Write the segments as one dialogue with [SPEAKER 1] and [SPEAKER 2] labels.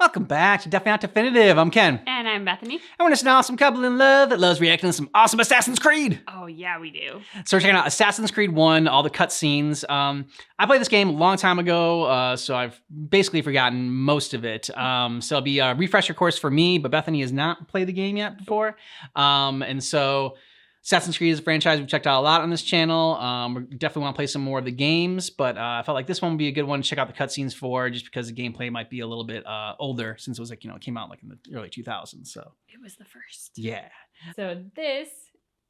[SPEAKER 1] Welcome back to Definitely Not Definitive. I'm Ken.
[SPEAKER 2] And I'm Bethany.
[SPEAKER 1] And we're just an awesome couple in love that loves reacting to some awesome Assassin's Creed.
[SPEAKER 2] Oh, yeah, we do.
[SPEAKER 1] So we're checking out Assassin's Creed 1, all the cutscenes. I played this game a long time ago, so I've basically forgotten most of it. So it'll be a refresher course for me, but Bethany has not played the game yet before. And so Assassin's Creed is a franchise we've checked out a lot on this channel. We definitely want to play some more of the games, but I felt like this one would be a good one to check out the cutscenes for, just because the gameplay might be a little bit older, since it was like, it came out like in the early 2000s. So
[SPEAKER 2] it was the first.
[SPEAKER 1] Yeah.
[SPEAKER 2] So this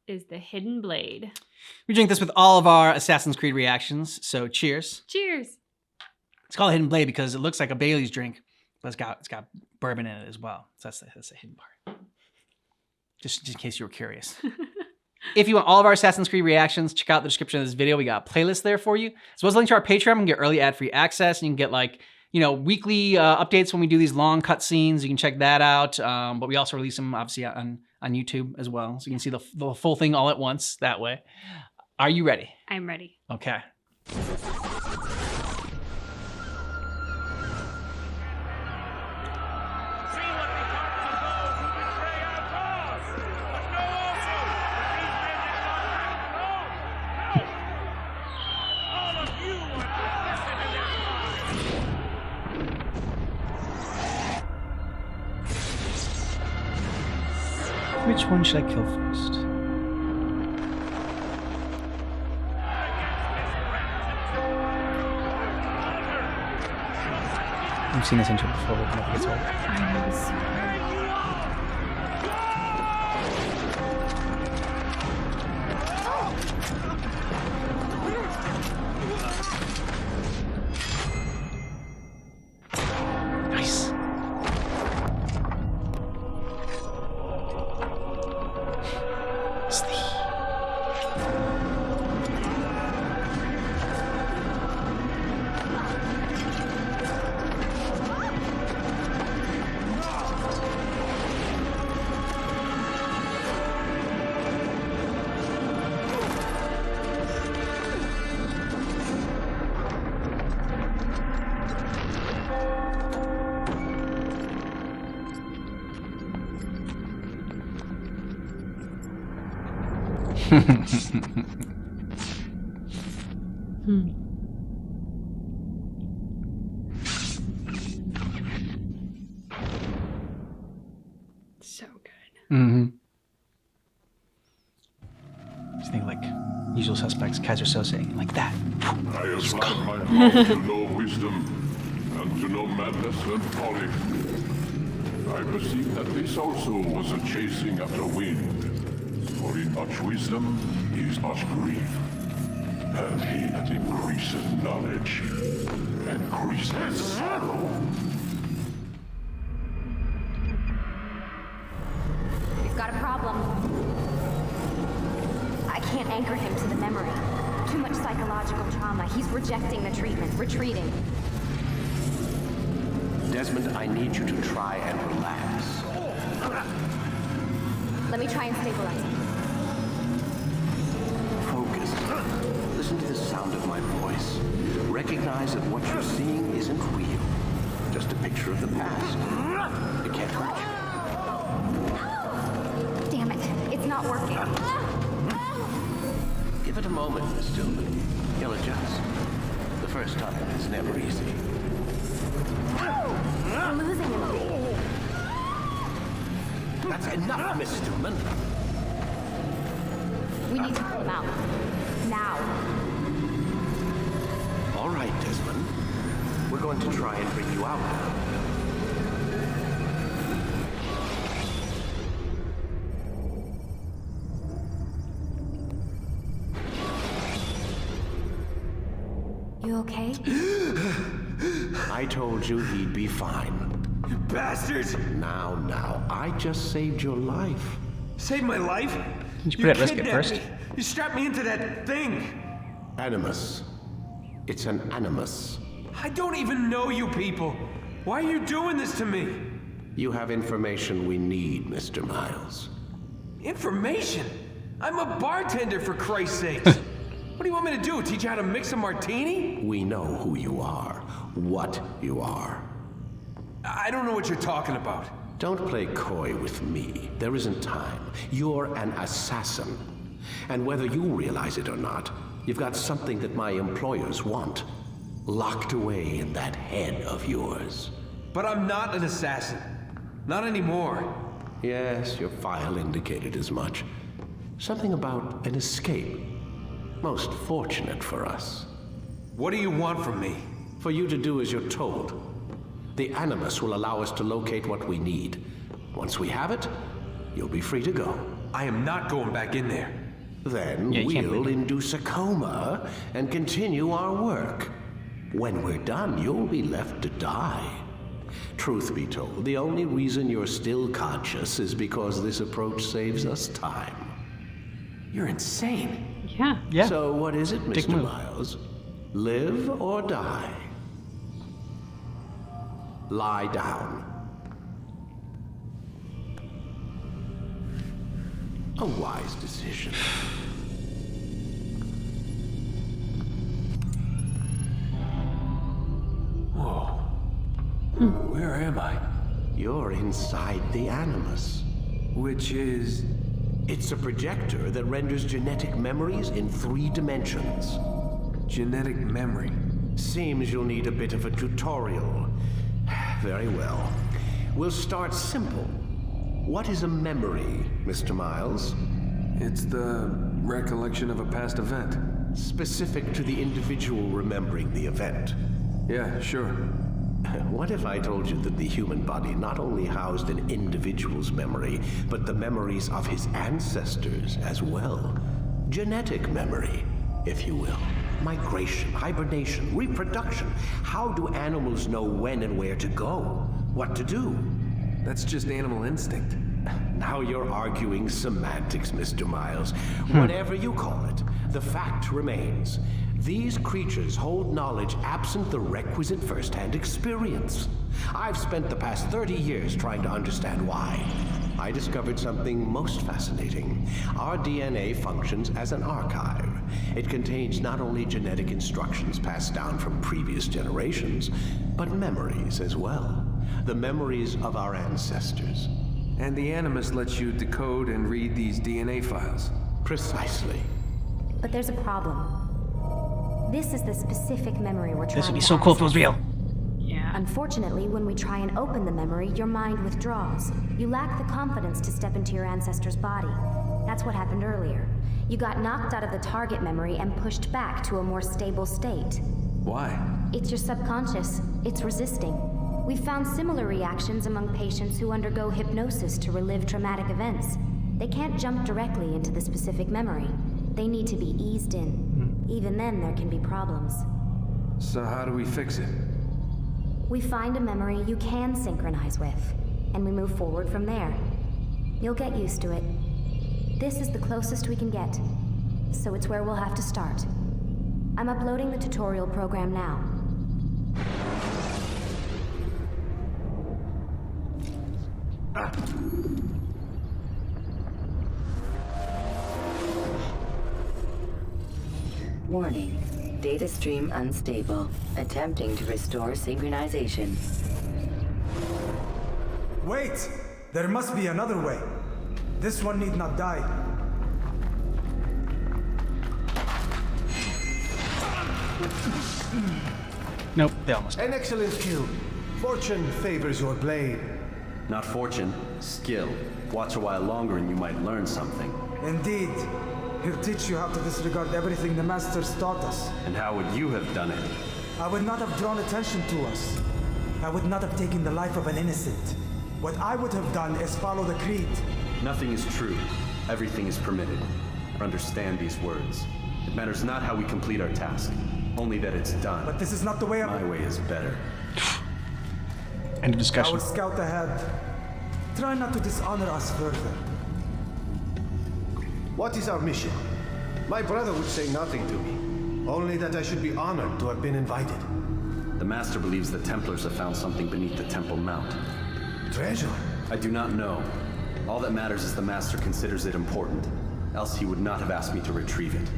[SPEAKER 2] is the Hidden Blade.
[SPEAKER 1] We drink this with all of our Assassin's Creed reactions. So cheers.
[SPEAKER 2] Cheers.
[SPEAKER 1] It's called a Hidden Blade because it looks like a Bailey's drink, but it's got bourbon in it as well. So that's the hidden part. Just in case you were curious. If you want all of our Assassin's Creed reactions, check out the description of this video. We got a playlist there for you. As well as a link to our Patreon. You can get early ad-free access, and you can get like, weekly updates when we do these long cutscenes. You can check that out. But we also release them obviously on YouTube as well. So you can see the full thing all at once that way. Are you ready?
[SPEAKER 2] I'm ready.
[SPEAKER 1] Okay. Which one should I kill first? I've seen this intro before, but I think it's old.
[SPEAKER 2] I know this so
[SPEAKER 1] Nice.
[SPEAKER 2] So good.
[SPEAKER 1] Mm-hmm. Just think like Usual Suspects, Kaiser Sose, like that.
[SPEAKER 3] I assign my power to know wisdom and to know madness and folly. I perceive that this also was a chasing after wind. For in much wisdom is much grief. And he that increaseth knowledge increaseth sorrow.
[SPEAKER 4] We've got a problem. I can't anchor him to the memory. Too much psychological trauma. He's rejecting the treatment, retreating.
[SPEAKER 5] Desmond, I need you to try and relax.
[SPEAKER 4] Let me try and stabilize him.
[SPEAKER 5] Focus. Listen to the sound of my voice. Recognize that what you're seeing isn't real. Just a picture of the past. It can't hurt you.
[SPEAKER 4] Damn it, it's not working.
[SPEAKER 5] Give it a moment, Miss Stillman. He'll adjust. The first time is never easy.
[SPEAKER 4] I'm losing him.
[SPEAKER 5] That's enough, Miss Stillman.
[SPEAKER 4] We need to pull him out. Now.
[SPEAKER 5] All right, Desmond. We're going to try and bring you out now.
[SPEAKER 4] You okay?
[SPEAKER 5] I told you he'd be fine.
[SPEAKER 6] You bastards!
[SPEAKER 5] Now, I just saved your life.
[SPEAKER 6] Saved my life?
[SPEAKER 1] Did you put it at risk at
[SPEAKER 6] kidnapped
[SPEAKER 1] first?
[SPEAKER 6] me. You strapped me into that thing.
[SPEAKER 5] Animus. It's an animus.
[SPEAKER 6] I don't even know you people. Why are you doing this to me?
[SPEAKER 5] You have information we need, Mr. Miles.
[SPEAKER 6] Information? I'm a bartender, for Christ's sakes. What do you want me to do? Teach you how to mix a martini?
[SPEAKER 5] We know who you are, what you are.
[SPEAKER 6] I don't know what you're talking about.
[SPEAKER 5] Don't play coy with me. There isn't time. You're an assassin. And whether you realize it or not, you've got something that my employers want. Locked away in that head of yours.
[SPEAKER 6] But I'm not an assassin. Not anymore.
[SPEAKER 5] Yes, your file indicated as much. Something about an escape. Most fortunate for us.
[SPEAKER 6] What do you want from me?
[SPEAKER 5] For you to do as you're told. The Animus will allow us to locate what we need. Once we have it, you'll be free to go.
[SPEAKER 6] I am not going back in there.
[SPEAKER 5] Then
[SPEAKER 1] Yeah, you can't
[SPEAKER 5] we'll
[SPEAKER 1] bring
[SPEAKER 5] induce a coma and continue our work. When we're done, you'll be left to die. Truth be told, the only reason you're still conscious is because this approach saves us time.
[SPEAKER 6] You're insane.
[SPEAKER 2] Yeah.
[SPEAKER 1] Yeah.
[SPEAKER 5] So what is it,
[SPEAKER 1] Dick
[SPEAKER 5] Mr.
[SPEAKER 1] move.
[SPEAKER 5] Miles? Live or die? Lie down. A wise decision.
[SPEAKER 6] Whoa. Where am I?
[SPEAKER 5] You're inside the Animus.
[SPEAKER 6] Which is...
[SPEAKER 5] It's a projector that renders genetic memories in 3 dimensions.
[SPEAKER 6] genetic memory.
[SPEAKER 5] Seems you'll need a bit of a tutorial. Very well. We'll start simple. What is a memory, Mr. Miles?
[SPEAKER 6] It's the recollection of a past event.
[SPEAKER 5] Specific to the individual remembering the event.
[SPEAKER 6] Yeah, sure.
[SPEAKER 5] What if I told you that the human body not only housed an individual's memory, but the memories of his ancestors as well? Genetic memory, if you will. Migration, hibernation, reproduction. How do animals know when and where to go? What to do?
[SPEAKER 6] That's just animal instinct.
[SPEAKER 5] Now you're arguing semantics, Mr. Miles. Whatever you call it, the fact remains. These creatures hold knowledge absent the requisite first-hand experience. I've spent the past 30 years trying to understand why. I discovered something most fascinating. Our DNA functions as an archive. It contains not only genetic instructions passed down from previous generations, but memories as well. The memories of our ancestors.
[SPEAKER 6] And the Animus lets you decode and read these DNA files.
[SPEAKER 5] Precisely.
[SPEAKER 4] But there's a problem. This is the specific memory we're trying
[SPEAKER 1] This would be
[SPEAKER 4] to
[SPEAKER 1] so cool if it was
[SPEAKER 4] access.
[SPEAKER 1] real.
[SPEAKER 2] Yeah.
[SPEAKER 4] Unfortunately, when we try and open the memory, your mind withdraws. You lack the confidence to step into your ancestor's body. That's what happened earlier. You got knocked out of the target memory and pushed back to a more stable state.
[SPEAKER 6] Why?
[SPEAKER 4] It's your subconscious. It's resisting. We've found similar reactions among patients who undergo hypnosis to relive traumatic events. They can't jump directly into the specific memory. They need to be eased in. Even then, there can be problems.
[SPEAKER 6] So how do we fix it?
[SPEAKER 4] We find a memory you can synchronize with, and we move forward from there. You'll get used to it. This is the closest we can get, so it's where we'll have to start. I'm uploading the tutorial program now.
[SPEAKER 7] Warning. Data stream unstable. Attempting to restore synchronization.
[SPEAKER 8] Wait! There must be another way. This one need not die.
[SPEAKER 1] Nope, they almost.
[SPEAKER 9] An excellent kill. Fortune favors your blade.
[SPEAKER 10] Not fortune, skill. Watch a while longer and you might learn something.
[SPEAKER 8] Indeed. He'll teach you how to disregard everything the Masters taught us.
[SPEAKER 10] And how would you have done it?
[SPEAKER 8] I would not have drawn attention to us. I would not have taken the life of an innocent. What I would have done is follow the creed.
[SPEAKER 10] Nothing is true. Everything is permitted. Understand these words. It matters not how we complete our task, only that it's done.
[SPEAKER 8] But this is not the way
[SPEAKER 10] My way is better.
[SPEAKER 1] End of
[SPEAKER 8] I
[SPEAKER 1] discussion.
[SPEAKER 8] will scout ahead. Try not to dishonor us further.
[SPEAKER 9] What is our mission? My brother would say nothing to me. Only that I should be honored to have been invited.
[SPEAKER 10] The Master believes the Templars have found something beneath the Temple Mount.
[SPEAKER 9] Treasure?
[SPEAKER 10] I do not know. All that matters is the Master considers it important. Else he would not have asked me to retrieve it.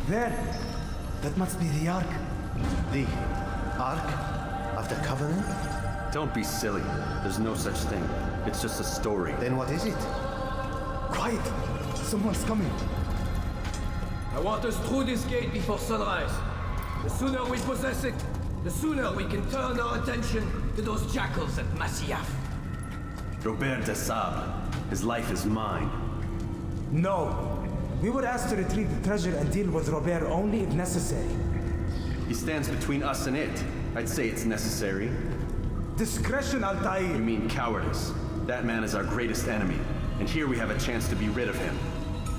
[SPEAKER 8] There. That must be the Ark.
[SPEAKER 9] The Ark of the Covenant?
[SPEAKER 10] Don't be silly. There's no such thing. It's just a story.
[SPEAKER 9] Then what is it?
[SPEAKER 8] Quiet! Someone's coming.
[SPEAKER 6] I want us through this gate before sunrise. The sooner we possess it, the sooner we can turn our attention to those jackals at Masyaf.
[SPEAKER 10] Robert de Sable. His life is mine.
[SPEAKER 8] No. We were asked to retrieve the treasure and deal with Robert only if necessary.
[SPEAKER 10] He stands between us and it. I'd say it's necessary.
[SPEAKER 8] Discretion,
[SPEAKER 10] You
[SPEAKER 8] Altair.
[SPEAKER 10] mean cowardice. That man is our greatest enemy, and here we have a chance to be rid of him.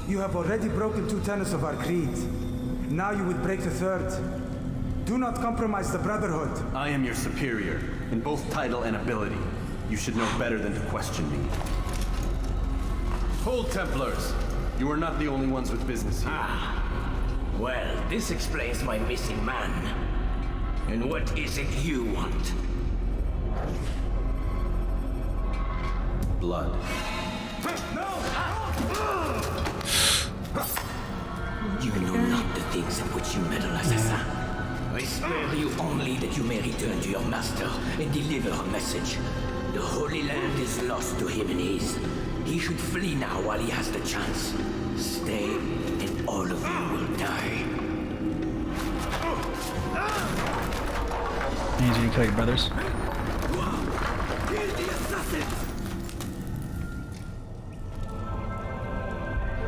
[SPEAKER 8] You have already broken 2 tenets of our creed. Now you would break the 3rd. Do not compromise the Brotherhood.
[SPEAKER 10] I am your superior, in both title and ability. You should know better than to question me. Hold, Templars! You are not the only ones with business here.
[SPEAKER 11] Well, this explains my missing man. And what is it you want?
[SPEAKER 10] Blood.
[SPEAKER 11] You know not the things in which you meddle, assassin. I spare you only that you may return to your master and deliver a message. The Holy Land is lost to him and his. He should flee now while he has the chance. Stay, and all of you will die.
[SPEAKER 1] Means you can kill your brothers.
[SPEAKER 11] Kill the assassins!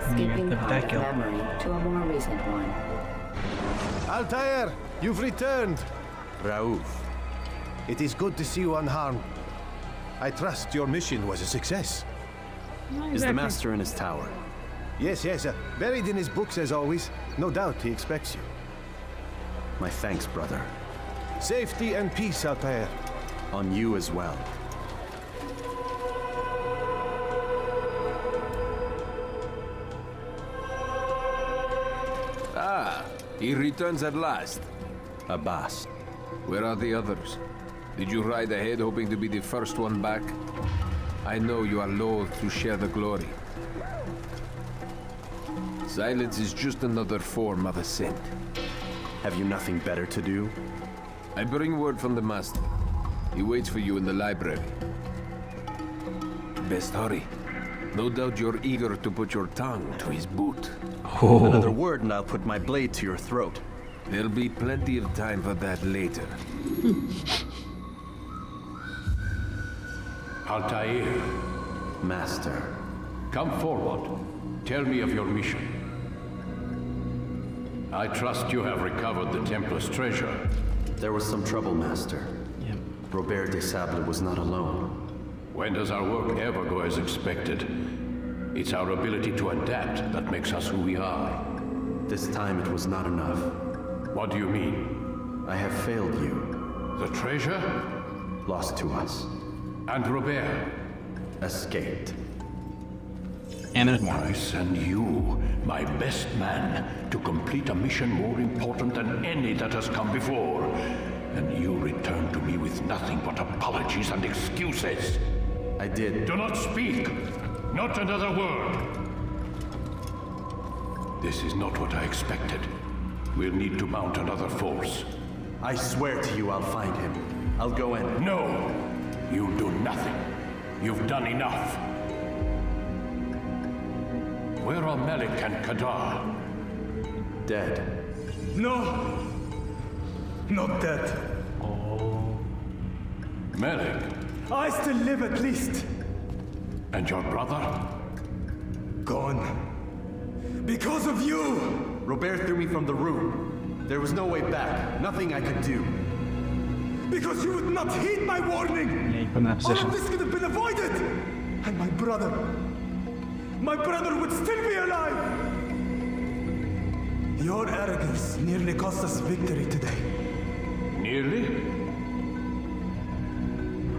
[SPEAKER 7] Skipping
[SPEAKER 1] the
[SPEAKER 7] part of
[SPEAKER 1] kill.
[SPEAKER 7] memory to a more recent one.
[SPEAKER 9] Altair, you've returned.
[SPEAKER 10] Raouf.
[SPEAKER 9] It is good to see you unharmed. I trust your mission was a success.
[SPEAKER 10] Is the master in his tower?
[SPEAKER 9] Yes, buried in his books as always. No doubt he expects you.
[SPEAKER 10] My thanks, brother.
[SPEAKER 9] Safety and peace, Altair.
[SPEAKER 10] On you as well.
[SPEAKER 6] Ah, he returns at last.
[SPEAKER 10] Abbas.
[SPEAKER 6] Where are the others? Did you ride ahead hoping to be the first one back? I know you are loath to share the glory. Silence is just another form of assent.
[SPEAKER 10] Have you nothing better to do?
[SPEAKER 6] I bring word from the master. He waits for you in the library. Best hurry. No doubt you're eager to put your tongue to his boot.
[SPEAKER 10] Another word and I'll put my blade to your throat.
[SPEAKER 6] There'll be plenty of time for that later.
[SPEAKER 3] Altair,
[SPEAKER 10] Master.
[SPEAKER 3] come forward. Tell me of your mission. I trust you have recovered the Templar's treasure.
[SPEAKER 10] There was some trouble, Master.
[SPEAKER 1] Yep.
[SPEAKER 10] Robert de Sable was not alone.
[SPEAKER 3] When does our work ever go as expected? It's our ability to adapt that makes us who we are.
[SPEAKER 10] This time it was not enough.
[SPEAKER 3] What do you mean?
[SPEAKER 10] I have failed you.
[SPEAKER 3] The treasure?
[SPEAKER 10] Lost to us.
[SPEAKER 3] And Robert?
[SPEAKER 10] Escaped.
[SPEAKER 1] And there's more.
[SPEAKER 3] I send you, my best man, to complete a mission more important than any that has come before. And you return to me with nothing but apologies and excuses.
[SPEAKER 10] I did.
[SPEAKER 3] Do not speak! Not another word! This is not what I expected. We'll need to mount another force.
[SPEAKER 10] I swear to you I'll find him. I'll go in.
[SPEAKER 3] No! You'll do nothing. You've done enough. Where are Melik and Kadar?
[SPEAKER 10] Dead.
[SPEAKER 8] No! Not dead.
[SPEAKER 3] Melik?
[SPEAKER 8] I still live at least.
[SPEAKER 3] And your brother?
[SPEAKER 8] Gone. Because of you!
[SPEAKER 10] Robert threw me from the room. There was no way back. Nothing I could do.
[SPEAKER 8] Because you would not heed my warning!
[SPEAKER 1] Yeah, you put him in that
[SPEAKER 8] All
[SPEAKER 1] position.
[SPEAKER 8] of this could have been avoided! And my brother would still be alive! Your arrogance nearly cost us victory today.
[SPEAKER 3] Nearly?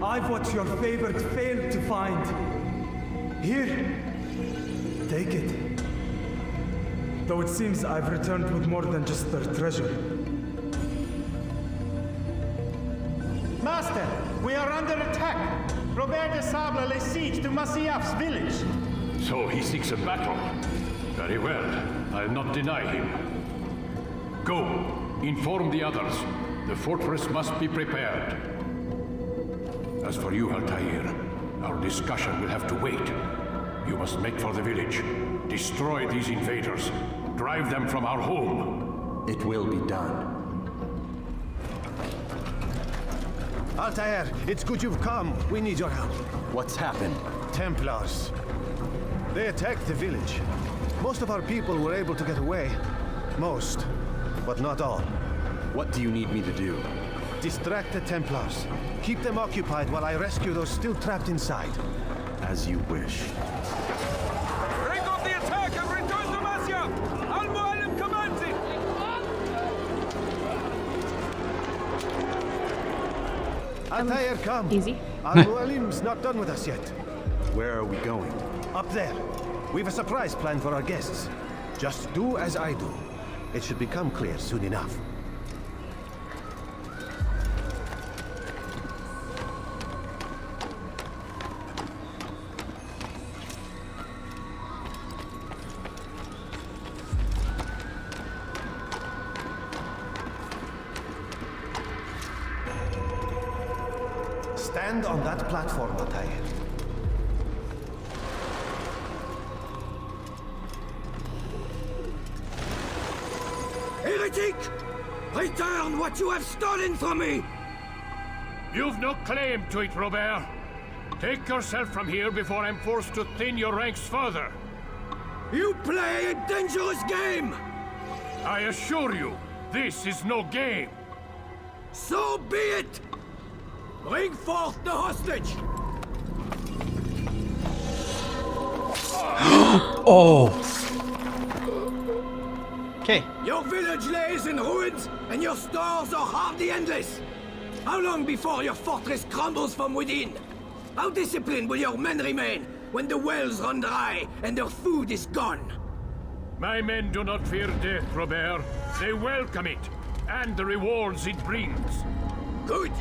[SPEAKER 8] I've what your favorite failed to find. Here, take it. Though it seems I've returned with more than just their treasure.
[SPEAKER 12] Master, we are under attack. Robert de Sable lays siege to Masyaf's village.
[SPEAKER 3] So he seeks a battle. Very well. I'll not deny him. Go. Inform the others. The fortress must be prepared. As for you, Altair, our discussion will have to wait. You must make for the village. Destroy these invaders. Drive them from our home.
[SPEAKER 10] It will be done.
[SPEAKER 9] Altair, it's good you've come. We need your help.
[SPEAKER 10] What's happened?
[SPEAKER 9] Templars. They attacked the village. Most of our people were able to get away. Most, but not all.
[SPEAKER 10] What do you need me to do?
[SPEAKER 9] Distract the Templars. Keep them occupied while I rescue those still trapped inside.
[SPEAKER 10] As you wish.
[SPEAKER 6] Break off the attack and return to Masya! Al-Mu'allim commands it!
[SPEAKER 9] Altair, come.
[SPEAKER 2] Easy.
[SPEAKER 9] Al-Mu'allim's not done with us yet.
[SPEAKER 10] Where are we going?
[SPEAKER 9] Up there. We've a surprise planned for our guests. Just do as I do. It should become clear soon enough. Stand on that platform, Altair.
[SPEAKER 6] Heretic! Return what you have stolen from me!
[SPEAKER 3] You've no claim to it, Robert. Take yourself from here before I'm forced to thin your ranks further.
[SPEAKER 6] You play a dangerous game!
[SPEAKER 3] I assure you, this is no game.
[SPEAKER 6] So be it! Bring forth the hostage!
[SPEAKER 1] Oh. Okay.
[SPEAKER 6] Your village lays in ruins, and your stores are hardly endless. How long before your fortress crumbles from within? How disciplined will your men remain when the wells run dry and their food is gone?
[SPEAKER 3] My men do not fear death, Robert. They welcome it, and the rewards it brings.
[SPEAKER 6] Good.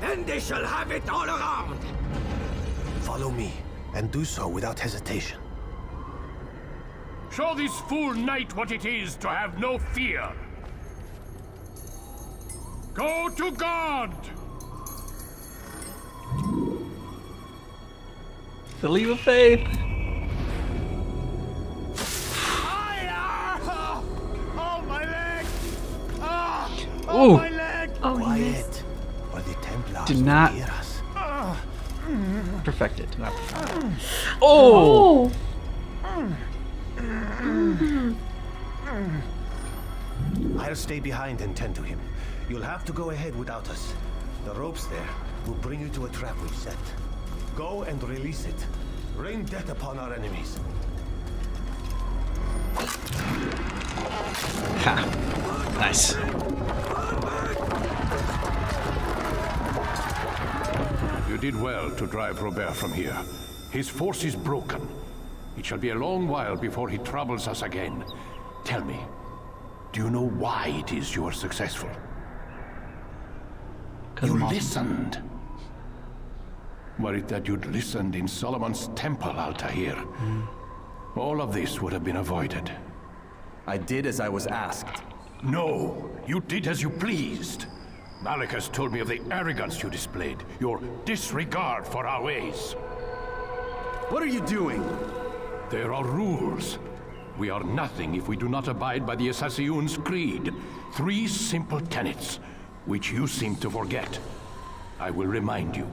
[SPEAKER 6] Then they shall have it all around.
[SPEAKER 9] Follow me, and do so without hesitation.
[SPEAKER 3] Show this fool knight what it is to have no fear. Go to God!
[SPEAKER 1] The leap of faith.
[SPEAKER 12] Oh, my leg!
[SPEAKER 1] Ooh.
[SPEAKER 12] My leg!
[SPEAKER 2] Oh, he
[SPEAKER 9] Quiet,
[SPEAKER 2] missed.
[SPEAKER 9] or the Templars
[SPEAKER 1] Did
[SPEAKER 9] will
[SPEAKER 1] not-
[SPEAKER 9] hear us.
[SPEAKER 1] Perfected. Not perfected. Oh.
[SPEAKER 9] I'll stay behind and tend to him. You'll have to go ahead without us. The ropes there will bring you to a trap we've set. Go and release it. Rain death upon our enemies.
[SPEAKER 1] Ha. Nice.
[SPEAKER 3] You did well to drive Robert from here. His force is broken. It shall be a long while before he troubles us again. Tell me, do you know why it is you are successful? You listened. Were it that you'd listened in Solomon's temple, Altair, all of this would have been avoided.
[SPEAKER 10] I did as I was asked.
[SPEAKER 3] No, you did as you pleased. Malik has told me of the arrogance you displayed, your disregard for our ways.
[SPEAKER 10] What are you doing?
[SPEAKER 3] There are rules. We are nothing if we do not abide by the Assassin's creed. 3 simple tenets, which you seem to forget. I will remind you.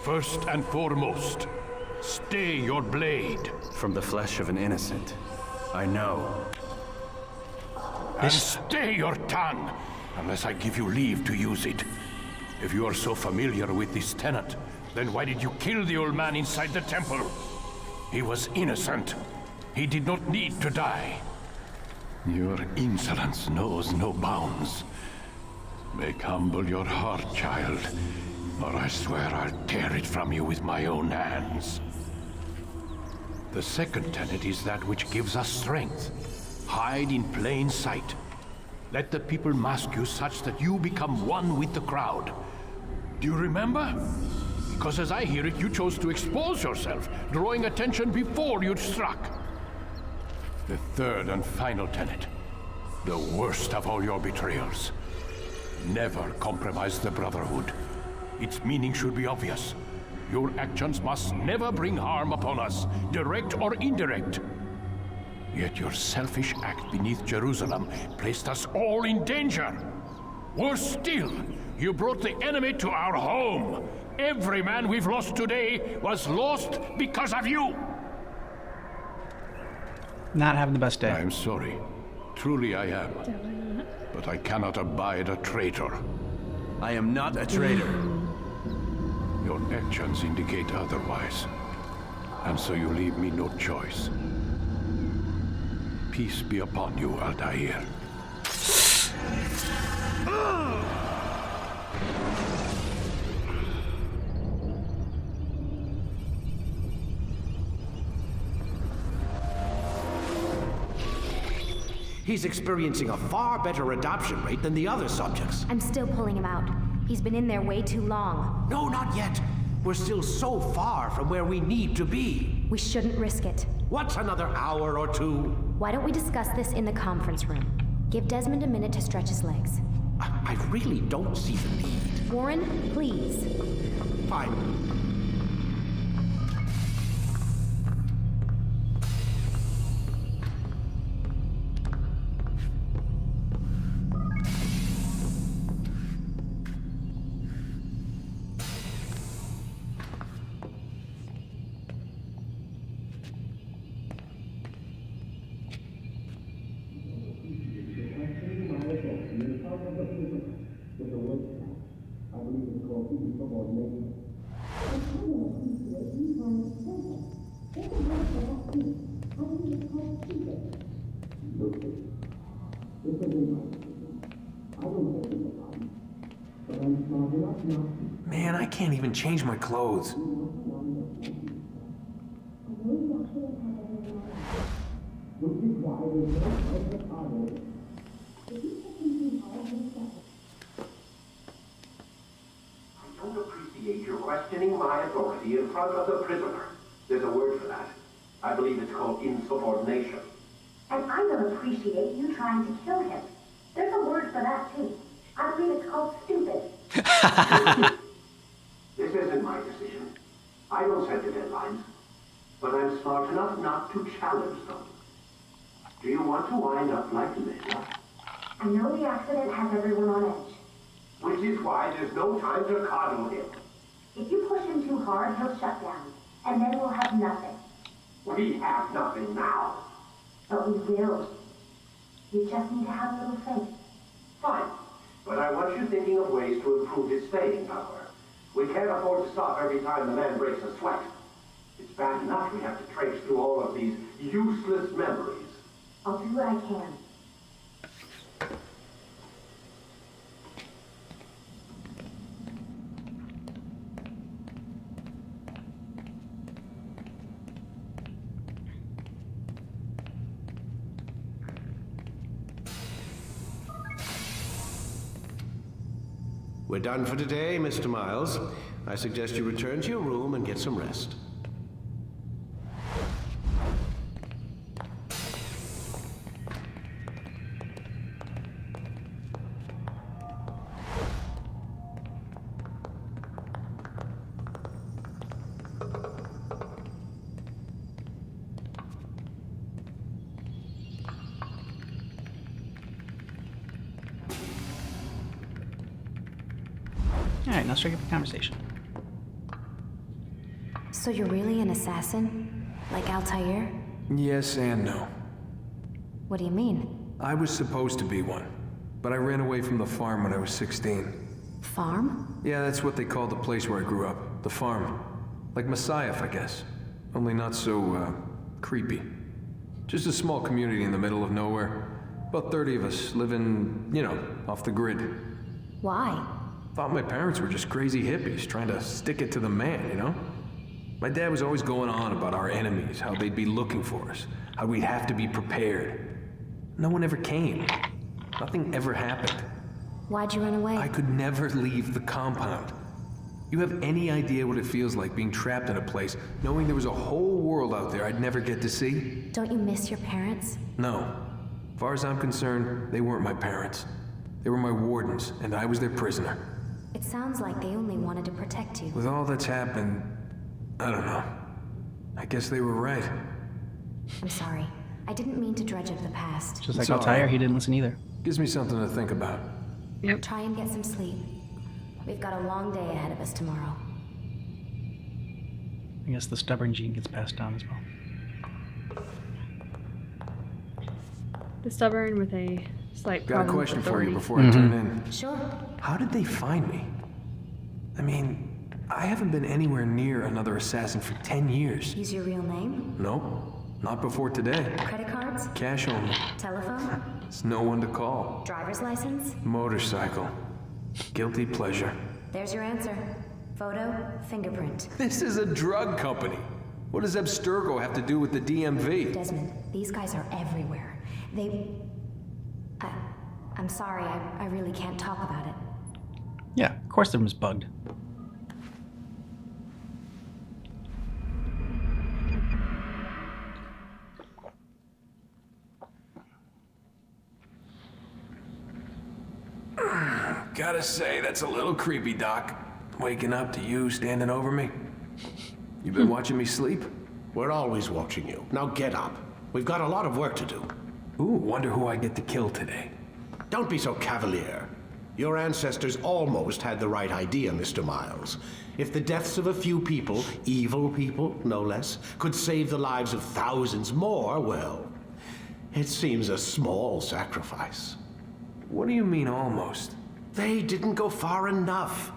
[SPEAKER 3] First and foremost, stay your blade.
[SPEAKER 10] From the flesh of an innocent. I know.
[SPEAKER 3] And stay your tongue, unless I give you leave to use it. If you are so familiar with this tenet, then why did you kill the old man inside the temple? He was innocent. He did not need to die. Your insolence knows no bounds. Make humble your heart, child, or I swear I'll tear it from you with my own hands. The second tenet is that which gives us strength. Hide in plain sight. Let the people mask you such that you become one with the crowd. Do you remember? Because as I hear it, you chose to expose yourself, drawing attention before you'd struck. The third and final tenet. The worst of all your betrayals. Never compromise the Brotherhood. Its meaning should be obvious. Your actions must never bring harm upon us, direct or indirect. Yet your selfish act beneath Jerusalem placed us all in danger. Worse still, you brought the enemy to our home. Every man we've lost today was lost because of you.
[SPEAKER 1] Not having the best day.
[SPEAKER 3] I'm sorry. Truly I am. But I cannot abide a traitor.
[SPEAKER 10] I am not a traitor.
[SPEAKER 3] Your actions indicate otherwise. And so you leave me no choice. Peace be upon you, Altair.
[SPEAKER 5] He's experiencing a far better adoption rate than the other subjects.
[SPEAKER 4] I'm still pulling him out. He's been in there way too long.
[SPEAKER 5] No, not yet. We're still so far from where we need to be.
[SPEAKER 4] We shouldn't risk it.
[SPEAKER 5] What's another hour or two?
[SPEAKER 4] Why don't we discuss this in the conference room? Give Desmond a minute to stretch his legs.
[SPEAKER 5] I really don't see the need.
[SPEAKER 4] Warren, please.
[SPEAKER 5] Fine.
[SPEAKER 13] Man, I can't even change my clothes.
[SPEAKER 5] I don't appreciate your questioning my authority in front of the prisoner. There's a word for that. I believe it's called insubordination.
[SPEAKER 14] And I don't appreciate you trying to kill him. There's a word for that, too. I believe it's called stupid.
[SPEAKER 5] This isn't my decision. I don't set the deadlines. But I'm smart enough not to challenge them. Do you want to wind up like Linda?
[SPEAKER 14] I know the accident has everyone on edge.
[SPEAKER 5] Which is why there's no time to coddle him.
[SPEAKER 14] If you push him too hard, he'll shut down. And then we'll have nothing.
[SPEAKER 5] We have nothing now.
[SPEAKER 14] But we will. You just need to have a little faith.
[SPEAKER 5] Fine. But I want you thinking of ways to improve his staying power. We can't afford to stop every time the man breaks a sweat. It's bad enough we have to trace through all of these useless memories.
[SPEAKER 14] I'll do what I can.
[SPEAKER 5] We're done for today, Mr. Miles. I suggest you return to your room and get some rest.
[SPEAKER 1] All right, now strike up a conversation.
[SPEAKER 4] So you're really an assassin? Like Altair?
[SPEAKER 13] Yes and no.
[SPEAKER 4] What do you mean?
[SPEAKER 13] I was supposed to be one, but I ran away from the farm when I was 16.
[SPEAKER 4] Farm?
[SPEAKER 13] Yeah, that's what they called the place where I grew up. The farm. Like Messiah, I guess. Only not so, creepy. Just a small community in the middle of nowhere. About 30 of us living, you know, off the grid.
[SPEAKER 4] Why?
[SPEAKER 13] Thought my parents were just crazy hippies trying to stick it to the man, you know? My dad was always going on about our enemies, how they'd be looking for us, how we'd have to be prepared. No one ever came. Nothing ever happened.
[SPEAKER 4] Why'd you run away?
[SPEAKER 13] I could never leave the compound. You have any idea what it feels like being trapped in a place, knowing there was a whole world out there I'd never get to see?
[SPEAKER 4] Don't you miss your parents?
[SPEAKER 13] No. As far as I'm concerned, they weren't my parents. They were my wardens, and I was their prisoner.
[SPEAKER 4] It sounds like they only wanted to protect you.
[SPEAKER 13] With all that's happened, I don't know. I guess they were right.
[SPEAKER 4] I'm sorry. I didn't mean to dredge up the past.
[SPEAKER 1] Just like Altair, he didn't listen either.
[SPEAKER 13] Gives me something to think about.
[SPEAKER 2] Yep.
[SPEAKER 4] Try and get some sleep. We've got a long day ahead of us tomorrow.
[SPEAKER 1] I guess the stubborn gene gets passed down as well.
[SPEAKER 2] The stubborn with a slight
[SPEAKER 13] Got a
[SPEAKER 2] problem
[SPEAKER 13] question
[SPEAKER 2] with
[SPEAKER 13] for you
[SPEAKER 2] authority.
[SPEAKER 13] before I turn in.
[SPEAKER 4] Sure.
[SPEAKER 13] How did they find me? I mean, I haven't been anywhere near another assassin for 10 years.
[SPEAKER 4] Use your real name?
[SPEAKER 13] Nope, not before today.
[SPEAKER 4] Credit cards?
[SPEAKER 13] Cash only.
[SPEAKER 4] Telephone?
[SPEAKER 13] It's no one to call.
[SPEAKER 4] Driver's license?
[SPEAKER 13] Motorcycle. Guilty pleasure.
[SPEAKER 4] There's your answer. Photo, fingerprint.
[SPEAKER 13] This is a drug company. What does Abstergo have to do with the DMV?
[SPEAKER 4] Desmond, these guys are everywhere. I'm sorry, I really can't talk about it.
[SPEAKER 1] Yeah, of course the room's bugged.
[SPEAKER 13] Gotta say, that's a little creepy, Doc. Waking up to you standing over me. You been watching me sleep?
[SPEAKER 5] We're always watching you. Now get up. We've got a lot of work to do.
[SPEAKER 13] Ooh, wonder who I get to kill today.
[SPEAKER 5] Don't be so cavalier. Your ancestors almost had the right idea, Mr. Miles. If the deaths of a few people, evil people, no less, could save the lives of thousands more, well, it seems a small sacrifice.
[SPEAKER 13] What do you mean, almost?
[SPEAKER 5] They didn't go far enough.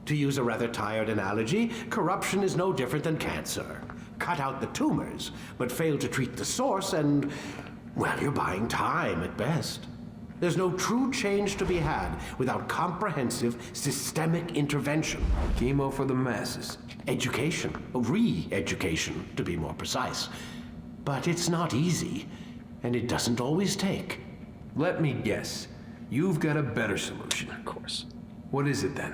[SPEAKER 5] To use a rather tired analogy, corruption is no different than cancer. Cut out the tumors, but fail to treat the source and, well, you're buying time at best. There's no true change to be had without comprehensive, systemic intervention.
[SPEAKER 13] Chemo for the masses.
[SPEAKER 5] Education, re-education, to be more precise. But it's not easy, and it doesn't always take.
[SPEAKER 13] Let me guess. You've got a better solution.
[SPEAKER 1] Of course.
[SPEAKER 13] What is it then?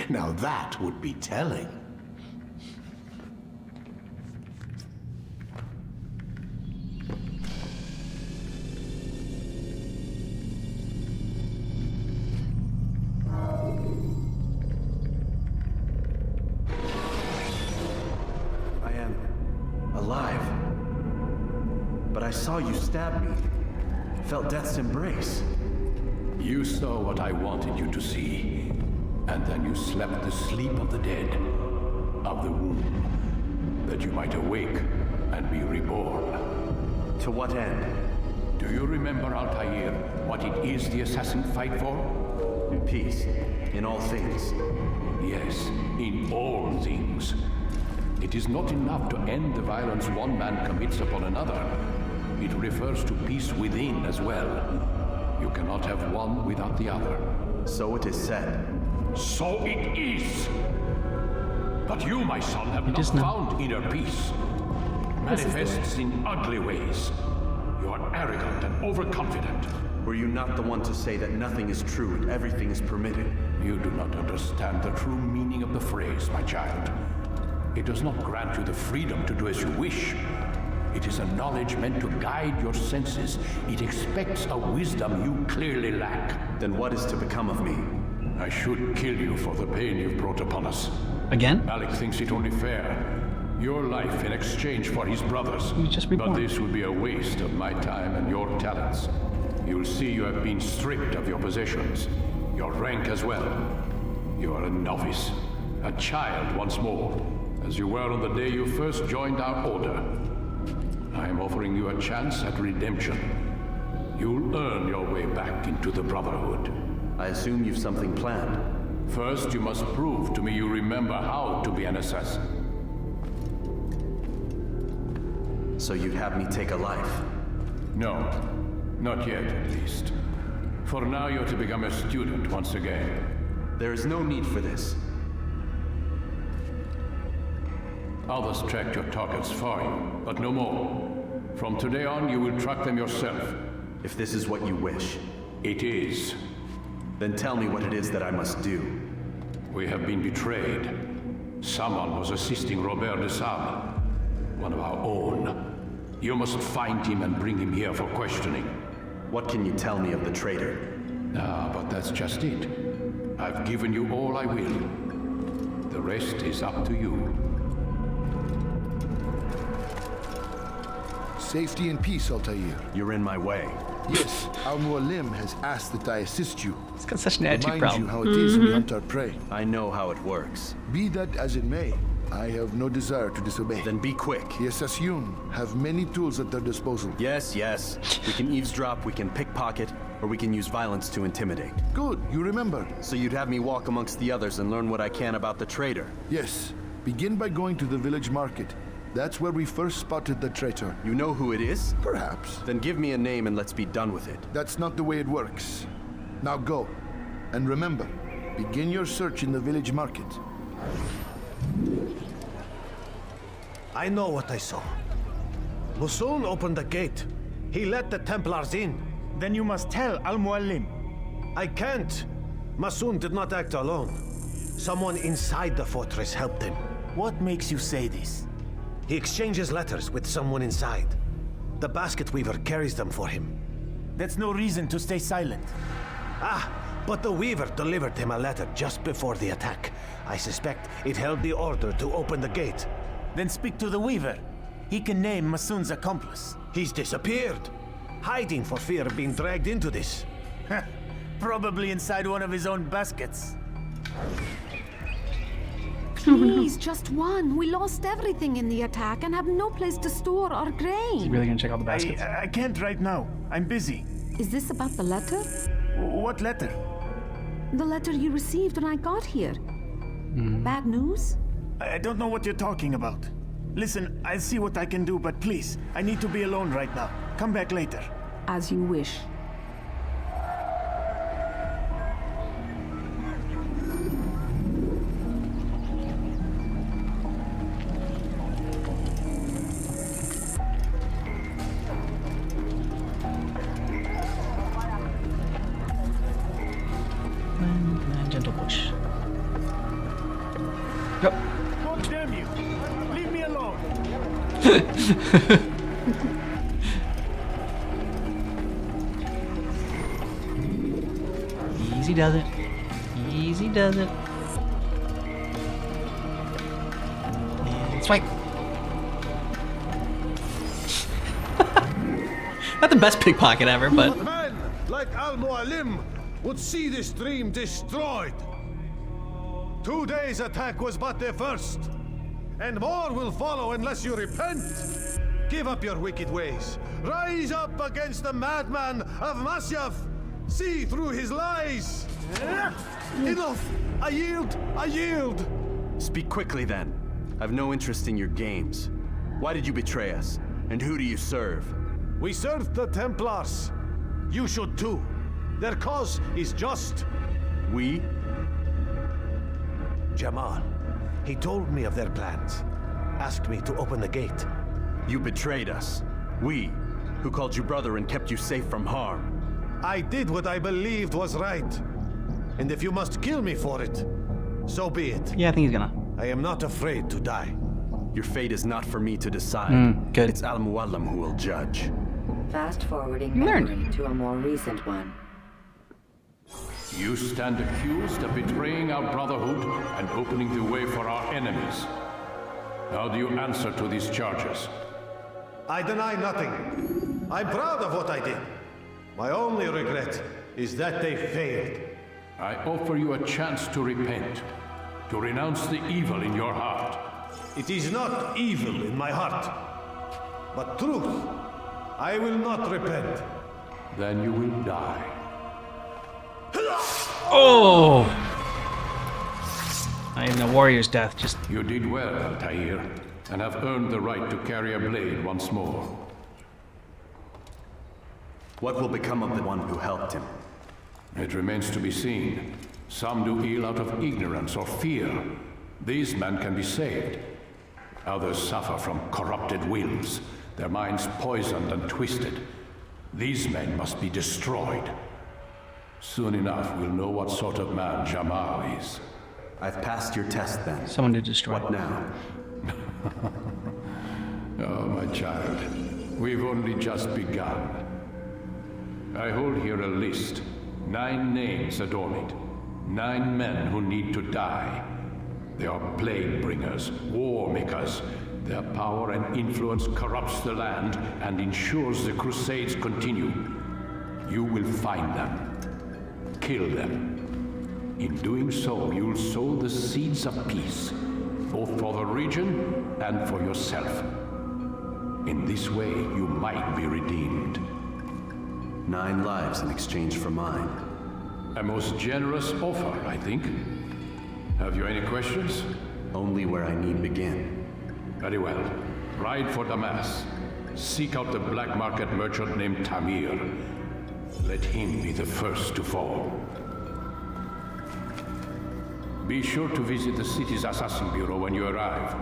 [SPEAKER 5] Now that would be telling.
[SPEAKER 10] I am alive. But I saw you stab me. Felt death's embrace.
[SPEAKER 3] You saw what I wanted you to see, and then you slept the sleep of the dead, of the womb, that you might awake and be reborn.
[SPEAKER 10] To what end?
[SPEAKER 3] Do you remember, Altair, what it is the assassins fight for?
[SPEAKER 10] In peace. In all things.
[SPEAKER 3] Yes, in all things. It is not enough to end the violence one man commits upon another. It refers to peace within as well. You cannot have one without the other.
[SPEAKER 10] So it is said.
[SPEAKER 3] So it is! But you, my son, have not found inner peace. Manifests in ugly ways. You are arrogant and overconfident.
[SPEAKER 10] Were you not the one to say that nothing is true and everything is permitted?
[SPEAKER 3] You do not understand the true meaning of the phrase, my child. It does not grant you the freedom to do as you wish. It is a knowledge meant to guide your senses. It expects a wisdom you clearly lack.
[SPEAKER 10] Then what is to become of me?
[SPEAKER 3] I should kill you for the pain you've brought upon us.
[SPEAKER 1] Again?
[SPEAKER 3] Malik thinks it only fair. Your life in exchange for his brother's.
[SPEAKER 1] You just reborn.
[SPEAKER 3] But this would be a waste of my time and your talents. You'll see you have been stripped of your possessions, your rank as well. You are a novice, a child once more, as you were on the day you first joined our order. I am offering you a chance at redemption. You'll earn your way back into the Brotherhood.
[SPEAKER 10] I assume you've something planned.
[SPEAKER 3] First, you must prove to me you remember how to be an assassin.
[SPEAKER 10] So you'd have me take a life?
[SPEAKER 3] No, not yet at least. For now, you're to become a student once again.
[SPEAKER 10] There is no need for this.
[SPEAKER 3] Others tracked your targets for you, but no more. From today on, you will track them yourself.
[SPEAKER 10] If this is what you wish.
[SPEAKER 3] It is.
[SPEAKER 10] Then tell me what it is that I must do.
[SPEAKER 3] We have been betrayed. Someone was assisting Robert de Sable, one of our own. You must find him and bring him here for questioning.
[SPEAKER 10] What can you tell me of the traitor?
[SPEAKER 3] But that's just it. I've given you all I will. The rest is up to you.
[SPEAKER 15] Safety and peace, Altair.
[SPEAKER 10] You're in my way.
[SPEAKER 15] Yes, Al-Mualim has asked that I assist you.
[SPEAKER 1] It's got such an attitude
[SPEAKER 15] Remind
[SPEAKER 1] problem.
[SPEAKER 15] you how it is we hunt our prey.
[SPEAKER 10] I know how it works.
[SPEAKER 15] Be that as it may, I have no desire to disobey.
[SPEAKER 10] Then be quick.
[SPEAKER 15] The Assassin have many tools at their disposal.
[SPEAKER 10] Yes. We can eavesdrop, we can pickpocket, or we can use violence to intimidate.
[SPEAKER 15] Good, you remember.
[SPEAKER 10] So you'd have me walk amongst the others and learn what I can about the traitor?
[SPEAKER 15] Yes. Begin by going to the village market. That's where we first spotted the traitor.
[SPEAKER 10] You know who it is?
[SPEAKER 15] Perhaps.
[SPEAKER 10] Then give me a name and let's be done with it.
[SPEAKER 15] That's not the way it works. Now go. And remember, begin your search in the village market.
[SPEAKER 9] I know what I saw. Musun opened the gate. He let the Templars in.
[SPEAKER 12] Then you must tell Al-Mualim.
[SPEAKER 9] I can't. Masun did not act alone. Someone inside the fortress helped him.
[SPEAKER 12] What makes you say this?
[SPEAKER 9] He exchanges letters with someone inside. The basket weaver carries them for him.
[SPEAKER 12] That's no reason to stay silent.
[SPEAKER 9] But the weaver delivered him a letter just before the attack. I suspect it held the order to open the gate.
[SPEAKER 12] Then speak to the weaver. He can name Masun's accomplice.
[SPEAKER 9] He's disappeared, hiding for fear of being dragged into this.
[SPEAKER 12] Probably inside one of his own baskets.
[SPEAKER 16] Please, just one. We lost everything in the attack and have no place to store our grain.
[SPEAKER 1] Is he really gonna check all the baskets?
[SPEAKER 12] I can't right now. I'm busy.
[SPEAKER 16] Is this about the letter?
[SPEAKER 12] What letter?
[SPEAKER 16] The letter you received when I got here. Bad news?
[SPEAKER 12] I don't know what you're talking about. Listen, I'll see what I can do, but please, I need to be alone right now. Come back later.
[SPEAKER 16] As you wish.
[SPEAKER 1] Gentle push. Go.
[SPEAKER 12] God damn you! Leave me alone!
[SPEAKER 1] Easy does it. Easy does it. And swipe. Not the best pickpocket ever, but
[SPEAKER 5] Men like Al-Mualim would see this dream destroyed. 2 days' attack was but the first, and more will follow unless you repent. Give up your wicked ways. Rise up against the madman of Masyaf. See through his lies. Enough! I yield! I yield!
[SPEAKER 10] Speak quickly then. I've no interest in your games. Why did you betray us? And who do you serve?
[SPEAKER 5] We serve the Templars. You should too. Their cause is just.
[SPEAKER 10] We?
[SPEAKER 9] Jamal. He told me of their plans. Asked me to open the gate.
[SPEAKER 10] You betrayed us. We, who called you brother and kept you safe from harm.
[SPEAKER 5] I did what I believed was right. And if you must kill me for it, so be it.
[SPEAKER 1] yeah, I think he's gonna.
[SPEAKER 5] I am not afraid to die.
[SPEAKER 10] Your fate is not for me to decide.
[SPEAKER 1] Good.
[SPEAKER 10] It's Al-Mualim who will judge.
[SPEAKER 7] Fast forwarding
[SPEAKER 1] Learn.
[SPEAKER 7] memory to a more recent one.
[SPEAKER 3] You stand accused of betraying our brotherhood and opening the way for our enemies. How do you answer to these charges?
[SPEAKER 5] I deny nothing. I'm proud of what I did. My only regret is that they failed.
[SPEAKER 3] I offer you a chance to repent, to renounce the evil in your heart.
[SPEAKER 5] It is not evil in my heart, but truth. I will not repent.
[SPEAKER 3] Then you will die.
[SPEAKER 1] Oh! Not even a warrior's death, just...
[SPEAKER 3] You did well, Altair, and have earned the right to carry a blade once more.
[SPEAKER 10] What will become of the one who helped him?
[SPEAKER 3] It remains to be seen. Some do ill out of ignorance or fear. These men can be saved. Others suffer from corrupted wills, their minds poisoned and twisted. These men must be destroyed. Soon enough, we'll know what sort of man Jamal is.
[SPEAKER 10] I've passed your test then.
[SPEAKER 1] Someone to destroy.
[SPEAKER 10] What now?
[SPEAKER 3] Oh, my child. We've only just begun. I hold here a list. 9 names adorn it. 9 men who need to die. They are plague bringers, war makers. Their power and influence corrupts the land and ensures the Crusades continue. You will find them. Kill them. In doing so, you'll sow the seeds of peace, both for the region and for yourself. In this way, you might be redeemed.
[SPEAKER 10] 9 lives in exchange for mine.
[SPEAKER 3] A most generous offer, I think. Have you any questions?
[SPEAKER 10] Only where I need begin.
[SPEAKER 3] Very well. Ride for Damas. Seek out the black market merchant named Tamir. Let him be the first to fall. Be sure to visit the city's assassin bureau when you arrive.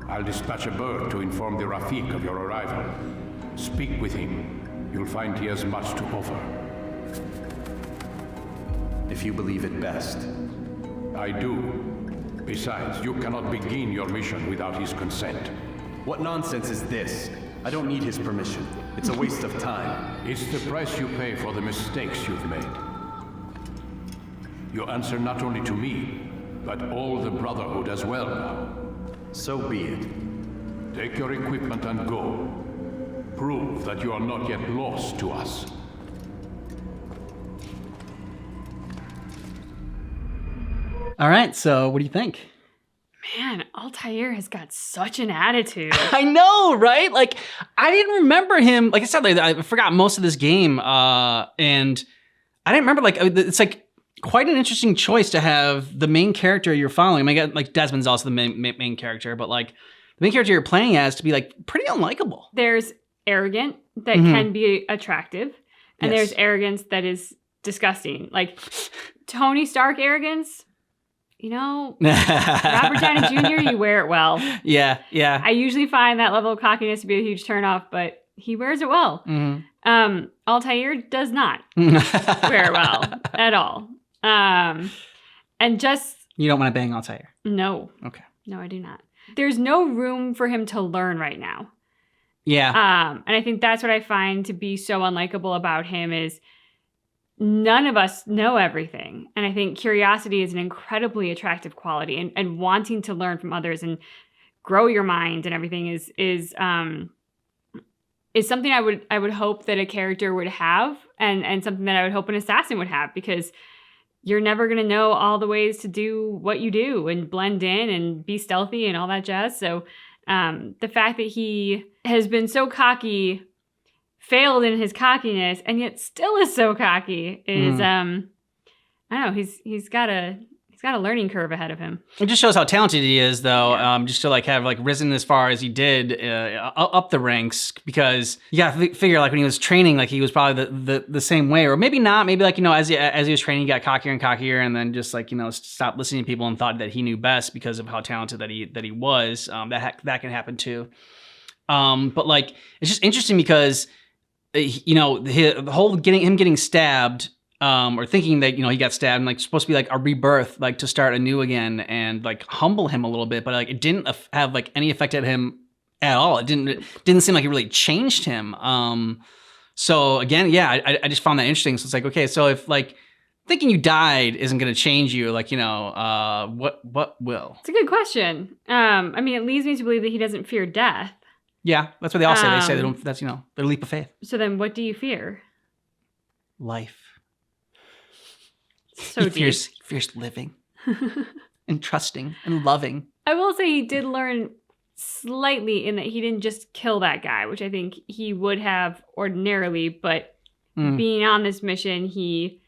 [SPEAKER 3] I'll dispatch a bird to inform the Rafik of your arrival. Speak with him. You'll find he has much to offer.
[SPEAKER 10] If you believe it best.
[SPEAKER 3] I do. Besides, you cannot begin your mission without his consent.
[SPEAKER 10] What nonsense is this? I don't need his permission. It's a waste of time.
[SPEAKER 3] It's the price you pay for the mistakes you've made. You answer not only to me, but all the Brotherhood as well now.
[SPEAKER 10] So be it.
[SPEAKER 3] Take your equipment and go. Prove that you are not yet lost to us.
[SPEAKER 1] All right, so what do you think?
[SPEAKER 2] Man, Altair has got such an attitude.
[SPEAKER 1] I know, right? Like, I didn't remember him. Like I said, I forgot most of this game, and I didn't remember. Like, it's like quite an interesting choice to have the main character you're following. I mean, like Desmond's also the main character, but like the main character you're playing as to be like pretty unlikable.
[SPEAKER 2] There's arrogant that can be attractive, and
[SPEAKER 1] Yes.
[SPEAKER 2] there's arrogance that is disgusting. Like Tony Stark arrogance. You know, Robert Downey Jr., you wear it well.
[SPEAKER 1] Yeah.
[SPEAKER 2] I usually find that level of cockiness to be a huge turnoff, but he wears it well. Altair does not wear it well at all. And just...
[SPEAKER 1] You don't want to bang Altair?
[SPEAKER 2] No.
[SPEAKER 1] Okay.
[SPEAKER 2] No, I do not. There's no room for him to learn right now.
[SPEAKER 1] Yeah.
[SPEAKER 2] And I think that's what I find to be so unlikable about him is none of us know everything. And I think curiosity is an incredibly attractive quality, and wanting to learn from others and grow your mind and everything is something I would hope that a character would have, and something that I would hope an assassin would have, because you're never going to know all the ways to do what you do and blend in and be stealthy and all that jazz. So the fact that he has been so cocky, failed in his cockiness, and yet still is so cocky is I don't know, he's got a learning curve ahead of him.
[SPEAKER 1] It just shows how talented he is, though. Just to like have like risen as far as he did up the ranks, because you got to figure like when he was training, like he was probably the same way, or maybe not. Maybe like, you know, as he was training, he got cockier and cockier, and then just like, you know, stopped listening to people and thought that he knew best because of how talented that he was. That can happen too. But like it's just interesting because you know the whole getting stabbed. Or thinking that, you know, he got stabbed and like supposed to be like a rebirth, like to start anew again and like humble him a little bit, but like it didn't have like any effect at him at all. It didn't seem like it really changed him. So again, yeah, I just found that interesting. So it's like, okay, so if like thinking you died isn't going to change you, like, you know, what will?
[SPEAKER 2] It's a good question. I mean, it leads me to believe that he doesn't fear death.
[SPEAKER 1] Yeah, that's what they all say. They say they don't. That's, you know, their leap of faith.
[SPEAKER 2] So then, what do you fear?
[SPEAKER 1] Life.
[SPEAKER 2] So
[SPEAKER 1] he fears living and trusting and loving.
[SPEAKER 2] I will say he did learn slightly in that he didn't just kill that guy, which I think he would have ordinarily, but being on this mission, he,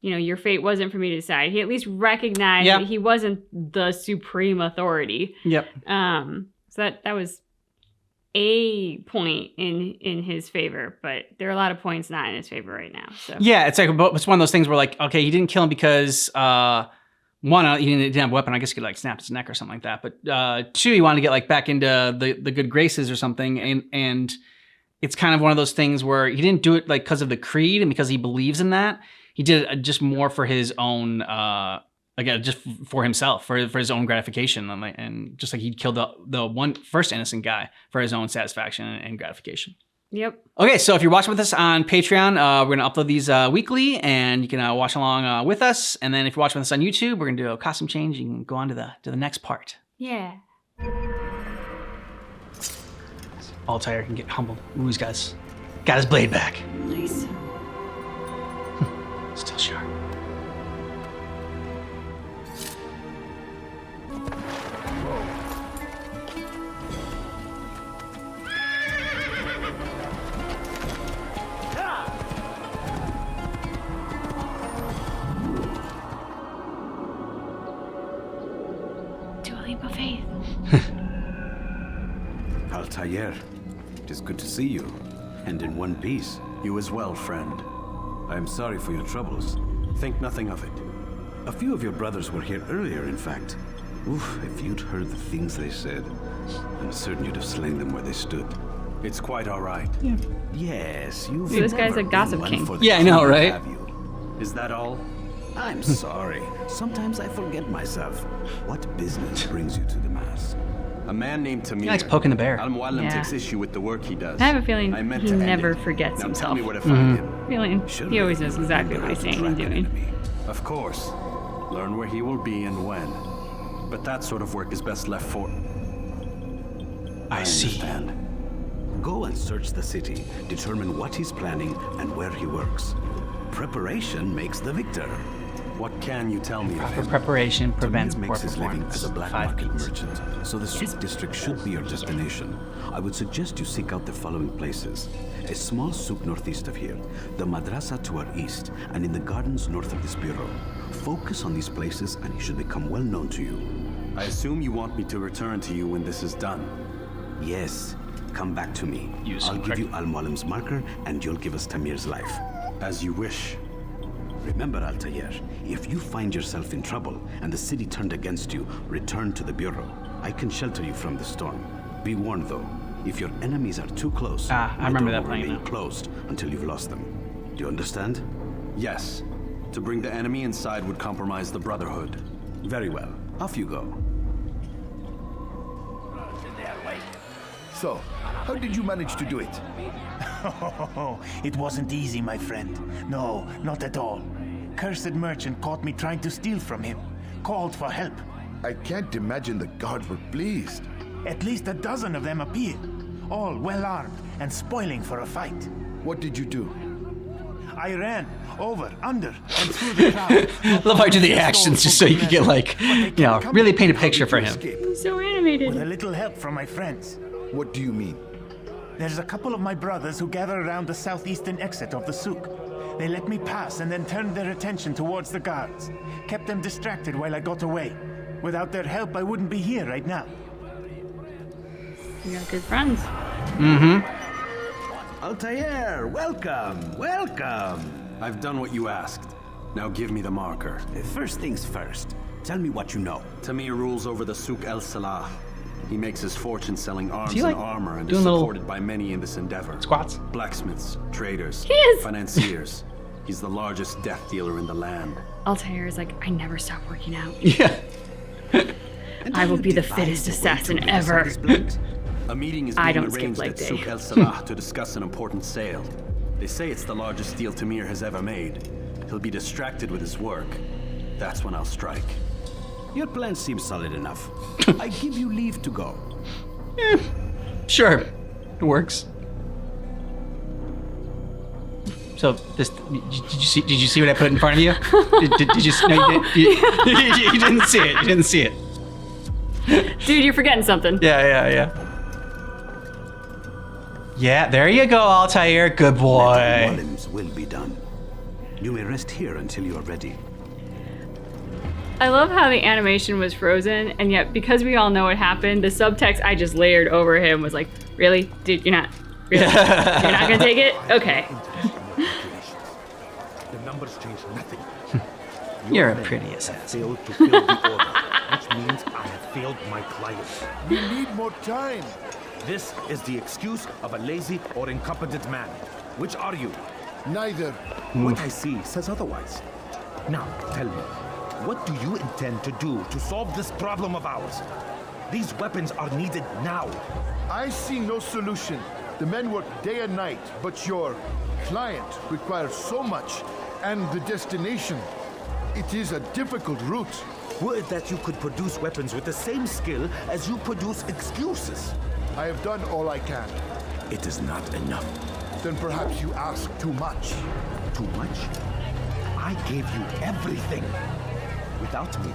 [SPEAKER 2] you know, your fate wasn't for me to decide. He at least recognized that he wasn't the supreme authority.
[SPEAKER 1] Yep.
[SPEAKER 2] So that was a point in his favor, but there are a lot of points not in his favor right now. So
[SPEAKER 1] yeah, it's like it's one of those things where like, okay, he didn't kill him because one, he didn't have a weapon. I guess he could like snap his neck or something like that. But two, he wanted to get like back into the good graces or something, and it's kind of one of those things where he didn't do it like because of the creed and because he believes in that. He did it just more for his own. Again, just for himself, for his own gratification, and just like he killed the one first innocent guy for his own satisfaction and gratification.
[SPEAKER 2] Yep.
[SPEAKER 1] Okay, so if you're watching with us on Patreon, we're going to upload these weekly, and you can watch along with us. And then if you're watching with us on YouTube, we're going to do a costume change. You can go on to the next part.
[SPEAKER 2] Yeah.
[SPEAKER 1] Altair can get humbled. Ooh, he's got his blade back.
[SPEAKER 2] Nice.
[SPEAKER 1] Still sharp.
[SPEAKER 2] Do a leap of faith.
[SPEAKER 17] Altair, it is good to see you, and in one piece.
[SPEAKER 10] You as well, friend.
[SPEAKER 17] I am sorry for your troubles.
[SPEAKER 10] Think nothing of it.
[SPEAKER 17] A few of your brothers were here earlier, in fact. Oof, if you'd heard the things they said, I'm certain you'd have slain them where they stood.
[SPEAKER 10] It's quite all right.
[SPEAKER 1] Yeah.
[SPEAKER 17] Yes, you've
[SPEAKER 2] So this guy's
[SPEAKER 17] never
[SPEAKER 2] a gossip
[SPEAKER 17] been
[SPEAKER 2] king.
[SPEAKER 17] one for the
[SPEAKER 1] Yeah, I know,
[SPEAKER 17] truth,
[SPEAKER 1] right?
[SPEAKER 17] have you?
[SPEAKER 10] Is that all?
[SPEAKER 17] I'm sorry. Sometimes I forget myself. What business brings you to the mass?
[SPEAKER 10] A man named Tamir.
[SPEAKER 1] He likes poking the bear.
[SPEAKER 10] Al-Mualim
[SPEAKER 2] Yeah.
[SPEAKER 10] takes issue with the work he does.
[SPEAKER 2] I have a feeling
[SPEAKER 10] I meant
[SPEAKER 2] he
[SPEAKER 10] to end
[SPEAKER 2] never
[SPEAKER 10] it.
[SPEAKER 2] forgets
[SPEAKER 10] Now
[SPEAKER 2] himself.
[SPEAKER 10] tell me where to find him.
[SPEAKER 2] Feeling he always knows exactly what he's saying and doing.
[SPEAKER 10] Of course. Learn where he will be and when. But that sort of work is best left for...
[SPEAKER 1] I see.
[SPEAKER 17] Understand. Go and search the city, determine what he's planning and where he works. Preparation makes the victor.
[SPEAKER 10] What can you tell me of
[SPEAKER 1] Proper
[SPEAKER 10] him?
[SPEAKER 1] preparation prevents
[SPEAKER 17] Tamir
[SPEAKER 1] poor
[SPEAKER 17] makes his living
[SPEAKER 1] performance.
[SPEAKER 17] as a black
[SPEAKER 1] 5
[SPEAKER 17] market
[SPEAKER 1] beats.
[SPEAKER 17] merchant, so the soup district should be your destination. I would suggest you seek out the following places. A small souk northeast of here, the madrasa to our east, and in the gardens north of this bureau. Focus on these places and he should become well known to you.
[SPEAKER 10] I assume you want me to return to you when this is done.
[SPEAKER 17] Yes, come back to me.
[SPEAKER 1] Use
[SPEAKER 17] I'll
[SPEAKER 1] some
[SPEAKER 17] give you Al-Mualim's marker and you'll give us Tamir's life.
[SPEAKER 10] As you wish.
[SPEAKER 17] Remember, Altair, if you find yourself in trouble and the city turned against you, return to the bureau. I can shelter you from the storm. Be warned, though, if your enemies are too close,
[SPEAKER 1] I
[SPEAKER 17] my
[SPEAKER 1] remember
[SPEAKER 17] door
[SPEAKER 1] that
[SPEAKER 17] will
[SPEAKER 1] playing
[SPEAKER 17] remain
[SPEAKER 1] now.
[SPEAKER 17] closed until you've lost them. Do you understand?
[SPEAKER 10] Yes. To bring the enemy inside would compromise the Brotherhood.
[SPEAKER 17] Very well. Off you go.
[SPEAKER 15] So, how did you manage to do it?
[SPEAKER 12] It wasn't easy, my friend. No, not at all. Cursed merchant caught me trying to steal from him. Called for help.
[SPEAKER 15] I can't imagine the guards were pleased.
[SPEAKER 12] At least a dozen of them appeared. All well armed and spoiling for a fight.
[SPEAKER 15] What did you do?
[SPEAKER 12] I ran over, under, and through the crowd.
[SPEAKER 1] Love how I do the actions just so you can get like, you know, really paint a picture for him.
[SPEAKER 2] So animated.
[SPEAKER 12] With a little help from my friends.
[SPEAKER 15] What do you mean?
[SPEAKER 12] There's a couple of my brothers who gather around the southeastern exit of the souk. They let me pass and then turned their attention towards the guards. Kept them distracted while I got away. Without their help, I wouldn't be here right now.
[SPEAKER 2] You got good friends.
[SPEAKER 1] Mm-hmm.
[SPEAKER 17] Altair, welcome, welcome.
[SPEAKER 10] I've done what you asked. Now give me the marker.
[SPEAKER 17] First things first. Tell me what you know.
[SPEAKER 10] Tamir rules over the Souk El Salah. He makes his fortune selling arms
[SPEAKER 1] like
[SPEAKER 10] and armor and is
[SPEAKER 1] doing little
[SPEAKER 10] supported by many in this endeavor.
[SPEAKER 1] Squats?
[SPEAKER 10] Blacksmiths, traders,
[SPEAKER 2] He is.
[SPEAKER 10] financiers. He's the largest death dealer in the land.
[SPEAKER 2] Altair is like, I never stop working out.
[SPEAKER 1] Yeah.
[SPEAKER 2] I will be the fittest assassin ever.
[SPEAKER 10] A meeting is
[SPEAKER 2] I
[SPEAKER 10] being
[SPEAKER 2] don't skip
[SPEAKER 10] arranged
[SPEAKER 2] leg
[SPEAKER 10] at
[SPEAKER 2] day.
[SPEAKER 10] Souk El Salah to discuss an important sale. They say it's the largest deal Tamir has ever made. He'll be distracted with his work. That's when I'll strike.
[SPEAKER 17] Your plan seems solid enough. I give you leave to go.
[SPEAKER 1] Sure. It works. So this, did you see what I put in front of you? Did you? No, you didn't see it. You didn't see it.
[SPEAKER 2] Dude, you're forgetting something.
[SPEAKER 1] Yeah. Yeah, there you go, Altair. Good boy.
[SPEAKER 17] Mualims will be done. You may rest here until you are ready.
[SPEAKER 2] I love how the animation was frozen, and yet because we all know what happened, the subtext I just layered over him was like, really? Dude, you're not you're not gonna take it? Okay.
[SPEAKER 9] The numbers change nothing.
[SPEAKER 1] You're a pretty assassin.
[SPEAKER 9] Failed to fill the order, which means I have failed my clients.
[SPEAKER 15] We need more time.
[SPEAKER 9] This is the excuse of a lazy or incompetent man. Which are you?
[SPEAKER 15] Neither.
[SPEAKER 9] What I see says otherwise. Now, tell me, what do you intend to do to solve this problem of ours? These weapons are needed now.
[SPEAKER 15] I see no solution. The men work day and night, but your client requires so much, and the destination, it is a difficult route.
[SPEAKER 9] Would that you could produce weapons with the same skill as you produce excuses.
[SPEAKER 15] I have done all I can.
[SPEAKER 9] It is not enough.
[SPEAKER 15] Then perhaps you ask too much.
[SPEAKER 9] Too much? I gave you everything. Without me,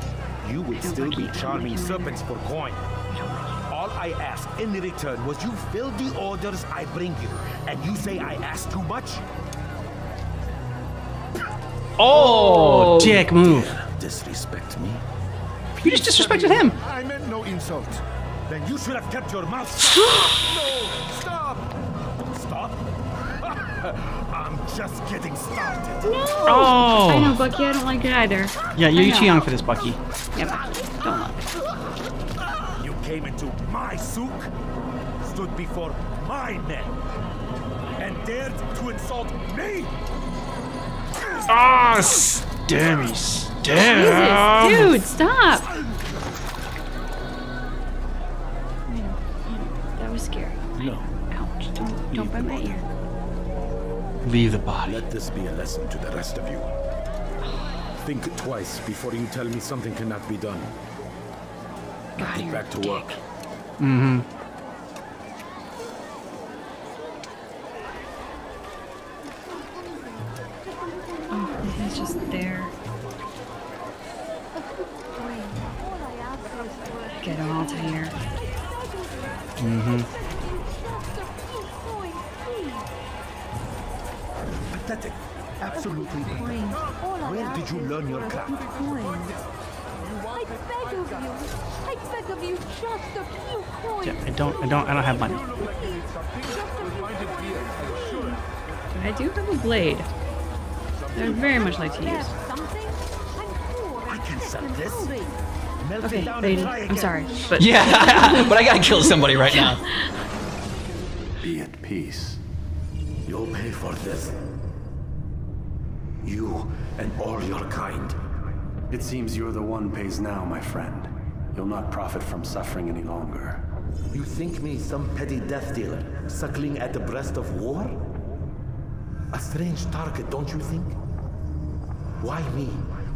[SPEAKER 9] you would still be charming serpents for coin. All I ask in return was you fill the orders I bring you, and you say I ask too much?
[SPEAKER 1] Oh, dick move.
[SPEAKER 9] Disrespect me?
[SPEAKER 1] You just disrespected him.
[SPEAKER 15] I meant no insult.
[SPEAKER 9] Then you should have kept your mouth shut. No, stop! Stop? I'm just getting started.
[SPEAKER 2] No!
[SPEAKER 1] Oh.
[SPEAKER 2] I know, Bucky, I don't like it either.
[SPEAKER 1] Yeah, you're too young for this, Bucky.
[SPEAKER 2] Yeah, Bucky, don't love it.
[SPEAKER 9] You came into my souk, stood before my men, and dared to insult me?
[SPEAKER 1] Ah, damn.
[SPEAKER 2] Jesus, dude, stop! That was scary.
[SPEAKER 9] No.
[SPEAKER 2] Ouch, don't bite my ear.
[SPEAKER 1] Leave the body.
[SPEAKER 9] Let this be a lesson to the rest of you. Think twice before you tell me something cannot be done.
[SPEAKER 2] God,
[SPEAKER 9] Get back to work.
[SPEAKER 1] Mm-hmm.
[SPEAKER 2] Oh, he's just there. Get him, Altair.
[SPEAKER 1] Mm-hmm.
[SPEAKER 9] Pathetic. Absolutely pathetic. Where did you learn your craft?
[SPEAKER 16] I beg of you, just a few coins.
[SPEAKER 1] Yeah, I don't have money.
[SPEAKER 2] But I do have a blade. I'd very much like to use.
[SPEAKER 9] I can sell this.
[SPEAKER 2] Okay, lady, I'm sorry, but
[SPEAKER 1] yeah, but I gotta kill somebody right now.
[SPEAKER 10] Be at peace.
[SPEAKER 9] You'll pay for this. You and all your kind.
[SPEAKER 10] It seems you're the one pays now, my friend. You'll not profit from suffering any longer.
[SPEAKER 9] You think me some petty death dealer, suckling at the breast of war? A strange target, don't you think? Why me,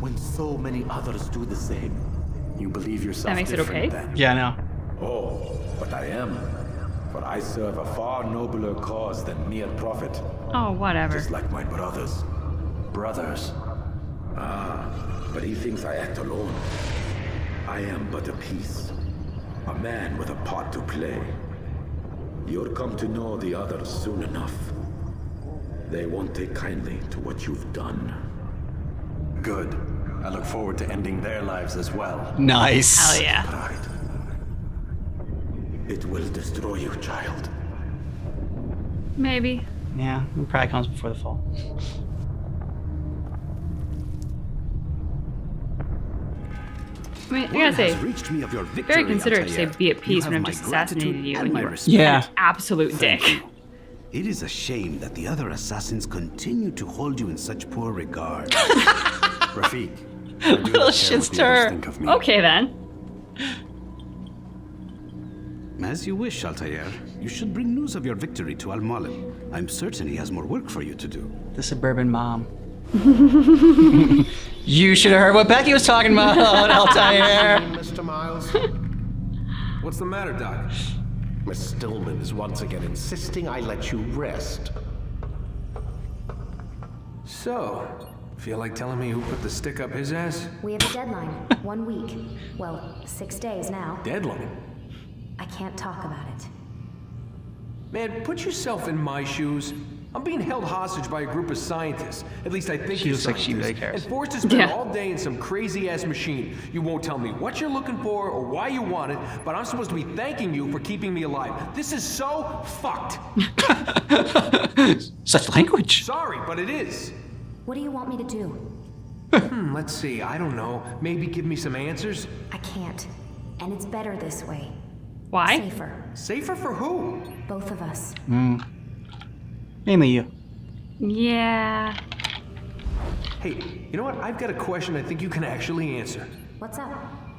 [SPEAKER 9] when so many others do the same?
[SPEAKER 10] You believe yourself
[SPEAKER 2] that makes it okay?
[SPEAKER 10] then?
[SPEAKER 1] Yeah, I know.
[SPEAKER 9] Oh, but I am. For I serve a far nobler cause than mere profit.
[SPEAKER 2] Oh, whatever.
[SPEAKER 9] Just like my brothers.
[SPEAKER 10] Brothers.
[SPEAKER 9] Ah, but he thinks I act alone. I am but a piece. A man with a part to play. You'll come to know the others soon enough. They won't take kindly to what you've done.
[SPEAKER 10] Good. I look forward to ending their lives as well.
[SPEAKER 1] Nice.
[SPEAKER 2] Hell yeah.
[SPEAKER 9] Pride. It will destroy you, child.
[SPEAKER 2] Maybe.
[SPEAKER 1] Yeah, it probably comes before the fall.
[SPEAKER 2] I mean, I gotta say,
[SPEAKER 17] reached me of your victory,
[SPEAKER 2] very considerate to say
[SPEAKER 17] Altair.
[SPEAKER 2] be at peace
[SPEAKER 17] You
[SPEAKER 2] when
[SPEAKER 17] have
[SPEAKER 2] I've just
[SPEAKER 17] my gratitude
[SPEAKER 2] assassinated you
[SPEAKER 17] and
[SPEAKER 2] and
[SPEAKER 17] my
[SPEAKER 2] you're
[SPEAKER 17] respect.
[SPEAKER 1] Yeah.
[SPEAKER 2] an absolute
[SPEAKER 17] Thank
[SPEAKER 2] dick.
[SPEAKER 17] you. It is a shame that the other assassins continue to hold you in such poor regard.
[SPEAKER 10] Rafiq, I do
[SPEAKER 1] Little
[SPEAKER 10] not care
[SPEAKER 1] shit
[SPEAKER 10] what the others
[SPEAKER 1] stir.
[SPEAKER 10] think of me.
[SPEAKER 2] Okay then.
[SPEAKER 17] As you wish, Altair. You should bring news of your victory to Al-Mullen. I'm certain he has more work for you to do.
[SPEAKER 1] The suburban mom. You should have heard what Becky was talking about, Altair.
[SPEAKER 5] Mr. Miles?
[SPEAKER 13] What's the matter, Doc?
[SPEAKER 5] Miss Stillman is once again insisting I let you rest.
[SPEAKER 13] So, feel like telling me who put the stick up his ass?
[SPEAKER 4] We have a deadline. 1 week. Well, 6 days now.
[SPEAKER 13] Deadline?
[SPEAKER 4] I can't talk about it.
[SPEAKER 13] Man, put yourself in my shoes. I'm being held hostage by a group of scientists. At least I think
[SPEAKER 1] She
[SPEAKER 13] they're
[SPEAKER 1] looks like she really
[SPEAKER 13] scientists,
[SPEAKER 1] cares.
[SPEAKER 13] and forced to spend
[SPEAKER 2] Yeah.
[SPEAKER 13] all day in some crazy-ass machine. You won't tell me what you're looking for or why you want it, but I'm supposed to be thanking you for keeping me alive. This is so fucked.
[SPEAKER 1] Such language.
[SPEAKER 13] Sorry, but it is.
[SPEAKER 4] What do you want me to do?
[SPEAKER 13] Let's see, I don't know. Maybe give me some answers?
[SPEAKER 4] I can't. And it's better this way.
[SPEAKER 2] Why?
[SPEAKER 4] Safer.
[SPEAKER 13] Safer for who?
[SPEAKER 4] Both of us.
[SPEAKER 1] Mainly you.
[SPEAKER 2] Yeah.
[SPEAKER 13] Hey, you know what? I've got a question I think you can actually answer.
[SPEAKER 4] What's up?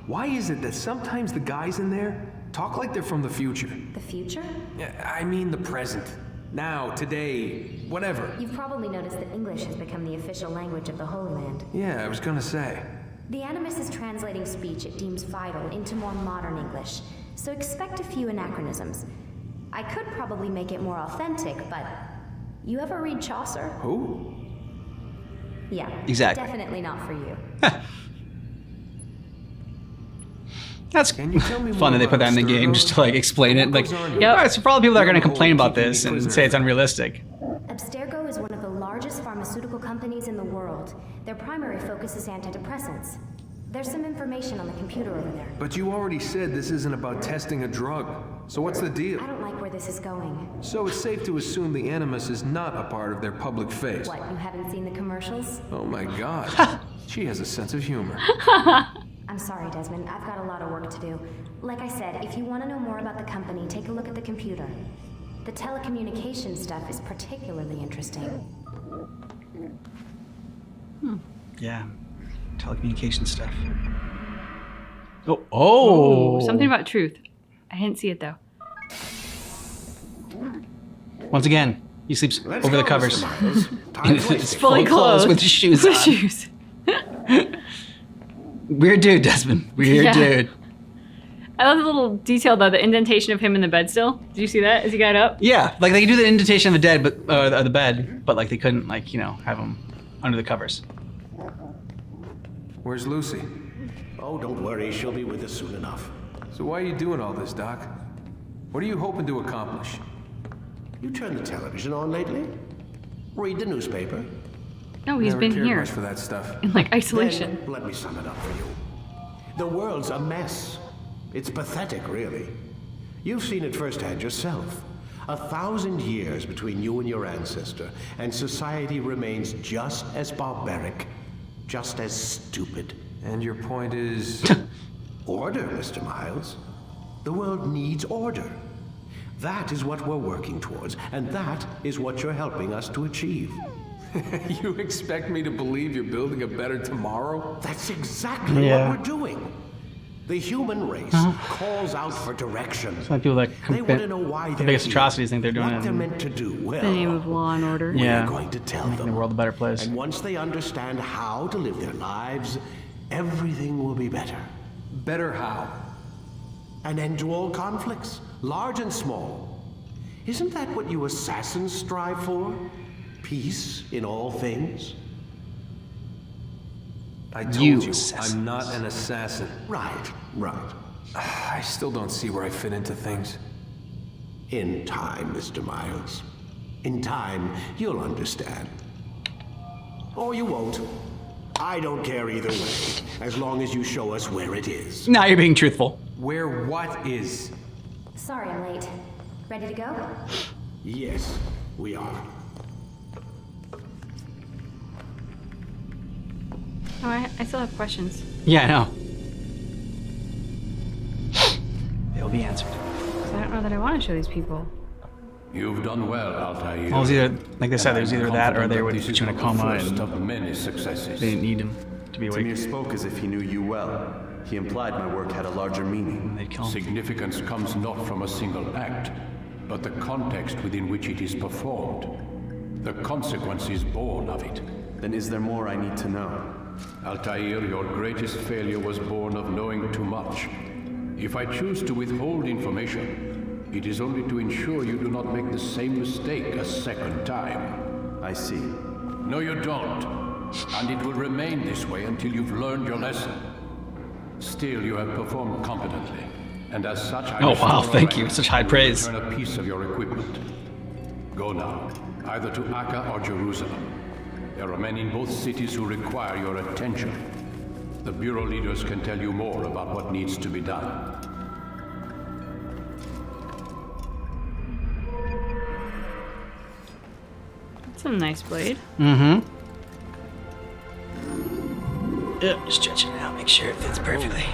[SPEAKER 13] Why is it that sometimes the guys in there Talk like they're from the future.
[SPEAKER 4] The future?
[SPEAKER 13] Yeah, I mean the present. Now, today, whatever.
[SPEAKER 4] You've probably noticed that English has become the official language of the Holy Land.
[SPEAKER 13] Yeah, I was gonna say.
[SPEAKER 4] The Animus is translating speech it deems vital into more modern English, so expect a few anachronisms. I could probably make it more authentic, but you ever read Chaucer?
[SPEAKER 13] Who?
[SPEAKER 4] Yeah,
[SPEAKER 1] Exactly.
[SPEAKER 4] definitely not for you.
[SPEAKER 1] That's
[SPEAKER 13] Can you tell me
[SPEAKER 1] fun that they put that in the game just to like explain it. Like,
[SPEAKER 2] Yep.
[SPEAKER 1] alright, so for all the people that are going to complain about this and say it's unrealistic.
[SPEAKER 4] Abstergo is one of the largest pharmaceutical companies in the world. Their primary focus is antidepressants. There's some information on the computer over there.
[SPEAKER 13] But you already said this isn't about testing a drug. So what's the deal?
[SPEAKER 4] I don't like where this is going.
[SPEAKER 13] So it's safe to assume the Animus is not a part of their public face.
[SPEAKER 4] What, you haven't seen the commercials?
[SPEAKER 13] Oh my god. She has a sense of humor.
[SPEAKER 4] I'm sorry, Desmond. I've got a lot of work to do. Like I said, if you want to know more about the company, take a look at the computer. The telecommunication stuff is particularly interesting.
[SPEAKER 1] Yeah, telecommunication stuff. Oh.
[SPEAKER 2] Something about truth. I didn't see it though.
[SPEAKER 1] Once again, he sleeps
[SPEAKER 5] Let's
[SPEAKER 1] over the
[SPEAKER 5] go,
[SPEAKER 1] covers.
[SPEAKER 5] Mr. Miles. Time's
[SPEAKER 1] It's
[SPEAKER 5] wasting.
[SPEAKER 1] fully clothed with his shoes
[SPEAKER 2] With
[SPEAKER 1] on.
[SPEAKER 2] shoes.
[SPEAKER 1] Weird dude, Desmond. Weird
[SPEAKER 2] Yeah.
[SPEAKER 1] dude.
[SPEAKER 2] I love the little detail though, the indentation of him in the bed still. Did you see that as he got up?
[SPEAKER 1] Yeah, like they could do the indentation of the dead, but the bed, but like they couldn't, like, you know, have him under the covers.
[SPEAKER 13] Where's Lucy?
[SPEAKER 5] Oh, don't worry. She'll be with us soon enough.
[SPEAKER 13] So why are you doing all this, Doc? What are you hoping to accomplish?
[SPEAKER 5] You turned the television on lately? Read the newspaper?
[SPEAKER 2] No, he's
[SPEAKER 13] Never
[SPEAKER 2] been
[SPEAKER 13] cared
[SPEAKER 2] here
[SPEAKER 13] much for that stuff.
[SPEAKER 2] in like isolation.
[SPEAKER 5] Then, let me sum it up for you. The world's a mess. It's pathetic, really. You've seen it firsthand yourself. 1,000 years between you and your ancestor, and society remains just as barbaric, just as stupid.
[SPEAKER 13] And your point is?
[SPEAKER 5] Order, Mr. Miles. The world needs order. That is what we're working towards, and that is what you're helping us to achieve.
[SPEAKER 13] You expect me to believe you're building a better tomorrow?
[SPEAKER 5] That's exactly what we're doing. The human race calls out for direction.
[SPEAKER 1] Some people that
[SPEAKER 5] They want to know why
[SPEAKER 1] the
[SPEAKER 5] they're
[SPEAKER 1] biggest
[SPEAKER 5] here,
[SPEAKER 1] atrocities think they're doing
[SPEAKER 5] what
[SPEAKER 1] it.
[SPEAKER 5] they're meant to do. Well,
[SPEAKER 2] The name of law and order.
[SPEAKER 1] Yeah.
[SPEAKER 5] we're going to tell
[SPEAKER 1] Making
[SPEAKER 5] them.
[SPEAKER 1] the world a better place.
[SPEAKER 5] And once they understand how to live their lives, everything will be better.
[SPEAKER 13] Better how?
[SPEAKER 5] An end to all conflicts, large and small. Isn't that what you assassins strive for? Peace in all things?
[SPEAKER 13] I told you, I'm not an assassin.
[SPEAKER 5] Right.
[SPEAKER 13] I still don't see where I fit into things.
[SPEAKER 5] In time, Mr. Miles. In time, you'll understand. Or you won't. I don't care either way, as long as you show us where it is.
[SPEAKER 1] Now you're being truthful.
[SPEAKER 13] Where what is?
[SPEAKER 4] Sorry I'm late. Ready to go?
[SPEAKER 5] Yes, we are.
[SPEAKER 2] Oh, I still have questions.
[SPEAKER 1] Yeah, I know. They'll be answered.
[SPEAKER 2] 'Cause I don't know that I want to show these people.
[SPEAKER 3] You've done well, Altair.
[SPEAKER 1] Well, it was either, like they said, there was either that or they were
[SPEAKER 3] This is
[SPEAKER 1] put you in a
[SPEAKER 3] the
[SPEAKER 1] coma
[SPEAKER 3] first
[SPEAKER 1] and
[SPEAKER 3] of many successes.
[SPEAKER 1] they didn't need him to be awake.
[SPEAKER 10] Tamir spoke as if he knew you well. He implied my work had a larger meaning.
[SPEAKER 1] They'd kill him.
[SPEAKER 3] Significance comes not from a single act, but the context within which it is performed. The consequences born of it.
[SPEAKER 10] Then is there more I need to know?
[SPEAKER 3] Altair, your greatest failure was born of knowing too much. If I choose to withhold information, it is only to ensure you do not make the same mistake a second time.
[SPEAKER 10] I see.
[SPEAKER 3] No, you don't. And it will remain this way until you've learned your lesson. Still, you have performed competently. And as such, I
[SPEAKER 1] Oh,
[SPEAKER 3] restore
[SPEAKER 1] wow, thank
[SPEAKER 3] rank
[SPEAKER 1] you. Such high
[SPEAKER 3] and will
[SPEAKER 1] praise.
[SPEAKER 3] Return a piece of your equipment. Go now, either to Akka or Jerusalem. There are men in both cities who require your attention. The Bureau leaders can tell you more about what needs to be done.
[SPEAKER 2] That's a nice blade.
[SPEAKER 1] Mm-hmm. Stretch it out, make sure it fits perfectly.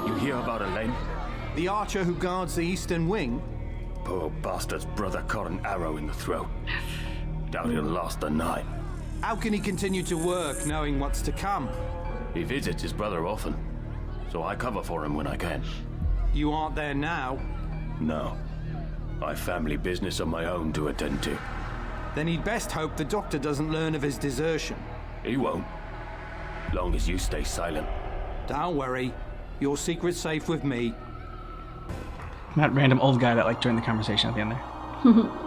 [SPEAKER 9] You hear about Elaine? The archer who guards the eastern wing? Poor bastard's brother caught an arrow in the throat.
[SPEAKER 18] Doubt he'll last the night.
[SPEAKER 19] How can he continue to work knowing what's to come?
[SPEAKER 18] He visits his brother often, so I cover for him when I can.
[SPEAKER 19] You aren't there now?
[SPEAKER 18] No. I've family business of my own to attend to.
[SPEAKER 19] Then he'd best hope the doctor doesn't learn of his desertion.
[SPEAKER 18] He won't. Long as you stay silent.
[SPEAKER 19] Don't worry. Your secret's safe with me.
[SPEAKER 1] That random old guy that joined the conversation at the end there.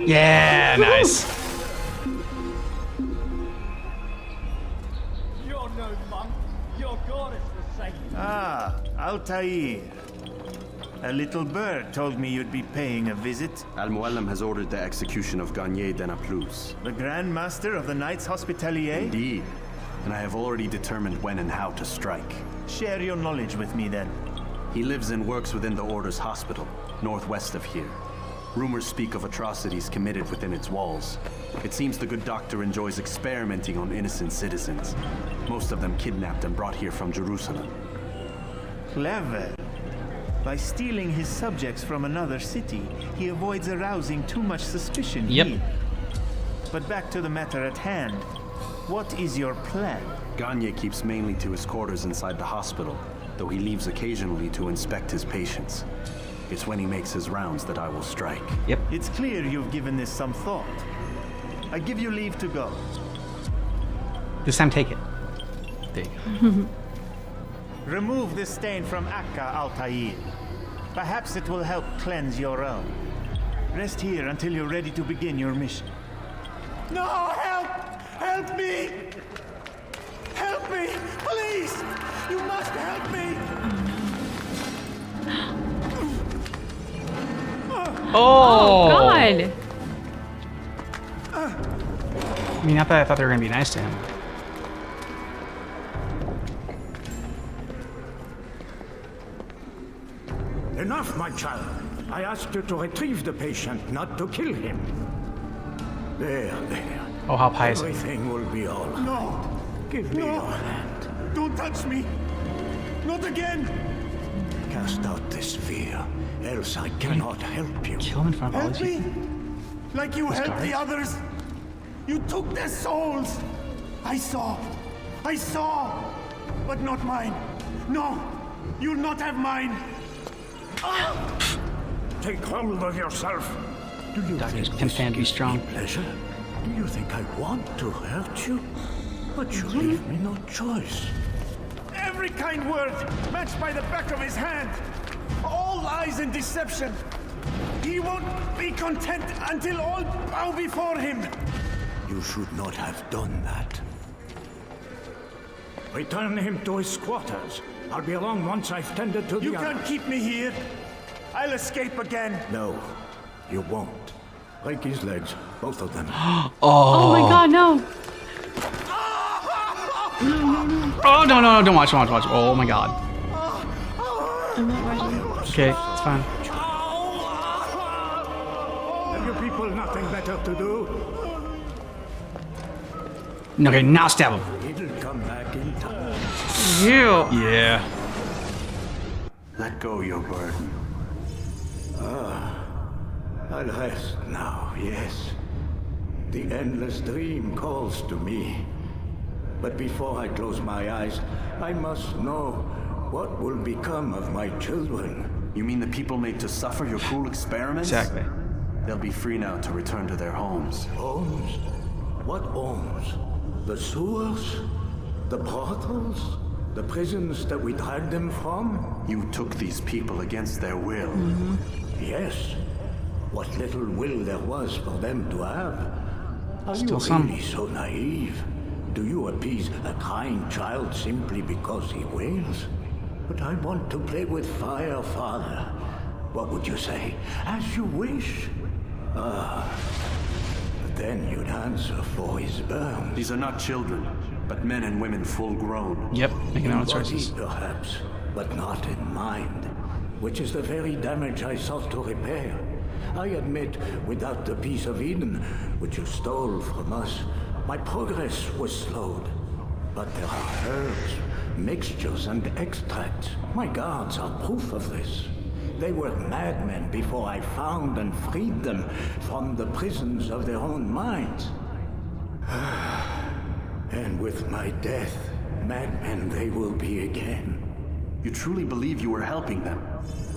[SPEAKER 1] Yeah, nice.
[SPEAKER 20] You're no monk. Your god is the same.
[SPEAKER 12] Ah, Altair. A little bird told me you'd be paying a visit.
[SPEAKER 10] Al-Muallim has ordered the execution of Garnier de Naplouse.
[SPEAKER 12] The Grand Master of the Knights Hospitalier?
[SPEAKER 10] Indeed. And I have already determined when and how to strike.
[SPEAKER 12] Share your knowledge with me, then.
[SPEAKER 10] He lives and works within the Order's hospital, northwest of here. Rumors speak of atrocities committed within its walls. It seems the good doctor enjoys experimenting on innocent citizens. Most of them kidnapped and brought here from Jerusalem.
[SPEAKER 12] Clever. By stealing his subjects from another city, he avoids arousing too much suspicion here. But back to the matter at hand. What is your plan?
[SPEAKER 10] Garnier keeps mainly to his quarters inside the hospital, though he leaves occasionally to inspect his patients. It's when he makes his rounds that I will strike.
[SPEAKER 1] Yep.
[SPEAKER 12] It's clear you've given this some thought. I give you leave to go.
[SPEAKER 1] This time, take it. There you go.
[SPEAKER 12] Remove this stain from Akka, Altair. Perhaps it will help cleanse your own. Rest here until you're ready to begin your mission.
[SPEAKER 20] No, help! Help me! Help me! Please! You must help me!
[SPEAKER 1] Oh!
[SPEAKER 2] God!
[SPEAKER 1] I mean, not that I thought they were going to be nice to him.
[SPEAKER 6] Enough, my child. I asked you to retrieve the patient, not to kill him. There.
[SPEAKER 1] Oh, how pious.
[SPEAKER 6] Everything will be all right.
[SPEAKER 20] No!
[SPEAKER 6] Give me your hand.
[SPEAKER 20] Don't touch me! Not again!
[SPEAKER 6] Cast out this fear, else I cannot help you.
[SPEAKER 1] Kill him in front of all
[SPEAKER 20] Help
[SPEAKER 1] these
[SPEAKER 20] me!
[SPEAKER 1] people.
[SPEAKER 20] Like you helped the others! You took their souls! I saw! But not mine! No! You'll not have mine!
[SPEAKER 6] Take hold of yourself. Do you
[SPEAKER 1] Doctors
[SPEAKER 6] think
[SPEAKER 1] can
[SPEAKER 6] this
[SPEAKER 1] stand be
[SPEAKER 6] gives
[SPEAKER 1] strong.
[SPEAKER 6] me pleasure? Do you think I want to hurt you? But you leave me no choice.
[SPEAKER 20] Every kind word matched by the back of his hand. All lies and deception. He won't be content until all bow before him.
[SPEAKER 6] You should not have done that. Return him to his quarters. I'll be along once I've tended to the
[SPEAKER 20] You
[SPEAKER 6] others.
[SPEAKER 20] can't keep me here. I'll escape again.
[SPEAKER 6] No, you won't. Break his legs, both of them.
[SPEAKER 2] Oh my God, no!
[SPEAKER 1] Oh, no, don't watch. Oh my God.
[SPEAKER 2] I'm not watching.
[SPEAKER 1] Okay, it's fine.
[SPEAKER 6] Have you people nothing better to do?
[SPEAKER 1] Okay, now stab him.
[SPEAKER 6] It'll come back in time.
[SPEAKER 2] You.
[SPEAKER 1] Yeah.
[SPEAKER 10] Let go your burden.
[SPEAKER 6] I'll rest now, yes. The endless dream calls to me. But before I close my eyes, I must know what will become of my children.
[SPEAKER 10] You mean the people made to suffer your cruel experiments?
[SPEAKER 1] Exactly.
[SPEAKER 10] They'll be free now to return to their homes.
[SPEAKER 6] Homes? What homes? The sewers? The brothels? The prisons that we dragged them from?
[SPEAKER 10] You took these people against their will.
[SPEAKER 6] Yes. What little will there was for them to have. Are
[SPEAKER 1] Still
[SPEAKER 6] you
[SPEAKER 1] some.
[SPEAKER 6] really so naive? Do you appease a kind child simply because he wails? But I want to play with fire, Father. What would you say? As you wish. But then you'd answer for his burns.
[SPEAKER 10] These are not children, but men and women full grown.
[SPEAKER 1] Yep, making their own
[SPEAKER 6] In body,
[SPEAKER 1] choices.
[SPEAKER 6] perhaps, but not in mind, which is the very damage I sought to repair. I admit, without the piece of Eden, which you stole from us, my progress was slowed. But there are herbs,
[SPEAKER 11] Mixtures and extracts. My guards are proof of this. They were madmen before I found and freed them from the prisons of their own minds. And with my death, madmen they will be again.
[SPEAKER 10] You truly believe you were helping them?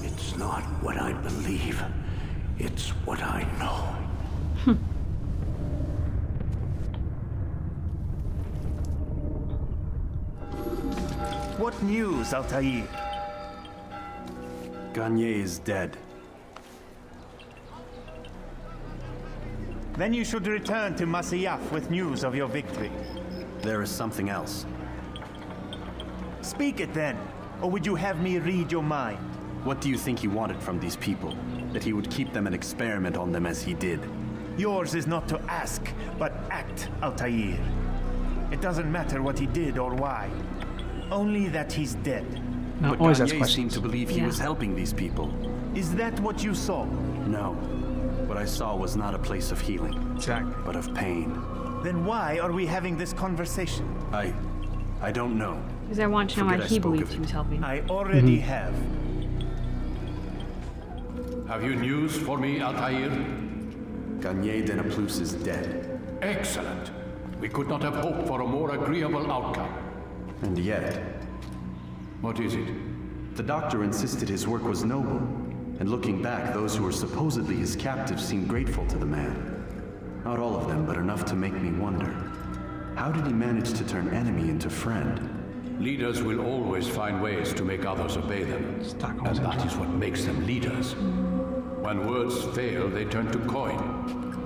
[SPEAKER 11] It's not what I believe. It's what I know.
[SPEAKER 12] What news, Altair?
[SPEAKER 10] Garnier is dead.
[SPEAKER 12] Then you should return to Masyaf with news of your victory.
[SPEAKER 10] There is something else.
[SPEAKER 12] Speak it then, or would you have me read your mind?
[SPEAKER 10] What do you think he wanted from these people? That he would keep them and experiment on them as he did?
[SPEAKER 12] Yours is not to ask, but act, Altair. It doesn't matter what he did or why. Only that he's dead.
[SPEAKER 1] No,
[SPEAKER 10] but
[SPEAKER 1] always
[SPEAKER 10] Garnier
[SPEAKER 1] asks
[SPEAKER 10] seemed to believe he was helping these people.
[SPEAKER 12] Is that what you saw?
[SPEAKER 10] No. What I saw was not a place of healing.
[SPEAKER 1] Exactly.
[SPEAKER 10] But of pain.
[SPEAKER 12] Then why are we having this conversation?
[SPEAKER 10] I don't know.
[SPEAKER 2] Because I want to know why he believed he was helping.
[SPEAKER 12] I already have.
[SPEAKER 3] Have you news for me, Altair?
[SPEAKER 10] Garnier de Naplouse is dead.
[SPEAKER 3] Excellent. We could not have hoped for a more agreeable outcome.
[SPEAKER 10] And yet...
[SPEAKER 3] What is it?
[SPEAKER 10] The doctor insisted his work was noble. And looking back, those who were supposedly his captives seemed grateful to the man. Not all of them, but enough to make me wonder. How did he manage to turn enemy into friend?
[SPEAKER 3] Leaders will always find ways to make others obey them. And that is what makes them leaders. When words fail, they turn to coin.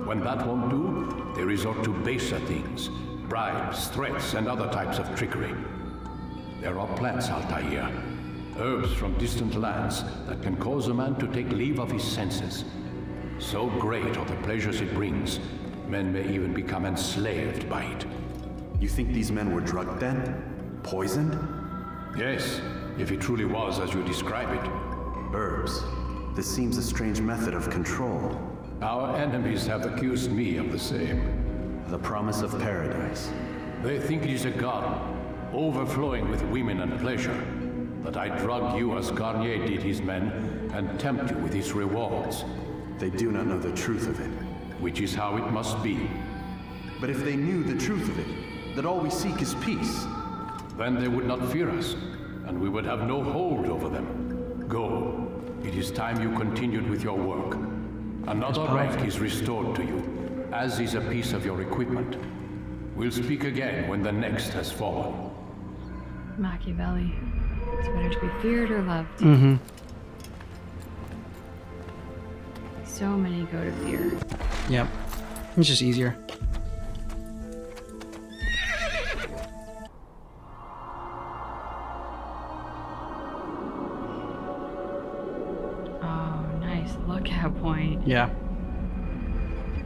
[SPEAKER 3] When that won't do, they resort to baser things. Bribes, threats, and other types of trickery. There are plants, Altair. Herbs from distant lands that can cause a man to take leave of his senses. So great are the pleasures it brings, men may even become enslaved by it.
[SPEAKER 10] You think these men were drugged then? Poisoned?
[SPEAKER 3] Yes, if it truly was as you describe it.
[SPEAKER 10] Herbs. This seems a strange method of control.
[SPEAKER 3] Our enemies have accused me of the same.
[SPEAKER 10] The promise of paradise.
[SPEAKER 3] They think it is a garden, overflowing with women and pleasure. That I drug you as Garnier did his men, and tempt you with his rewards.
[SPEAKER 10] They do not know the truth of it.
[SPEAKER 3] Which is how it must be.
[SPEAKER 10] But if they knew the truth of it, that all we seek is peace,
[SPEAKER 3] then they would not fear us, and we would have no hold over them. Go. It is time you continued with your work. Another rank is restored to you, as is a piece of your equipment. We'll speak again when the next has fallen.
[SPEAKER 2] Machiavelli. It's better to be feared or loved.
[SPEAKER 1] Mm-hmm.
[SPEAKER 2] So many go to fear.
[SPEAKER 1] Yep. It's just easier.
[SPEAKER 2] Oh, nice lookout point.
[SPEAKER 1] Yeah.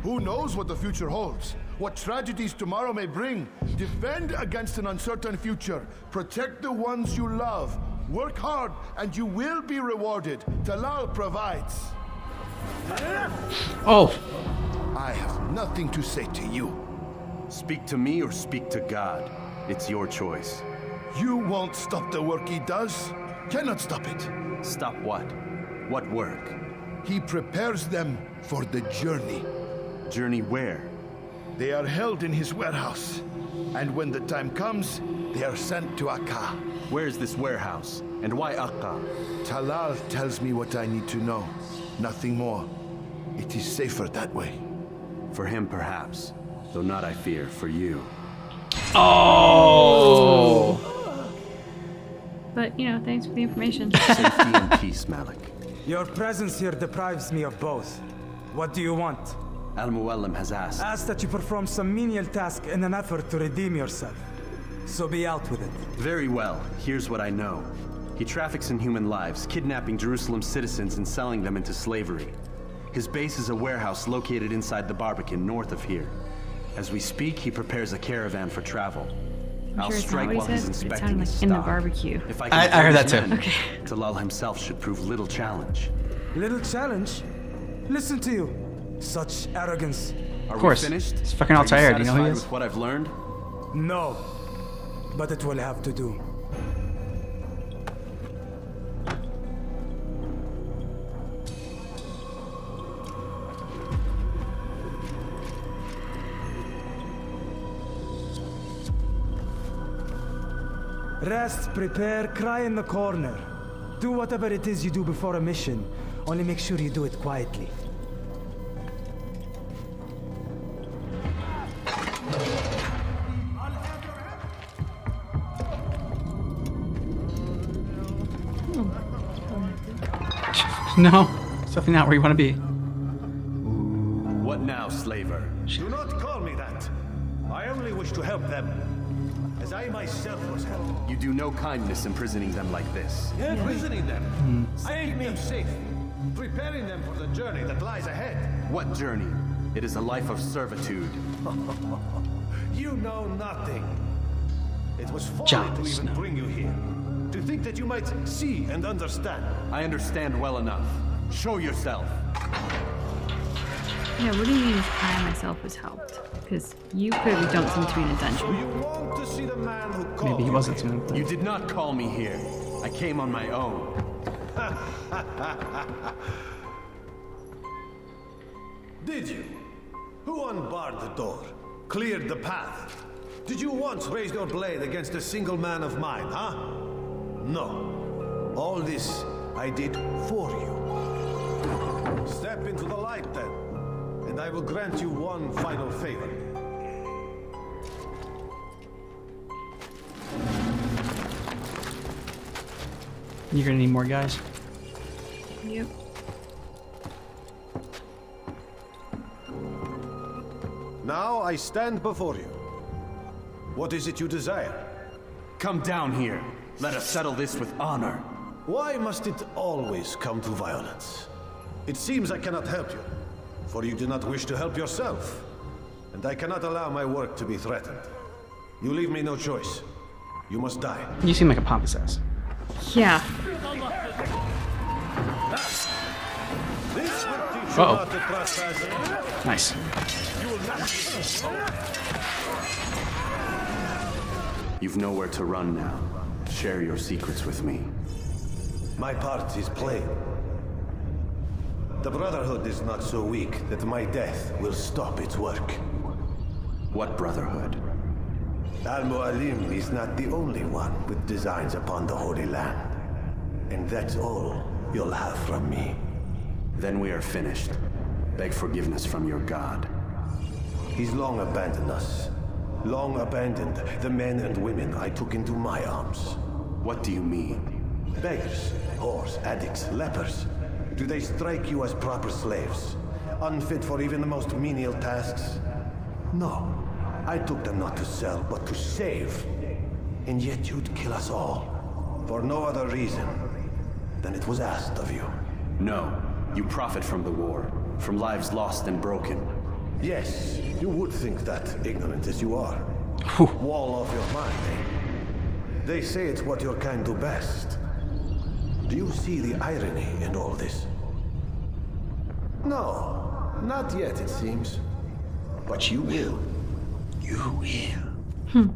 [SPEAKER 15] Who knows what the future holds? What tragedies tomorrow may bring. Defend against an uncertain future. Protect the ones you love. Work hard and you will be rewarded. Talal provides.
[SPEAKER 1] Oh.
[SPEAKER 15] I have nothing to say to you.
[SPEAKER 10] Speak to me or speak to God. It's your choice.
[SPEAKER 15] You won't stop the work he does. Cannot stop it.
[SPEAKER 10] Stop what? What work?
[SPEAKER 15] He prepares them for the journey.
[SPEAKER 10] Journey where?
[SPEAKER 15] They are held in his warehouse. And when the time comes, they are sent to Akka.
[SPEAKER 10] Where is this warehouse? And why Akka?
[SPEAKER 15] Talal tells me what I need to know. Nothing more. It is safer that way.
[SPEAKER 10] For him, perhaps. Though not, I fear, for you.
[SPEAKER 1] Oh!
[SPEAKER 2] But, you know, thanks for the information.
[SPEAKER 10] Safety and peace, Malik.
[SPEAKER 8] Your presence here deprives me of both. What do you want?
[SPEAKER 10] Al-Muallim has asked.
[SPEAKER 8] Ask that you perform some menial task in an effort to redeem yourself. So be out with it.
[SPEAKER 10] Very well. Here's what I know. He traffics in human lives, kidnapping Jerusalem citizens and selling them into slavery. His base is a warehouse located inside the Barbican, north of here. As we speak, he prepares a caravan for travel. I'll strike while he's inspecting his stock.
[SPEAKER 2] In the barbecue.
[SPEAKER 10] If I
[SPEAKER 1] heard that too.
[SPEAKER 10] Okay. Talal himself should prove little challenge.
[SPEAKER 8] Little challenge? Listen to you. Such arrogance.
[SPEAKER 10] Of
[SPEAKER 1] course.
[SPEAKER 10] We finished?
[SPEAKER 1] It's fucking Altair. Do you know who he is?
[SPEAKER 10] With what I've learned?
[SPEAKER 8] No. But it will have to do. Rest, prepare, cry in the corner. Do whatever it is you do before a mission. Only make sure you do it quietly.
[SPEAKER 1] No, it's definitely not where you want to be.
[SPEAKER 10] What now, slaver?
[SPEAKER 5] Do not call me that. I only wish to help them, as I myself was helped.
[SPEAKER 10] You do no kindness imprisoning them like this.
[SPEAKER 5] Imprisoning them? Save me safe. Preparing them for the journey that lies ahead.
[SPEAKER 10] What journey? It is a life of servitude.
[SPEAKER 5] You know nothing. It was folly
[SPEAKER 1] Jon
[SPEAKER 5] to even
[SPEAKER 1] Snow.
[SPEAKER 5] bring you here. To think that you might see and understand.
[SPEAKER 10] I understand well enough. Show yourself.
[SPEAKER 2] Yeah, what do you mean I myself was helped? Because you clearly don't seem to be in a dungeon.
[SPEAKER 5] So you want to see the man who called
[SPEAKER 1] Maybe he
[SPEAKER 5] you
[SPEAKER 1] wasn't.
[SPEAKER 5] here?
[SPEAKER 10] You did not call me here. I came on my own.
[SPEAKER 5] Did you? Who unbarred the door? Cleared the path? Did you once raise your blade against a single man of mine, huh? No. All this I did for you. Step into the light then, and I will grant you one final favor.
[SPEAKER 1] You're gonna need more guys.
[SPEAKER 2] Yep.
[SPEAKER 5] Now I stand before you. What is it you desire?
[SPEAKER 10] Come down here. Let us settle this with honor.
[SPEAKER 5] Why must it always come to violence? It seems I cannot help you, for you do not wish to help yourself. And I cannot allow my work to be threatened. You leave me no choice. You must die.
[SPEAKER 1] You seem like a pompous ass.
[SPEAKER 2] Yeah.
[SPEAKER 5] This will teach you
[SPEAKER 1] Uh-oh.
[SPEAKER 5] not to trespass.
[SPEAKER 1] Nice.
[SPEAKER 5] You will not.
[SPEAKER 10] You've nowhere to run now. Share your secrets with me.
[SPEAKER 5] My part is plain. The Brotherhood is not so weak that my death will stop its work.
[SPEAKER 10] What Brotherhood?
[SPEAKER 5] Al-Mualim is not the only one with designs upon the Holy Land. And that's all you'll have from me.
[SPEAKER 10] Then we are finished. Beg forgiveness from your god.
[SPEAKER 5] He's long abandoned us. Long abandoned the men and women I took into my arms.
[SPEAKER 10] What do you mean?
[SPEAKER 5] Beggars, whores, addicts, lepers. Do they strike you as proper slaves? Unfit for even the most menial tasks? No. I took them not to sell, but to save. And yet you'd kill us all. For no other reason than it was asked of you.
[SPEAKER 10] No. You profit from the war. From lives lost and broken.
[SPEAKER 5] Yes, you would think that, ignorant as you are. Wall off your mind, eh? They say it's what your kind do best. Do you see the irony in all this? No, not yet, it seems. But you will. You will.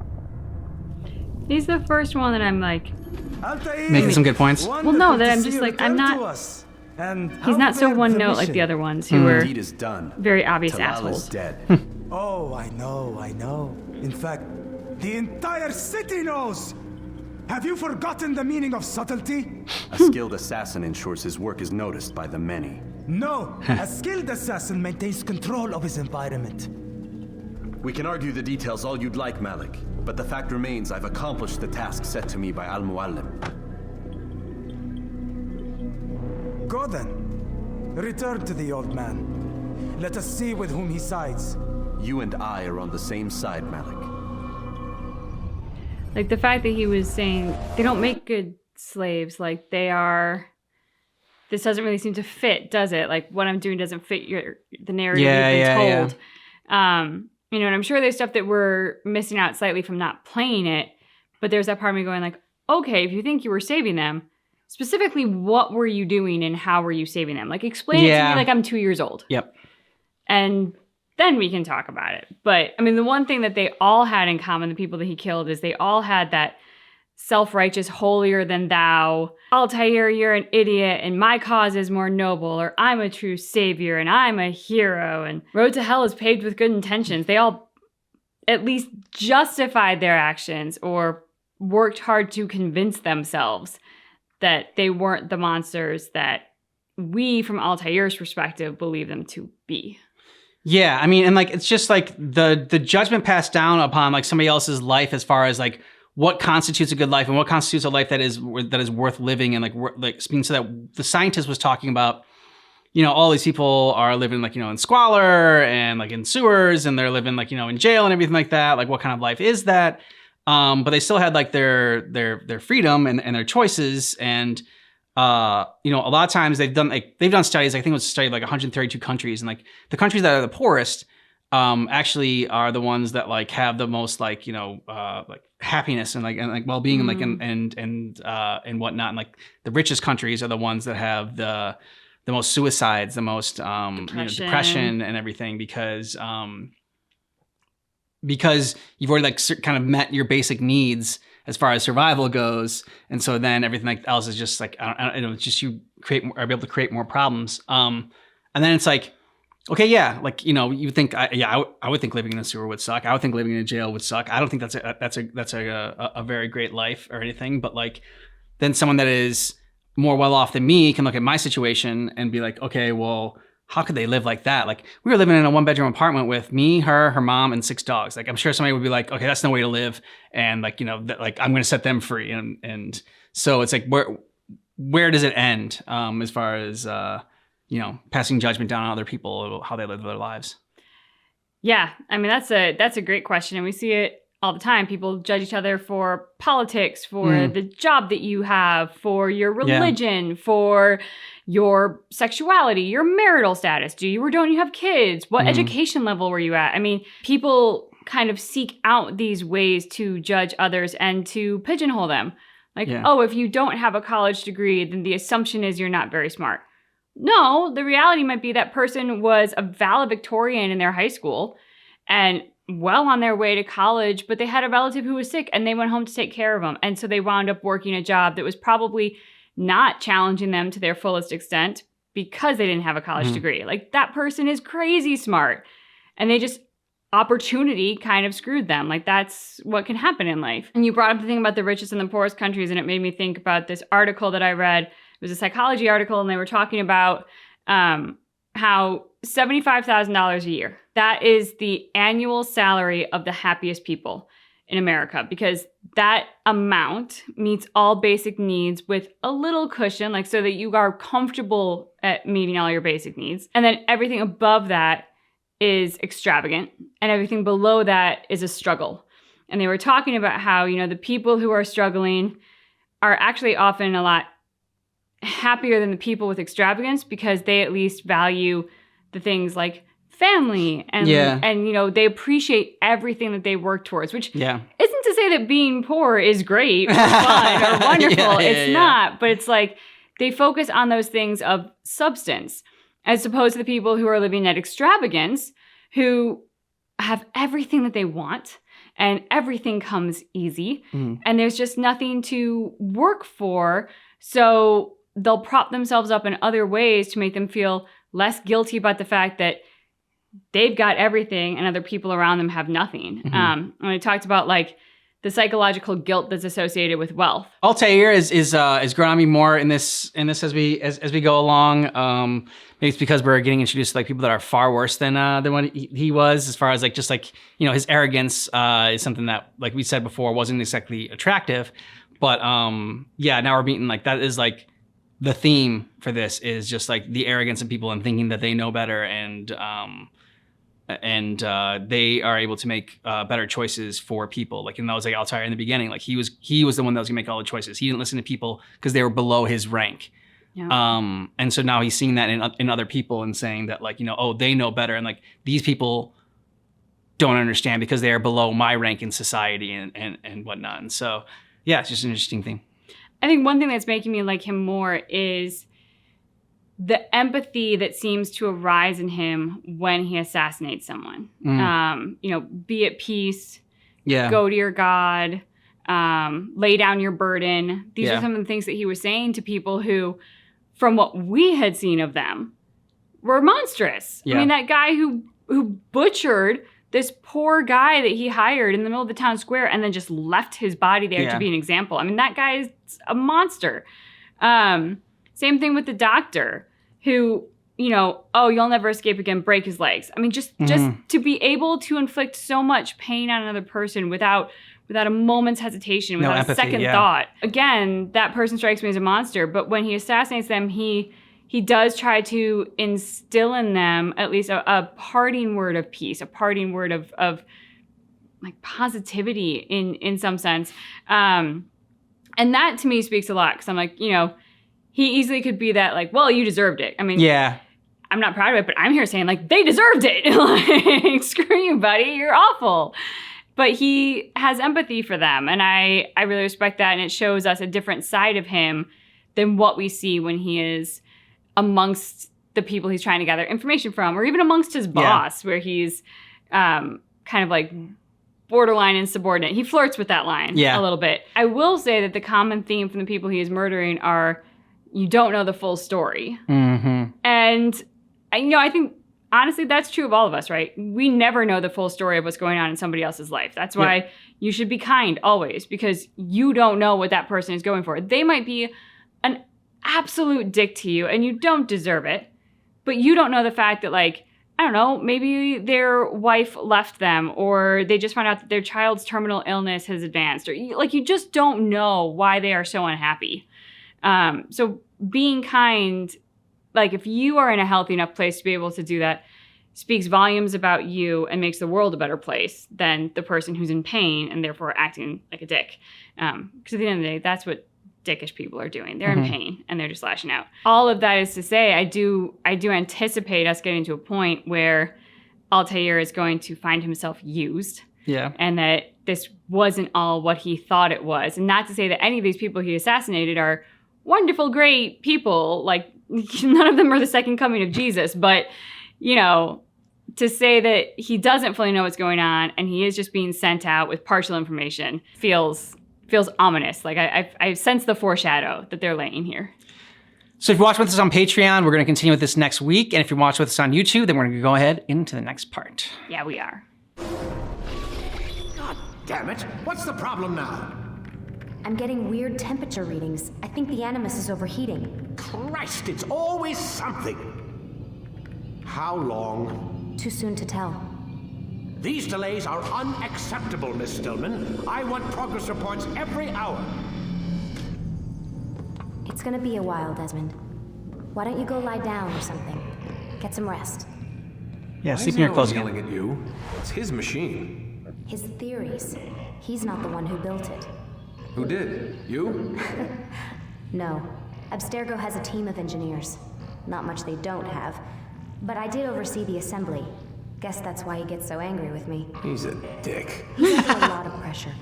[SPEAKER 2] He's the first one that I'm like...
[SPEAKER 1] Making some good points.
[SPEAKER 2] Well, no, that I'm just like, I'm not... He's not so one note like the other ones who were
[SPEAKER 10] Deed is done.
[SPEAKER 2] very obvious
[SPEAKER 10] Talal is
[SPEAKER 2] assholes.
[SPEAKER 10] dead.
[SPEAKER 8] Oh, I know. In fact, the entire city knows! Have you forgotten the meaning of subtlety?
[SPEAKER 10] A skilled assassin ensures his work is noticed by the many.
[SPEAKER 8] No, a skilled assassin maintains control of his environment.
[SPEAKER 10] We can argue the details all you'd like, Malik, but the fact remains I've accomplished the task set to me by Al-Mualim.
[SPEAKER 8] Go then. Return to the old man. Let us see with whom he sides.
[SPEAKER 10] You and I are on the same side, Malik.
[SPEAKER 2] Like the fact that he was saying they don't make good slaves, like they are. This doesn't really seem to fit, does it? Like what I'm doing doesn't fit the narrative you've been told. You know, and I'm sure there's stuff that we're missing out slightly from not playing it, but there's that part of me going like, okay, if you think you were saving them, specifically what were you doing and how were you saving them? Like explain it to me like I'm 2 years old.
[SPEAKER 1] Yep.
[SPEAKER 2] And then we can talk about it. But I mean, the one thing that they all had in common, the people that he killed, is they all had that self-righteous, holier than thou, Altair, you're an idiot, and my cause is more noble, or I'm a true savior, and I'm a hero, and Road to Hell is paved with good intentions. They all at least justified their actions, or worked hard to convince themselves that they weren't the monsters that we, from Altair's perspective, believe them to be.
[SPEAKER 1] Yeah, I mean, and like it's just like the judgment passed down upon like somebody else's life as far as like what constitutes a good life and what constitutes a life that is worth living, and like speaking so that the scientist was talking about, you know, all these people are living like, you know, in squalor and like in sewers, and they're living like, you know, in jail and everything like that. Like, what kind of life is that? But they still had like their freedom and their choices. And, you know, a lot of times they've done studies. I think it was a study of like 132 countries, and like the countries that are the poorest, actually are the ones that like have the most like, you know, like happiness and like well-being and like, and whatnot. And like the richest countries are the ones that have the most suicides, the most, depression and everything, because you've already like kind of met your basic needs as far as survival goes. And so then everything like else is just like, I don't know, it's just you are able to create more problems. And then it's like, okay, yeah, like, you know, you think, I would think living in a sewer would suck. I would think living in a jail would suck. I don't think that's a very great life or anything. But like, then someone that is more well off than me can look at my situation and be like, okay, well, how could they live like that? Like, we were living in a 1-bedroom apartment with me, her mom, and 6 dogs. Like, I'm sure somebody would be like, okay, that's no way to live. And like, you know, like I'm going to set them free. And so it's like, where does it end? As far as, you know, passing judgment down on other people, how they live their lives.
[SPEAKER 2] Yeah. I mean, that's a great question. And we see it all the time. People judge each other for politics, for the job that you have, for your religion, for your sexuality, your marital status. Do you or don't you have kids? What education level were you at? I mean, people kind of seek out these ways to judge others and to pigeonhole them. Like, oh, if you don't have a college degree, then the assumption is you're not very smart. No, the reality might be that person was a valedictorian in their high school and well on their way to college, but they had a relative who was sick and they went home to take care of them. And so they wound up working a job that was probably not challenging them to their fullest extent because they didn't have a college degree. Like, that person is crazy smart, and they just, opportunity kind of screwed them. Like, that's what can happen in life. And you brought up the thing about the richest and the poorest countries, and it made me think about this article that I read. It was a psychology article, and they were talking about how $75,000 a year, that is the annual salary of the happiest people in America, because that amount meets all basic needs with a little cushion, like so that you are comfortable at meeting all your basic needs. And then everything above that is extravagant, and everything below that is a struggle. And they were talking about how, you know, the people who are struggling are actually often a lot happier than the people with extravagance, because they at least value the things like family and you know, they appreciate everything that they work towards, which isn't to say that being poor is great or fun or wonderful. It's not, but it's like they focus on those things of substance, as opposed to the people who are living at extravagance, who have everything that they want and everything comes easy and there's just nothing to work for. So they'll prop themselves up in other ways to make them feel less guilty about the fact that they've got everything and other people around them have nothing. And I talked about like the psychological guilt that's associated with wealth.
[SPEAKER 1] Altair is growing on me more in this as we go along. Maybe it's because we're getting introduced to like people that are far worse than what he was, as far as like just like, you know, his arrogance is something that, like we said before, wasn't exactly attractive. But now we're meeting like that is like the theme for this is just like the arrogance of people and thinking that they know better, and they are able to make better choices for people. Like, and that was like Altair in the beginning. Like he was the one that was gonna make all the choices. He didn't listen to people because they were below his rank. Yeah. And so now he's seeing that in other people and saying that, like, you know, oh, they know better, and like these people don't understand because they are below my rank in society and whatnot. And so yeah, it's just an interesting thing.
[SPEAKER 2] I think one thing that's making me like him more is the empathy that seems to arise in him when he assassinates someone. You know, be at peace, go to your God, lay down your burden. These are some of the things that he was saying to people who, from what we had seen of them, were monstrous. I mean, that guy who butchered this poor guy that he hired in the middle of the town square and then just left his body there to be an example. I mean, that guy's a monster. Same thing with the doctor who, you'll never escape again, break his legs. I mean, just to be able to inflict so much pain on another person without a moment's hesitation, without
[SPEAKER 1] empathy,
[SPEAKER 2] a second thought. Again, that person strikes me as a monster, but when he assassinates them, he does try to instill in them at least a parting word of peace, a parting word of like positivity in some sense. And that to me speaks a lot, because I'm like, he easily could be that like, well, you deserved it. I mean, I'm not proud of it, but I'm here saying like, they deserved it. Like, screw you, buddy, you're awful. But he has empathy for them, and I really respect that, and it shows us a different side of him than what we see when he is amongst the people he's trying to gather information from, or even amongst his boss, where he's kind of like borderline insubordinate. He flirts with that line a little bit. I will say that the common theme from the people he is murdering are, you don't know the full story. Mm-hmm. And, I think, honestly, that's true of all of us, right? We never know the full story of what's going on in somebody else's life. That's why you should be kind always, because you don't know what that person is going for. They might be an absolute dick to you and you don't deserve it, but you don't know the fact that, like, I don't know, maybe their wife left them, or they just found out that their child's terminal illness has advanced, or like, you just don't know why they are so unhappy. So being kind, like, if you are in a healthy enough place to be able to do that, speaks volumes about you and makes the world a better place than the person who's in pain and therefore acting like a dick. Because at the end of the day, that's what dickish people are doing. They're in pain and they're just lashing out. All of that is to say, I do anticipate us getting to a point where Altair is going to find himself used. Yeah. And that this wasn't all what he thought it was. And not to say that any of these people he assassinated are wonderful, great people. Like, none of them are the second coming of Jesus. But, to say that he doesn't fully know what's going on and he is just being sent out with partial information feels ominous. Like, I sense the foreshadow that they're laying here.
[SPEAKER 1] So if you're watching with us on Patreon, we're going to continue with this next week. And if you're watching with us on YouTube, then we're going to go ahead into the next part.
[SPEAKER 2] Yeah, we are.
[SPEAKER 5] God damn it! What's the problem now?
[SPEAKER 4] I'm getting weird temperature readings. I think the Animus is overheating.
[SPEAKER 5] Christ, it's always something! How long?
[SPEAKER 4] Too soon to tell.
[SPEAKER 5] These delays are unacceptable, Miss Stillman. I want progress reports every hour.
[SPEAKER 4] It's gonna be a while, Desmond. Why don't you go lie down or something? Get some rest.
[SPEAKER 1] Yeah, sleep in your clothes again.
[SPEAKER 13] Yelling at you. It's his machine.
[SPEAKER 4] His theories. He's not the one who built it.
[SPEAKER 13] Who did? You?
[SPEAKER 4] No. Abstergo has a team of engineers. Not much they don't have. But I did oversee the assembly. Guess that's why he gets so angry with me.
[SPEAKER 13] He's a dick.
[SPEAKER 4] He's under a lot of pressure.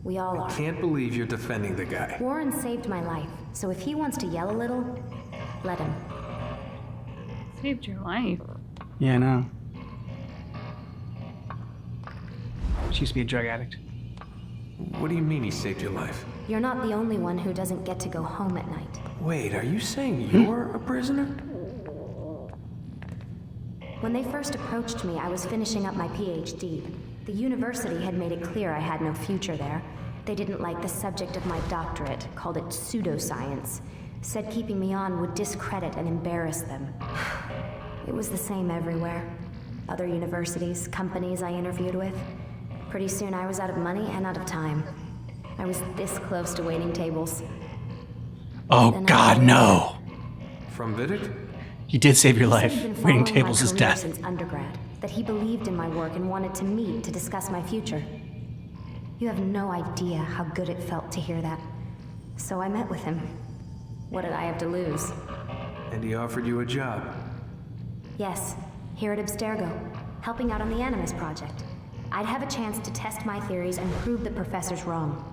[SPEAKER 4] We all are.
[SPEAKER 13] Can't believe you're defending the guy.
[SPEAKER 4] Warren saved my life, so if he wants to yell a little, let him.
[SPEAKER 2] Saved your life.
[SPEAKER 1] Yeah, I know. She used to be a drug addict.
[SPEAKER 13] What do you mean he saved your life?
[SPEAKER 4] You're not the only one who doesn't get to go home at night.
[SPEAKER 13] Wait, are you saying you're a prisoner?
[SPEAKER 4] When they first approached me, I was finishing up my PhD. The university had made it clear I had no future there. They didn't like the subject of my doctorate, called it pseudoscience. Said keeping me on would discredit and embarrass them. It was the same everywhere. Other universities, companies I interviewed with. Pretty soon I was out of money and out of time. I was this close to waiting tables.
[SPEAKER 1] Oh God, no.
[SPEAKER 13] From Vidic?
[SPEAKER 1] He did save your life. Waiting tables is death.
[SPEAKER 4] Since undergrad, that he believed in my work and wanted to meet to discuss my future. You have no idea how good it felt to hear that. So I met with him. What did I have to lose?
[SPEAKER 13] And he offered you a job?
[SPEAKER 4] Yes, here at Abstergo, helping out on the Animus project. I'd have a chance to test my theories and prove the professor's wrong.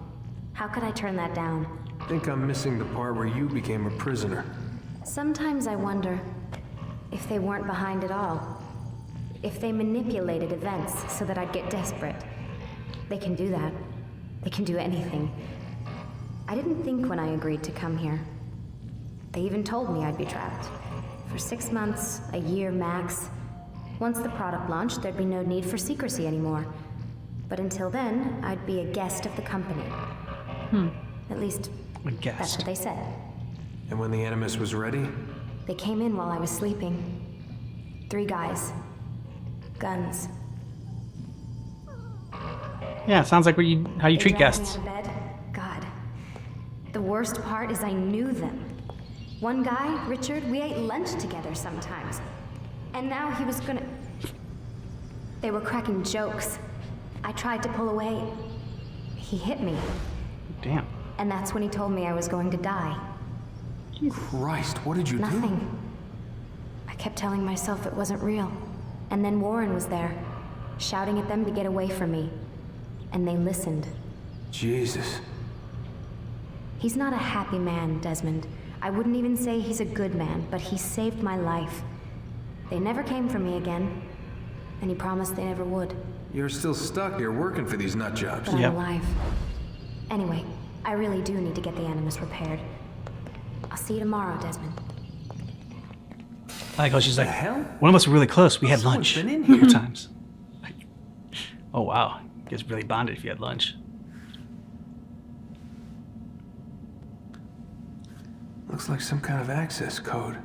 [SPEAKER 4] How could I turn that down?
[SPEAKER 13] I think I'm missing the part where you became a prisoner.
[SPEAKER 4] Sometimes I wonder if they weren't behind it all. If they manipulated events so that I'd get desperate. They can do that. They can do anything. I didn't think when I agreed to come here. They even told me I'd be trapped. For 6 months, a year max. Once the product launched, there'd be no need for secrecy anymore. But until then, I'd be a guest of the company. At least, that's what they said.
[SPEAKER 13] And when the Animus was ready?
[SPEAKER 4] They came in while I was sleeping. 3 guys. Guns.
[SPEAKER 1] Yeah, it sounds like how you treat
[SPEAKER 4] dragged me
[SPEAKER 1] guests.
[SPEAKER 4] out of bed. God. The worst part is I knew them. One guy, Richard, we ate lunch together sometimes. And now he was gonna... They were cracking jokes. I tried to pull away. He hit me.
[SPEAKER 1] Damn.
[SPEAKER 4] And that's when he told me I was going to die.
[SPEAKER 13] Christ, what did you do?
[SPEAKER 4] Nothing. I kept telling myself it wasn't real. And then Warren was there, shouting at them to get away from me. And they listened.
[SPEAKER 13] Jesus.
[SPEAKER 4] He's not a happy man, Desmond. I wouldn't even say he's a good man, but he saved my life. They never came for me again, and he promised they never would.
[SPEAKER 13] You're still stuck here working for these nut jobs.
[SPEAKER 4] But I'm alive. Anyway, I really do need to get the Animus repaired. I'll see you tomorrow, Desmond.
[SPEAKER 1] I like how she's like, one of us were really close. We had lunch
[SPEAKER 13] been in
[SPEAKER 1] a few
[SPEAKER 13] here.
[SPEAKER 1] times. Like, oh, wow. You guys really bonded if you had lunch.
[SPEAKER 13] Looks like some kind of access code.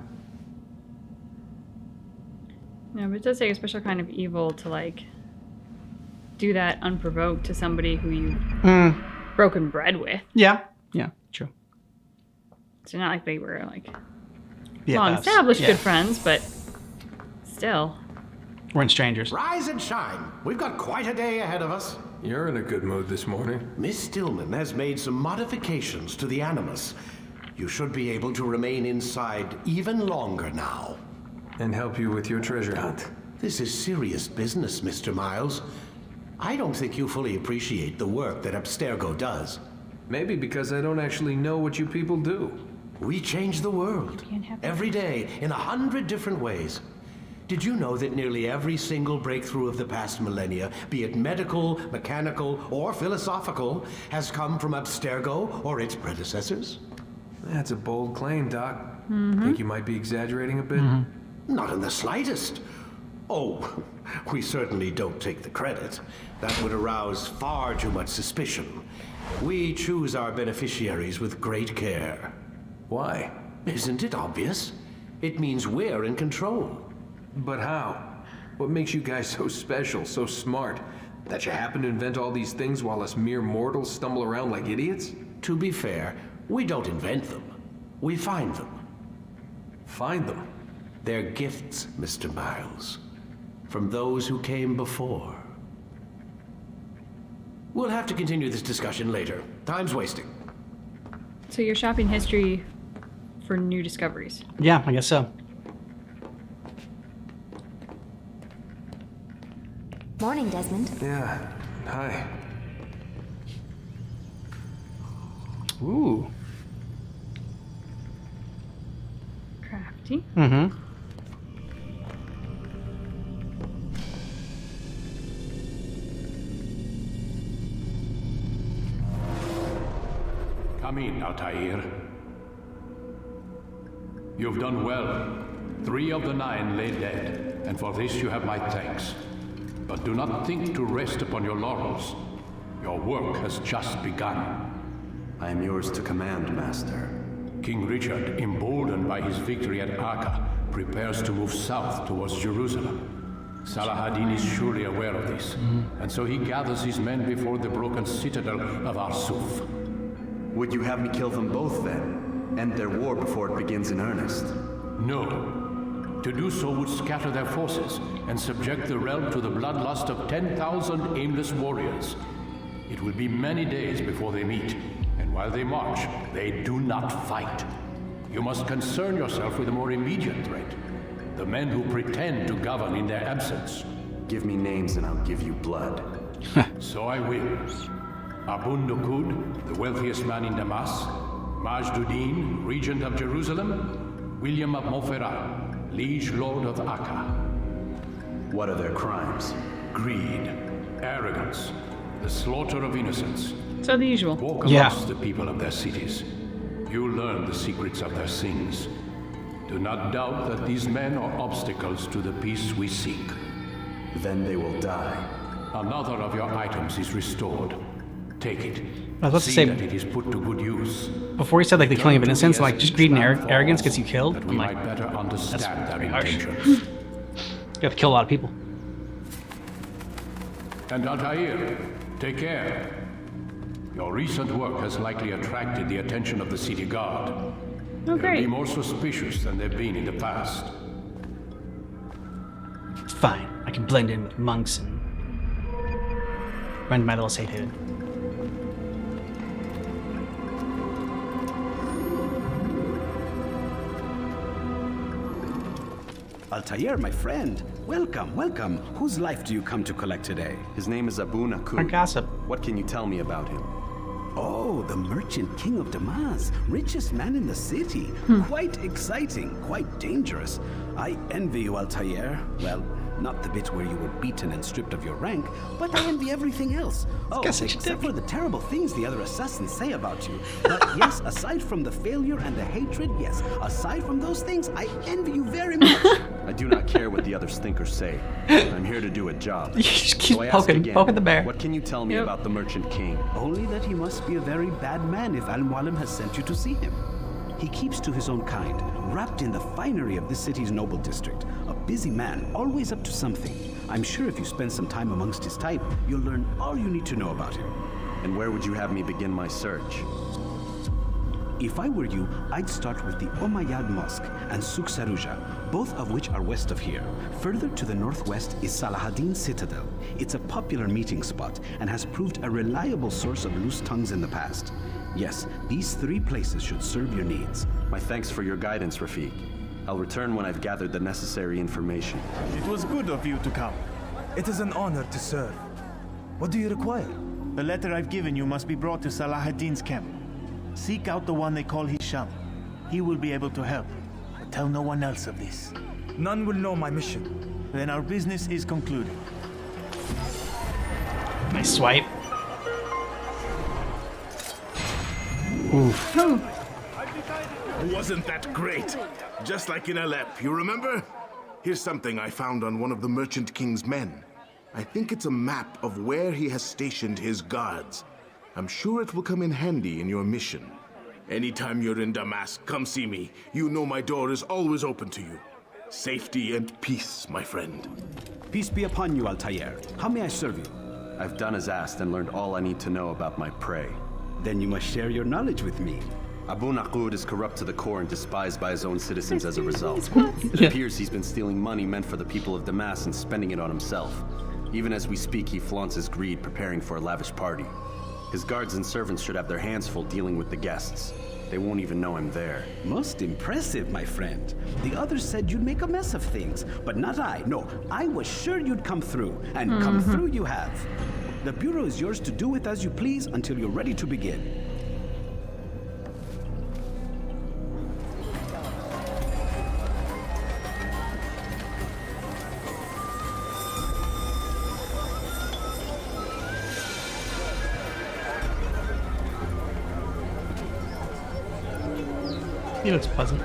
[SPEAKER 2] Yeah, but it does take a special kind of evil to, like, do that unprovoked to somebody who you've broken bread with.
[SPEAKER 1] Yeah. Yeah, true.
[SPEAKER 2] So not like they were, like,
[SPEAKER 1] BFFs.
[SPEAKER 2] long-established
[SPEAKER 1] Yeah.
[SPEAKER 2] good friends, but still.
[SPEAKER 1] We're in strangers.
[SPEAKER 5] Rise and shine. We've got quite a day ahead of us.
[SPEAKER 13] You're in a good mood this morning.
[SPEAKER 5] Miss Stillman has made some modifications to the Animus. You should be able to remain inside even longer now.
[SPEAKER 13] And help you with your treasure hunt.
[SPEAKER 5] This is serious business, Mr. Miles. I don't think you fully appreciate the work that Abstergo does.
[SPEAKER 13] Maybe because I don't actually know what you people do.
[SPEAKER 5] We change the world. Every day, in 100 different ways. Did you know that nearly every single breakthrough of the past millennia, be it medical, mechanical, or philosophical, has come from Abstergo or its predecessors?
[SPEAKER 13] That's a bold claim, Doc. Think you might be exaggerating a bit?
[SPEAKER 5] Not in the slightest. Oh, we certainly don't take the credit. That would arouse far too much suspicion. We choose our beneficiaries with great care.
[SPEAKER 13] Why?
[SPEAKER 5] Isn't it obvious? It means we're in control.
[SPEAKER 13] But how? What makes you guys so special, so smart? That you happen to invent all these things while us mere mortals stumble around like idiots?
[SPEAKER 5] To be fair, we don't invent them. We find them.
[SPEAKER 13] Find them?
[SPEAKER 5] They're gifts, Mr. Miles. From those who came before. We'll have to continue this discussion later. Time's wasting.
[SPEAKER 2] So you're shopping history for new discoveries.
[SPEAKER 1] Yeah, I guess so.
[SPEAKER 4] Morning, Desmond.
[SPEAKER 13] Yeah. Hi.
[SPEAKER 1] Ooh.
[SPEAKER 2] Crafty.
[SPEAKER 1] Mm-hmm.
[SPEAKER 3] Come in, Altair. You've done well. 3 of the 9 lay dead, and for this you have my thanks. But do not think to rest upon your laurels. Your work has just begun.
[SPEAKER 10] I am yours to command, Master.
[SPEAKER 3] King Richard, emboldened by his victory at Acre, prepares to move south towards Jerusalem. Salah-ad-Din is surely aware of this, and so he gathers his men before the broken citadel of Arsuf.
[SPEAKER 10] Would you have me kill them both then? End their war before it begins in earnest?
[SPEAKER 3] No. To do so would scatter their forces and subject the realm to the bloodlust of 10,000 aimless warriors. It will be many days before they meet, and while they march, they do not fight. You must concern yourself with a more immediate threat. The men who pretend to govern in their absence.
[SPEAKER 10] Give me names and I'll give you blood.
[SPEAKER 3] So I will. Abun Nukud, the wealthiest man in Damas. Majduddin, regent of Jerusalem. William of Montferrat, liege lord of Acre.
[SPEAKER 10] What are their crimes?
[SPEAKER 3] Greed, arrogance, the slaughter of innocents.
[SPEAKER 2] So the usual.
[SPEAKER 3] Walk amongst the people of their cities. You learn the secrets of their sins. Do not doubt that these men are obstacles to the peace we seek.
[SPEAKER 10] Then they will die.
[SPEAKER 3] Another of your items is restored. Take it.
[SPEAKER 1] I was about to
[SPEAKER 3] See
[SPEAKER 1] say-
[SPEAKER 3] that it is put to good use.
[SPEAKER 1] Before he said like the killing of innocents, like just greed and arrogance gets you killed.
[SPEAKER 3] That
[SPEAKER 1] I'm
[SPEAKER 3] we
[SPEAKER 1] like,
[SPEAKER 3] might better understand their
[SPEAKER 1] pretty harsh.
[SPEAKER 3] intentions.
[SPEAKER 1] You have to kill a lot of people.
[SPEAKER 3] And Altair, take care. Your recent work has likely attracted the attention of the city guard.
[SPEAKER 2] Oh,
[SPEAKER 3] They'll
[SPEAKER 2] great.
[SPEAKER 3] be more suspicious than they've been in the past.
[SPEAKER 1] It's fine. I can blend in with monks and run to my little safe haven.
[SPEAKER 17] Altair, my friend. Welcome, welcome. Whose life do you come to collect today?
[SPEAKER 10] His name is Abu Nakud.
[SPEAKER 1] Our gossip.
[SPEAKER 10] What can you tell me about him?
[SPEAKER 17] Oh, the merchant king of Damas, richest man in the city. Quite exciting, quite dangerous. I envy you, Altair. Well, not the bit where you were beaten and stripped of your rank, but I envy everything else. Oh, except for the terrible things the other assassins say about you. But yes, aside from the failure and the hatred, yes, aside from those things, I envy you very much.
[SPEAKER 10] I do not care what the others think or say. I'm here to do a job.
[SPEAKER 1] You just keep
[SPEAKER 10] So I ask
[SPEAKER 1] poking
[SPEAKER 10] again,
[SPEAKER 1] the bear.
[SPEAKER 10] What can you tell me about the Merchant King?
[SPEAKER 17] Only that he must be a very bad man if Al-Mualim has sent you to see him. He keeps to his own kind, wrapped in the finery of this city's noble district. A busy man, always up to something. I'm sure if you spend some time amongst his type, you'll learn all you need to know about him.
[SPEAKER 10] And where would you have me begin my search?
[SPEAKER 17] If I were you, I'd start with the Umayyad Mosque and Souk Saruja, both of which are west of here. Further to the northwest is Salahaddin Citadel. It's a popular meeting spot and has proved a reliable source of loose tongues in the past. Yes, these 3 places should serve your needs.
[SPEAKER 10] My thanks for your guidance, Rafiq. I'll return when I've gathered the necessary information.
[SPEAKER 20] It was good of you to come.
[SPEAKER 8] It is an honor to serve. What do you require?
[SPEAKER 12] The letter I've given you must be brought to Salahaddin's camp. Seek out the one they call Hisham. He will be able to help. But tell no one else of this.
[SPEAKER 8] None will know my mission.
[SPEAKER 12] Then our business is concluded.
[SPEAKER 1] Nice swipe. Oof.
[SPEAKER 15] Wasn't that great? Just like in Alep, you remember? Here's something I found on one of the Merchant King's men. I think it's a map of where he has stationed his guards. I'm sure it will come in handy in your mission. Anytime you're in Damas, come see me. You know my door is always open to you. Safety and peace, my friend.
[SPEAKER 17] Peace be upon you, Altair. How may I serve you?
[SPEAKER 10] I've done as asked and learned all I need to know about my prey.
[SPEAKER 17] Then you must share your knowledge with me.
[SPEAKER 10] Abu Nakud is corrupt to the core and despised by his own citizens as a result. It appears he's been stealing money meant for the people of Damas and spending it on himself. Even as we speak, he flaunts his greed, preparing for a lavish party. His guards and servants should have their hands full dealing with the guests. They won't even know I'm there.
[SPEAKER 17] Most impressive, my friend. The others said you'd make a mess of things, but not I. No, I was sure you'd come through, and come through you have. The Bureau is yours to do with as you please until you're ready to begin.
[SPEAKER 1] He looks pleasant.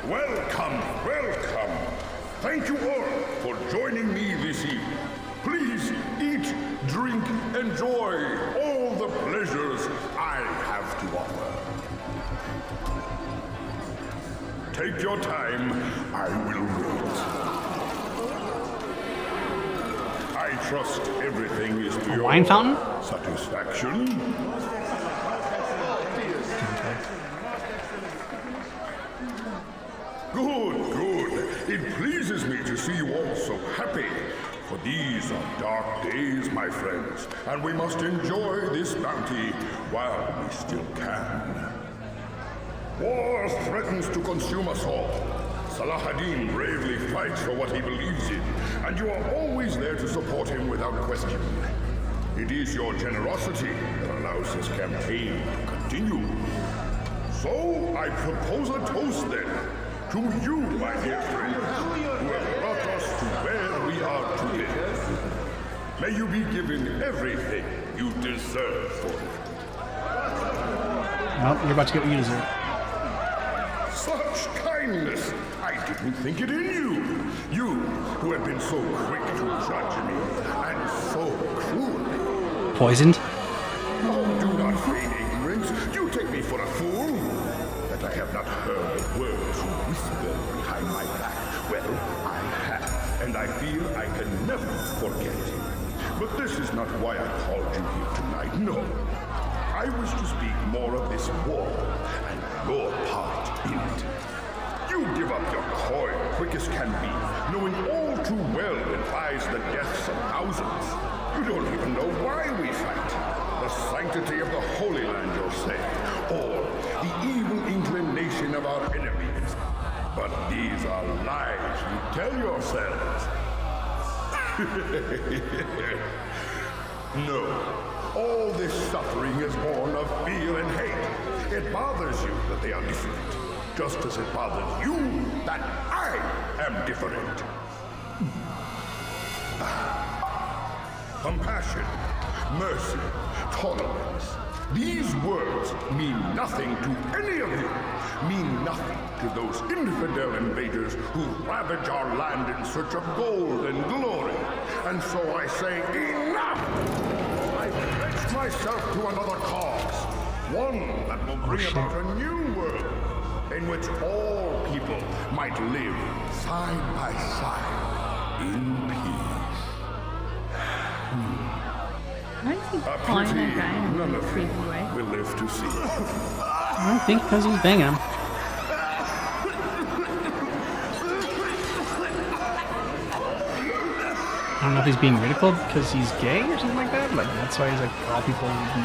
[SPEAKER 3] Welcome, welcome. Thank you all for joining me this evening. Please eat, drink, enjoy all the pleasures I have to offer. Take your time, I will wait. I trust everything is to
[SPEAKER 1] A
[SPEAKER 3] your
[SPEAKER 1] wine fountain?
[SPEAKER 3] satisfaction. Good, good. It pleases me to see you all so happy. For these are dark days, my friends, and we must enjoy this bounty while we still can. War threatens to consume us all. Salahaddin bravely fights for what he believes in, and you are always there to support him without question. It is your generosity that allows this campaign to continue. So I propose a toast then. To you, my dear friends, who have brought us to where we are today. May you be given everything you deserve for it.
[SPEAKER 1] Well, you're about to get what you deserve.
[SPEAKER 3] Such kindness! I didn't think it in you. You,
[SPEAKER 15] who have been so quick to judge me, and so cruelly.
[SPEAKER 1] Poisoned?
[SPEAKER 15] Oh, do not feign ignorance. Do you take me for a fool? That I have not heard the words you whisper behind my back. Well, I have, and I fear I can never forget. But this is not why I called you here tonight. No. I wish to speak more of this war and your part in it. You give up your coin quick as can be, knowing all too well it buys the deaths of thousands. You don't even know why we fight. The sanctity of the Holy Land, you'll say, or the evil inclination of our enemies. But these are lies you tell yourselves. No. All this suffering is born of fear and hate. It bothers you that they are different, just as it bothers you that I am different. Compassion, mercy, tolerance. These words mean nothing to any of you. Mean nothing to those infidel invaders who ravage our land in search of gold and glory. And so I say, enough! I pledge myself to another cause. One that will bring about a new world in which all people might live side by side in peace.
[SPEAKER 2] Why is he calling that guy and
[SPEAKER 15] None of
[SPEAKER 2] creeping
[SPEAKER 15] you
[SPEAKER 2] away?
[SPEAKER 15] will live to see.
[SPEAKER 1] I don't think because he's banging him. I don't know if he's being ridiculed because he's gay or something like that. Like that's why he's like all people would be.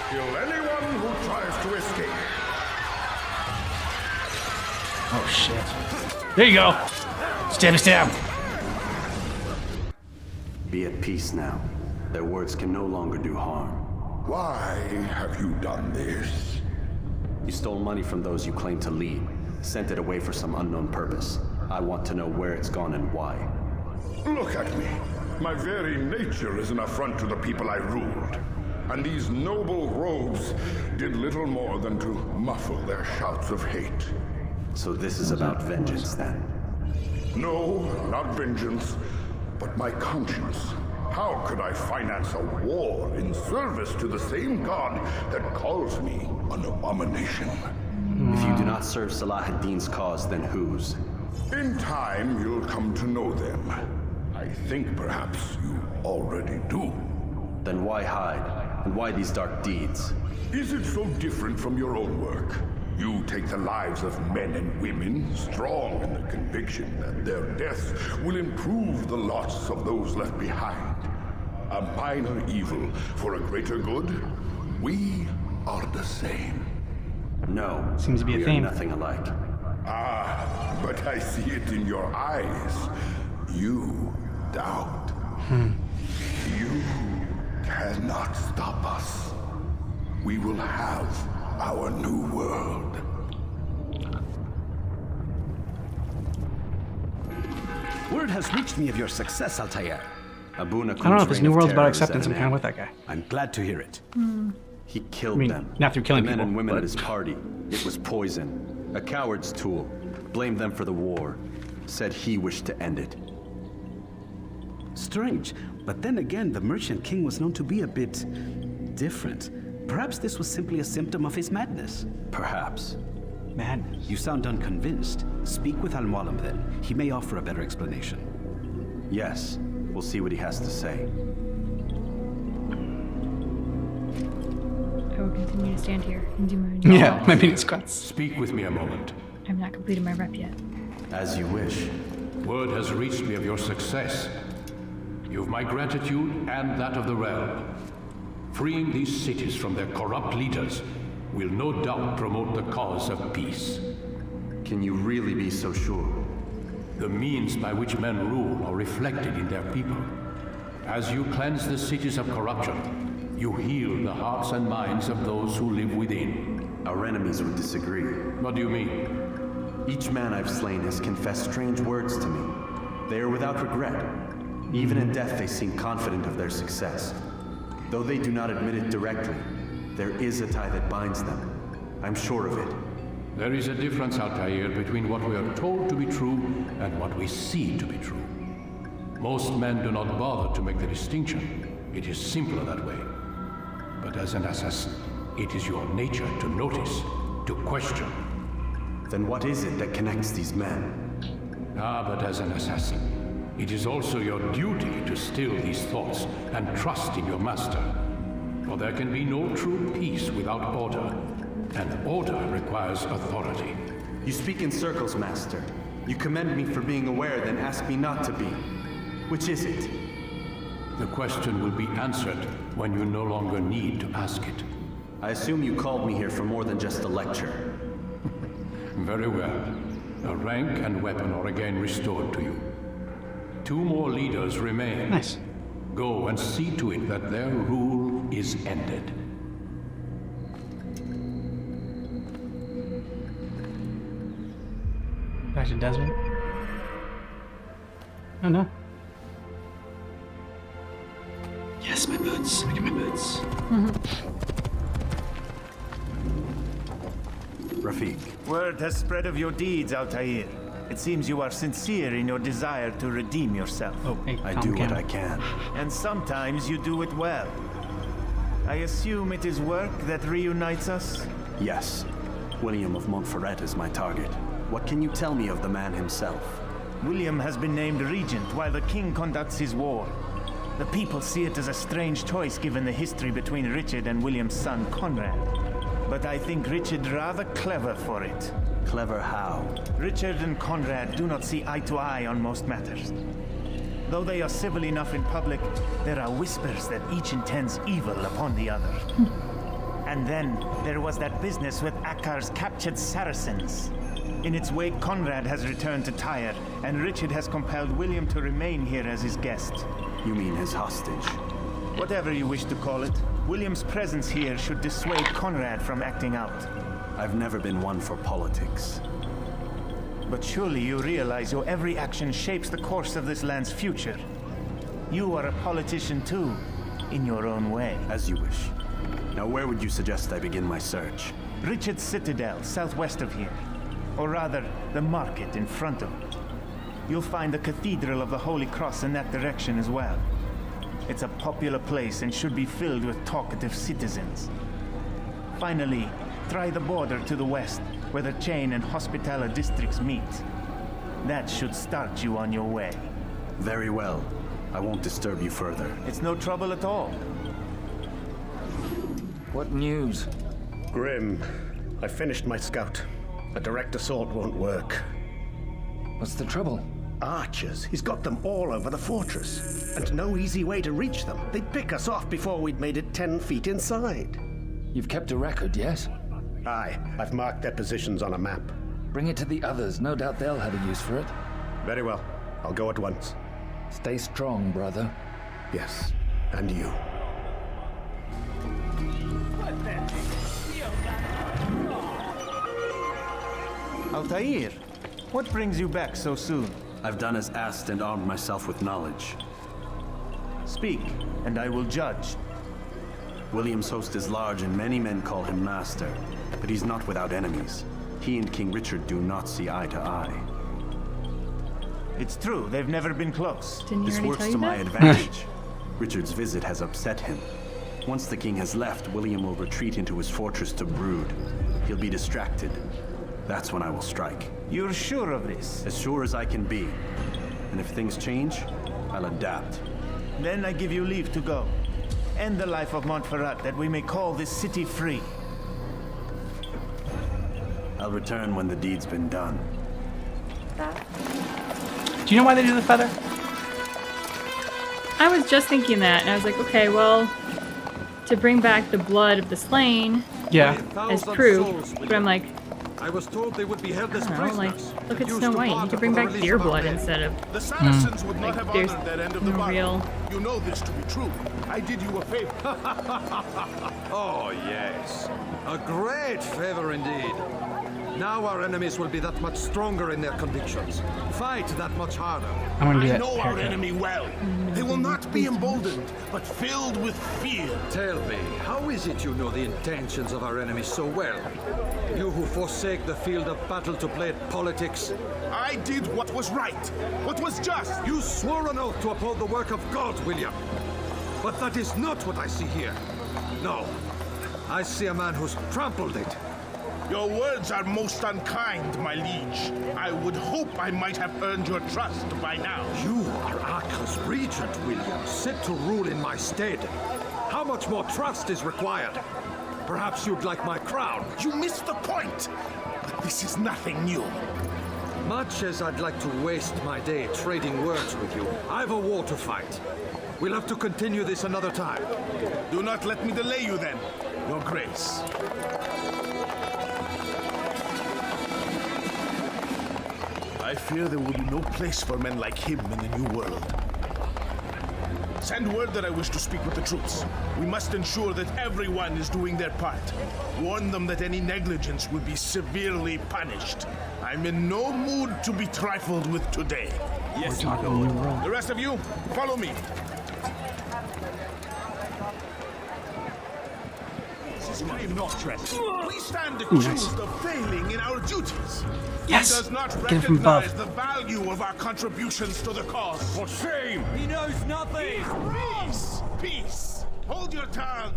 [SPEAKER 15] Kill anyone who tries to escape.
[SPEAKER 1] Oh shit! There you go. Stab.
[SPEAKER 10] Be at peace now. Their words can no longer do harm.
[SPEAKER 15] Why have you done this?
[SPEAKER 10] You stole money from those you claim to lead, sent it away for some unknown purpose. I want to know where it's gone and why.
[SPEAKER 15] Look at me. My very nature is an affront to the people I ruled. And these noble robes did little more than to muffle their shouts of hate.
[SPEAKER 10] So this is about vengeance, then?
[SPEAKER 15] No, not vengeance, but my conscience. How could I finance a war in service to the same god that calls me an abomination?
[SPEAKER 10] If you do not serve Salah ad-Din's cause, then whose?
[SPEAKER 15] In time, you'll come to know them. I think perhaps you already do.
[SPEAKER 10] Then why hide? And why these dark deeds?
[SPEAKER 15] Is it so different from your own work? You take the lives of men and women, strong in the conviction that their deaths will improve the lots of those left behind. A minor evil for a greater good? We are the same.
[SPEAKER 10] No.
[SPEAKER 1] Seems to be a
[SPEAKER 10] we
[SPEAKER 1] theme.
[SPEAKER 10] Are nothing alike.
[SPEAKER 15] Ah, but I see it in your eyes. You doubt. You cannot stop us. We will have our new world.
[SPEAKER 17] Word has reached me of your success, Altair.
[SPEAKER 10] Abuna
[SPEAKER 1] I don't know if this new world's about acceptance. I'm kind of with that guy.
[SPEAKER 17] I'm glad to hear it.
[SPEAKER 10] He killed them.
[SPEAKER 1] Not through killing
[SPEAKER 10] the men
[SPEAKER 1] people,
[SPEAKER 10] and women
[SPEAKER 1] but-
[SPEAKER 10] at his party. It was poison. A coward's tool. Blamed them for the war. Said he wished to end it.
[SPEAKER 17] Strange, but then again, the Merchant King was known to be a bit different. Perhaps this was simply a symptom of his madness.
[SPEAKER 10] Perhaps.
[SPEAKER 1] Madness.
[SPEAKER 17] You sound unconvinced. Speak with Al-Mualim then. He may offer a better explanation.
[SPEAKER 10] Yes. We'll see what he has to say.
[SPEAKER 2] I will continue to stand here and do my
[SPEAKER 1] Yeah, my mini squats.
[SPEAKER 13] Speak with me a moment.
[SPEAKER 2] I've not completed my rep yet.
[SPEAKER 10] As you wish.
[SPEAKER 13] Word has reached me of your success. You have my gratitude and that of the realm. Freeing these cities from their corrupt leaders will no doubt promote the cause of peace.
[SPEAKER 10] Can you really be so sure?
[SPEAKER 13] The means by which men rule are reflected in their people. As you cleanse the cities of corruption, you heal the hearts and minds of those who live within.
[SPEAKER 10] Our enemies would disagree.
[SPEAKER 13] What do you mean?
[SPEAKER 10] Each man I've slain has confessed strange words to me. They are without regret. Even in death they seem confident of their success. Though they do not admit it directly, there is a tie that binds them. I'm sure of it.
[SPEAKER 3] There is a difference, Altair, between what we are told to be true and what we see to be true. Most men do not bother to make the distinction. It is simpler that way. But as an assassin, it is your nature to notice, to question.
[SPEAKER 10] Then what is it that connects these men?
[SPEAKER 3] But as an assassin, it is also your duty to still these thoughts and trust in your master. For there can be no true peace without order, and order requires authority.
[SPEAKER 10] You speak in circles, Master. You commend me for being aware, then ask me not to be. Which is it?
[SPEAKER 3] The question will be answered when you no longer need to ask it.
[SPEAKER 10] I assume you called me here for more than just a lecture.
[SPEAKER 3] Very well. A rank and weapon are again restored to you. 2 more leaders remain.
[SPEAKER 1] Nice.
[SPEAKER 3] Go and see to it that their rule is ended.
[SPEAKER 1] Back to Desmond. Oh no. Yes, my boots. Look at my boots.
[SPEAKER 10] Rafik.
[SPEAKER 12] Word has spread of your deeds, Altair. It seems you are sincere in your desire to redeem yourself.
[SPEAKER 1] Oh, hey,
[SPEAKER 10] I do what I can.
[SPEAKER 12] And sometimes you do it well. I assume it is work that reunites us?
[SPEAKER 10] Yes. William of Montferrat is my target. What can you tell me of the man himself?
[SPEAKER 12] William has been named regent while the king conducts his war. The people see it as a strange choice given the history between Richard and William's son Conrad. But I think Richard rather clever for it.
[SPEAKER 10] Clever how?
[SPEAKER 12] Richard and Conrad do not see eye to eye on most matters. Though they are civil enough in public, there are whispers that each intends evil upon the other. And then there was that business with Akkar's captured Saracens. In its wake, Conrad has returned to Tyre, and Richard has compelled William to remain here as his guest.
[SPEAKER 10] You mean his hostage?
[SPEAKER 12] Whatever you wish to call it, William's presence here should dissuade Conrad from acting out.
[SPEAKER 10] I've never been one for politics.
[SPEAKER 12] But surely you realize your every action shapes the course of this land's future. You are a politician too, in your own way.
[SPEAKER 10] As you wish. Now where would you suggest I begin my search?
[SPEAKER 12] Richard's Citadel, southwest of here. Or rather, the market in front of it. You'll find the Cathedral of the Holy Cross in that direction as well. It's a popular place and should be filled with talkative citizens. Finally, try the border to the west, where the Chain and Hospitaller districts meet. That should start you on your way.
[SPEAKER 10] Very well. I won't disturb you further.
[SPEAKER 12] It's no trouble at all.
[SPEAKER 21] What news?
[SPEAKER 9] Grim, I finished my scout. A direct assault won't work.
[SPEAKER 21] What's the trouble?
[SPEAKER 9] Archers. He's got them all over the fortress. And no easy way to reach them. They'd pick us off before we'd made it 10 feet inside.
[SPEAKER 21] You've kept a record, yes?
[SPEAKER 9] Aye. I've marked their positions on a map.
[SPEAKER 21] Bring it to the others. No doubt they'll have a use for it.
[SPEAKER 9] Very well. I'll go at once.
[SPEAKER 21] Stay strong, brother.
[SPEAKER 9] Yes. And you.
[SPEAKER 12] Altair, what brings you back so soon?
[SPEAKER 10] I've done as asked and armed myself with knowledge.
[SPEAKER 12] Speak, and I will judge.
[SPEAKER 10] William's host is large and many men call him master, but he's not without enemies. He and King Richard do not see eye to eye.
[SPEAKER 12] It's true, they've never been close.
[SPEAKER 10] This works to my advantage. Richard's visit has upset him. Once the king has left, William will retreat into his fortress to brood. He'll be distracted. That's when I will strike.
[SPEAKER 12] You're sure of this?
[SPEAKER 10] As sure as I can be. And if things change, I'll adapt.
[SPEAKER 12] Then I give you leave to go. End the life of Montferrat, that we may call this city free.
[SPEAKER 10] I'll return when the deed's been done.
[SPEAKER 1] Do you know why they do the feather?
[SPEAKER 2] I was just thinking that, and I was like, okay, well, to bring back the blood of the slain as proof, but I'm like,
[SPEAKER 20] I was told they would be held as
[SPEAKER 2] I don't know, like,
[SPEAKER 20] prisoners.
[SPEAKER 2] look at Snow White. You could bring back deer blood instead of.
[SPEAKER 15] The Saracens would not
[SPEAKER 2] like,
[SPEAKER 15] have
[SPEAKER 2] there's
[SPEAKER 15] honored that end of the
[SPEAKER 2] no
[SPEAKER 15] battle.
[SPEAKER 2] real.
[SPEAKER 15] You know this to be true. I did you a favor.
[SPEAKER 20] Oh, yes. A great favor indeed.
[SPEAKER 19] Now our enemies will be that much stronger in their convictions. Fight that much harder.
[SPEAKER 1] I'm gonna do
[SPEAKER 15] I
[SPEAKER 1] that
[SPEAKER 15] know our
[SPEAKER 1] haircut.
[SPEAKER 15] enemy well. They will not be emboldened, but filled with fear.
[SPEAKER 19] Tell me, how is it you know the intentions of our enemies so well? You who forsake the field of battle to play at politics.
[SPEAKER 15] I did what was right, what was just.
[SPEAKER 19] You swore an oath to uphold the work of God, William. But that is not what I see here. No, I see a man who's trampled it.
[SPEAKER 15] Your words are most unkind, my liege. I would hope I might have earned your trust by now.
[SPEAKER 19] You are Acre's regent, William, set to rule in my stead. How much more trust is required? Perhaps you'd like my crown.
[SPEAKER 15] You missed the point. But this is nothing new.
[SPEAKER 19] Much as I'd like to waste my day trading words with you, I've a war to fight. We'll have to continue this another time.
[SPEAKER 15] Do not let me delay you then, Your Grace. I fear there will be no place for men like him in the New World. Send word that I wish to speak with the troops. We must ensure that everyone is doing their part. Warn them that any negligence will be severely punished. I'm in no mood to be trifled with today.
[SPEAKER 1] Yes, my lord.
[SPEAKER 15] The rest of you, follow me. Scream not trespass. We stand accused of failing in our duties.
[SPEAKER 1] Yes.
[SPEAKER 15] He does not
[SPEAKER 1] Get him from above.
[SPEAKER 15] recognize the value of our contributions to the cause. For shame!
[SPEAKER 19] He knows nothing!
[SPEAKER 15] Peace! Peace! Hold your tongue.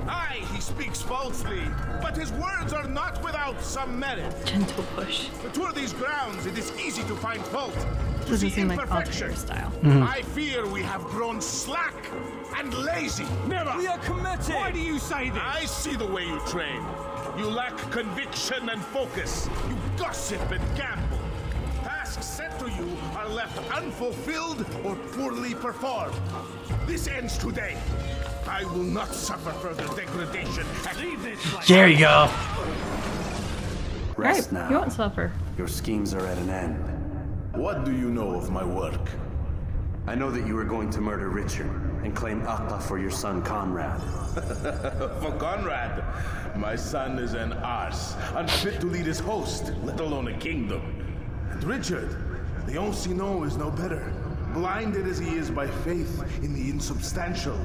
[SPEAKER 15] Aye, he speaks falsely, but his words are not without some merit.
[SPEAKER 2] Gentle push.
[SPEAKER 15] To tour these grounds, it is easy to find fault. To
[SPEAKER 2] Doesn't
[SPEAKER 15] see
[SPEAKER 2] seem like
[SPEAKER 15] imperfection.
[SPEAKER 2] Altair's style.
[SPEAKER 15] I fear we have grown slack and lazy. Never.
[SPEAKER 19] We are committed!
[SPEAKER 15] Why do you say this? I see the way you train. You lack conviction and focus. You gossip and gamble. Tasks set to you are left unfulfilled or poorly performed. This ends today. I will not suffer further degradation. Leave this place.
[SPEAKER 1] There you go.
[SPEAKER 10] Rest
[SPEAKER 2] Right,
[SPEAKER 10] now.
[SPEAKER 2] you won't suffer.
[SPEAKER 10] Your schemes are at an end.
[SPEAKER 15] What do you know of my work?
[SPEAKER 10] I know that you are going to murder Richard and claim Akka for your son Conrad.
[SPEAKER 15] For Conrad, my son is an arse, unfit to lead his host, let alone a kingdom. And Richard, the Ancino is no better, blinded as he is by faith in the insubstantial.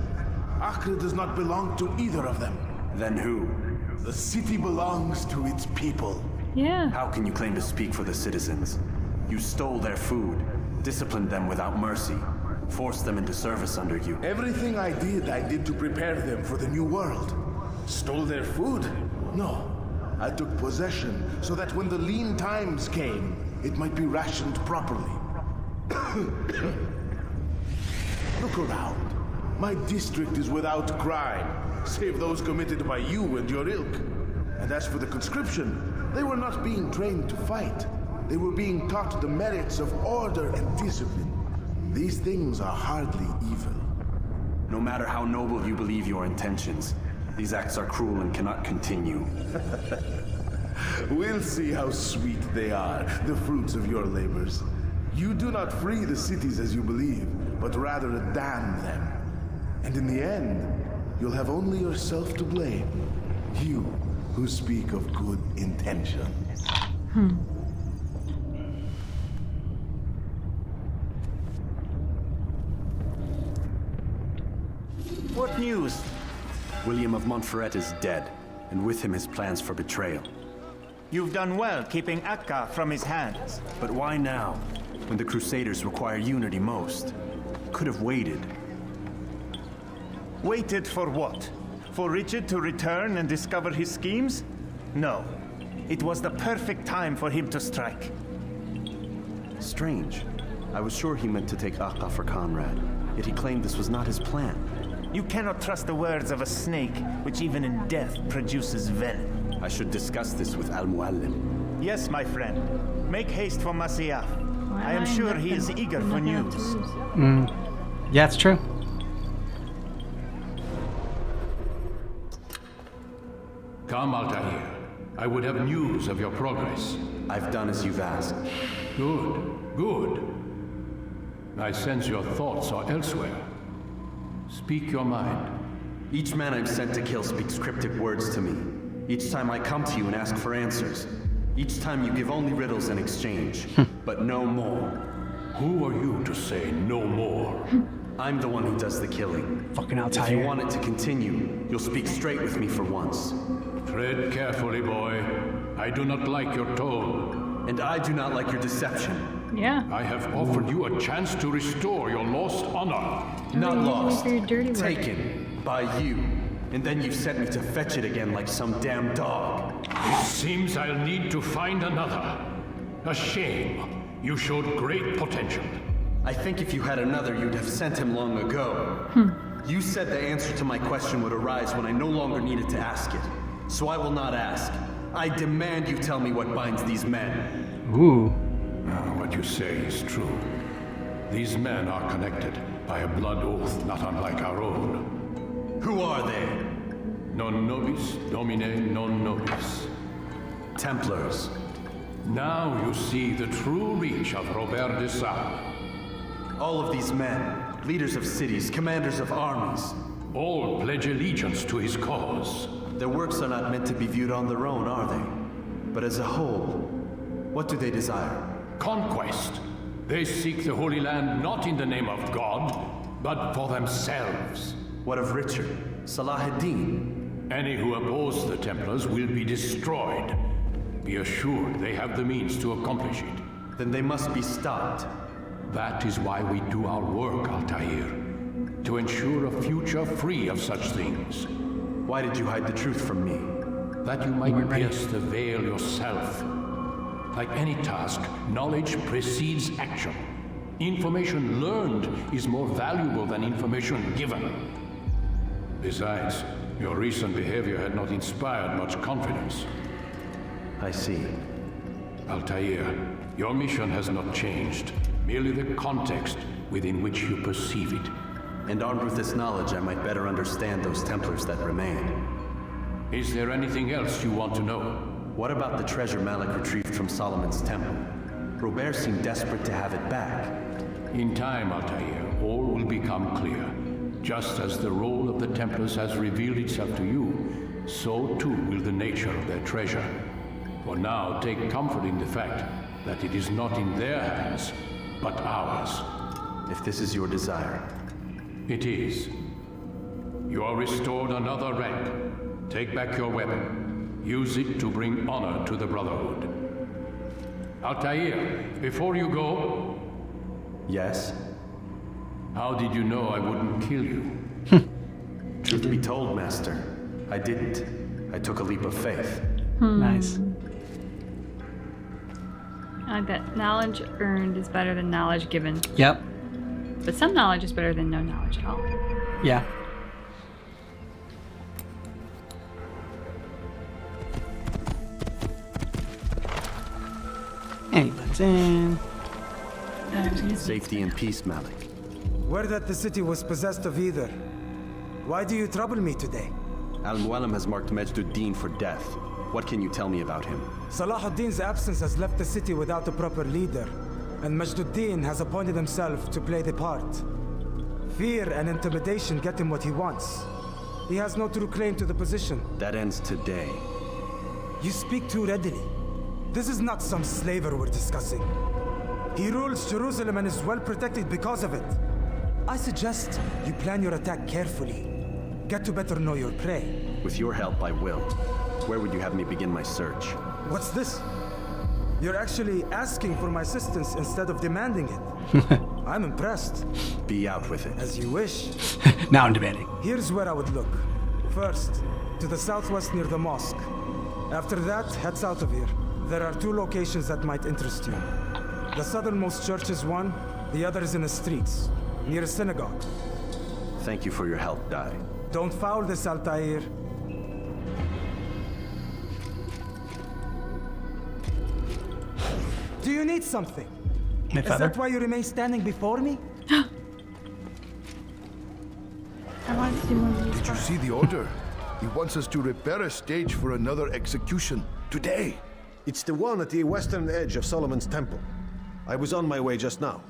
[SPEAKER 15] Acre does not belong to either of them.
[SPEAKER 10] Then who?
[SPEAKER 15] The city belongs to its people.
[SPEAKER 2] Yeah.
[SPEAKER 10] How can you claim to speak for the citizens? You stole their food, disciplined them without mercy, forced them into service under you.
[SPEAKER 15] Everything I did to prepare them for the new world. Stole their food? No. I took possession so that when the lean times came, it might be rationed properly. Look around. My district is without crime, save those committed by you and your ilk. And as for the conscription, they were not being trained to fight. They were being taught the merits of order and discipline. These things are hardly evil.
[SPEAKER 10] No matter how noble you believe your intentions, these acts are cruel and cannot continue.
[SPEAKER 15] We'll see how sweet they are, the fruits of your labors. You do not free the cities as you believe, but rather damn them. And in the end, you'll have only yourself to blame. You who speak of good intentions.
[SPEAKER 19] What news?
[SPEAKER 10] William of Montferrat is dead, and with him his plans for betrayal.
[SPEAKER 12] You've done well keeping Akka from his hands.
[SPEAKER 10] But why now, when the Crusaders require unity most? Could have waited.
[SPEAKER 12] Waited for what? For Richard to return and discover his schemes? No. It was the perfect time for him to strike.
[SPEAKER 10] Strange. I was sure he meant to take Akka for Conrad, yet he claimed this was not his plan.
[SPEAKER 12] You cannot trust the words of a snake, which even in death produces venom.
[SPEAKER 10] I should discuss this with Al-Muallim.
[SPEAKER 12] Yes, my friend. Make haste for Masyaf. I am sure he is eager for news.
[SPEAKER 1] Yeah, it's true.
[SPEAKER 18] Come, Altair. I would have news of your progress.
[SPEAKER 10] I've done as you've asked.
[SPEAKER 18] Good, good. I sense your thoughts are elsewhere. Speak your mind.
[SPEAKER 10] Each man I've sent to kill speaks cryptic words to me. Each time I come to you and ask for answers. Each time you give only riddles in exchange, but no more.
[SPEAKER 18] Who are you to say no more?
[SPEAKER 10] I'm the one who does the killing.
[SPEAKER 1] Fucking
[SPEAKER 10] If you want it to continue, you'll speak straight with me for once.
[SPEAKER 18] Tread carefully, boy. I do not like your tone.
[SPEAKER 10] And I do not like your deception.
[SPEAKER 2] Yeah.
[SPEAKER 18] I have offered you a chance to restore your lost honor.
[SPEAKER 10] Not lost.
[SPEAKER 2] Dirty
[SPEAKER 10] Taken by you. And then you sent me to fetch it again like some damn dog.
[SPEAKER 18] It seems I'll need to find another. A shame. You showed great potential.
[SPEAKER 10] I think if you had another, you'd have sent him long ago. You said the answer to my question would arise when I no longer needed to ask it. So I will not ask. I demand you tell me what binds these men.
[SPEAKER 1] Ooh.
[SPEAKER 18] What you say is true. These men are connected by a blood oath not unlike our own.
[SPEAKER 10] Who are they?
[SPEAKER 18] Non nobis, domine non nobis.
[SPEAKER 10] Templars.
[SPEAKER 18] Now you see the true reach of Robert de Sade.
[SPEAKER 10] All of these men, leaders of cities, commanders of armies.
[SPEAKER 18] All pledge allegiance to his cause.
[SPEAKER 10] Their works are not meant to be viewed on their own, are they? But as a whole, what do they desire?
[SPEAKER 18] Conquest. They seek the Holy Land not in the name of God, but for themselves.
[SPEAKER 10] What of Richard? Salah ad-Din?
[SPEAKER 18] Any who oppose the Templars will be destroyed. Be assured they have the means to accomplish it.
[SPEAKER 10] Then they must be stopped.
[SPEAKER 18] That is why we do our work, Altair. To ensure a future free of such things.
[SPEAKER 10] Why did you hide the truth from me?
[SPEAKER 18] That you might pierce the veil yourself. Like any task, knowledge precedes action. Information learned is more valuable than information given. Besides, your recent behavior had not inspired much confidence.
[SPEAKER 10] I see.
[SPEAKER 18] Altair, your mission has not changed. Merely the context within which you perceive it.
[SPEAKER 10] And armed with this knowledge, I might better understand those Templars that remain.
[SPEAKER 18] Is there anything else you want to know?
[SPEAKER 10] What about the treasure Malik retrieved from Solomon's temple? Robert seemed desperate to have it back.
[SPEAKER 18] In time, Altair, all will become clear. Just as the role of the Templars has revealed itself to you, so too will the nature of their treasure. For now, take comfort in the fact that it is not in their hands, but ours.
[SPEAKER 10] If this is your desire.
[SPEAKER 18] It is. You are restored another rank. Take back your weapon. Use it to bring honor to the Brotherhood. Altair, before you go...
[SPEAKER 10] Yes?
[SPEAKER 18] How did you know I wouldn't kill you?
[SPEAKER 10] Truth be told, Master, I didn't. I took a leap of faith.
[SPEAKER 1] Nice.
[SPEAKER 2] I like that. Knowledge earned is better than knowledge given.
[SPEAKER 1] Yep.
[SPEAKER 2] But some knowledge is better than no knowledge at all.
[SPEAKER 1] Yeah. And he blends in.
[SPEAKER 10] Safety and peace, Malik.
[SPEAKER 8] Word that the city was possessed of either. Why do you trouble me today?
[SPEAKER 10] Al-Mualim has marked Majd-ud-Din for death. What can you tell me about him?
[SPEAKER 8] Salah ad-Din's absence has left the city without a proper leader, and Majd-ud-Din has appointed himself to play the part. Fear and intimidation get him what he wants. He has no true claim to the position.
[SPEAKER 10] That ends today.
[SPEAKER 8] You speak too readily. This is not some slaver we're discussing. He rules Jerusalem and is well protected because of it. I suggest you plan your attack carefully. Get to better know your prey.
[SPEAKER 10] With your help, I will. Where would you have me begin my search?
[SPEAKER 8] What's this? You're actually asking for my assistance instead of demanding it. I'm impressed.
[SPEAKER 10] Be out with it.
[SPEAKER 8] As you wish.
[SPEAKER 1] Now I'm demanding.
[SPEAKER 8] Here's where I would look. First, to the southwest near the mosque. After that, head south of here. There are 2 locations that might interest you. The southernmost church is one, the other is in the streets, near a synagogue.
[SPEAKER 10] Thank you for your help, Dai.
[SPEAKER 8] Don't foul this, Altair. Do you need something?
[SPEAKER 1] My
[SPEAKER 8] Is
[SPEAKER 1] father?
[SPEAKER 8] that why you remain standing before me?
[SPEAKER 2] I wanted to do more of these
[SPEAKER 15] Did you see the order? He wants us to repair a stage for another execution. Today.
[SPEAKER 9] It's the one at the western edge of Solomon's temple. I was on my way just now.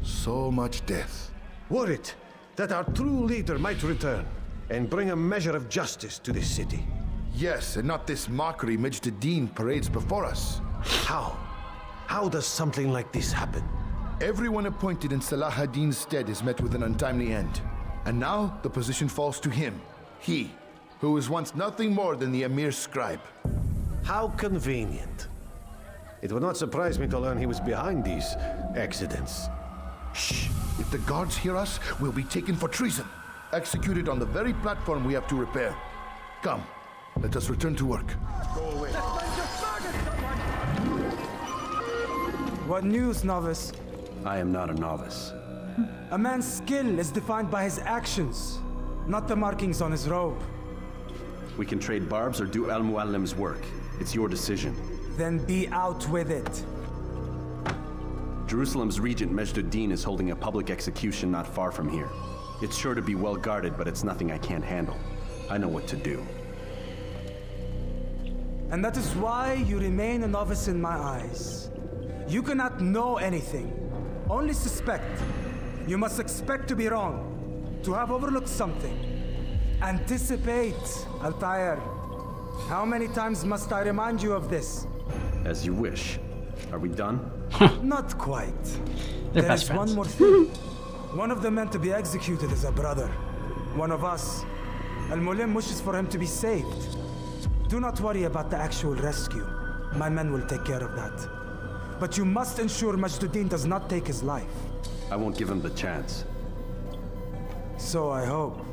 [SPEAKER 15] So much death.
[SPEAKER 9] Worried that our true leader might return and bring a measure of justice to this city.
[SPEAKER 15] Yes, and not this mockery Majd parades before us.
[SPEAKER 5] How? How does something like this happen?
[SPEAKER 15] Everyone appointed in Salah ad-Din's stead is met with an untimely end. And now the position falls to him. He, who was once nothing more than the Emir's scribe.
[SPEAKER 5] How convenient. It would not surprise me to learn he was behind these accidents.
[SPEAKER 15] Shh! If the guards hear us, we'll be taken for treason. Executed on the very platform we have to repair. Come, let us return to work.
[SPEAKER 5] Go away.
[SPEAKER 8] What news, novice?
[SPEAKER 10] I am not a novice.
[SPEAKER 8] A man's skill is defined by his actions, not the markings on his robe.
[SPEAKER 10] We can trade barbs or do Al-Muallim's work. It's your decision.
[SPEAKER 8] Then be out with it.
[SPEAKER 10] Jerusalem's regent Majd is holding a public execution not far from here. It's sure to be well guarded, but it's nothing I can't handle. I know what to do.
[SPEAKER 8] And that is why you remain a novice in my eyes. You cannot know anything, only suspect. You must expect to be wrong, to have overlooked something. Anticipate, Altair. How many times must I remind you of this?
[SPEAKER 10] As you wish. Are we done?
[SPEAKER 8] Not quite.
[SPEAKER 1] They're
[SPEAKER 8] There
[SPEAKER 1] best
[SPEAKER 8] is
[SPEAKER 1] friends.
[SPEAKER 8] one more thing. One of the men to be executed is a brother. One of us. Al-Mulim wishes for him to be saved. Do not worry about the actual rescue. My men will take care of that. But you must ensure Majd does not take his life.
[SPEAKER 10] I won't give him the chance.
[SPEAKER 8] So I hope.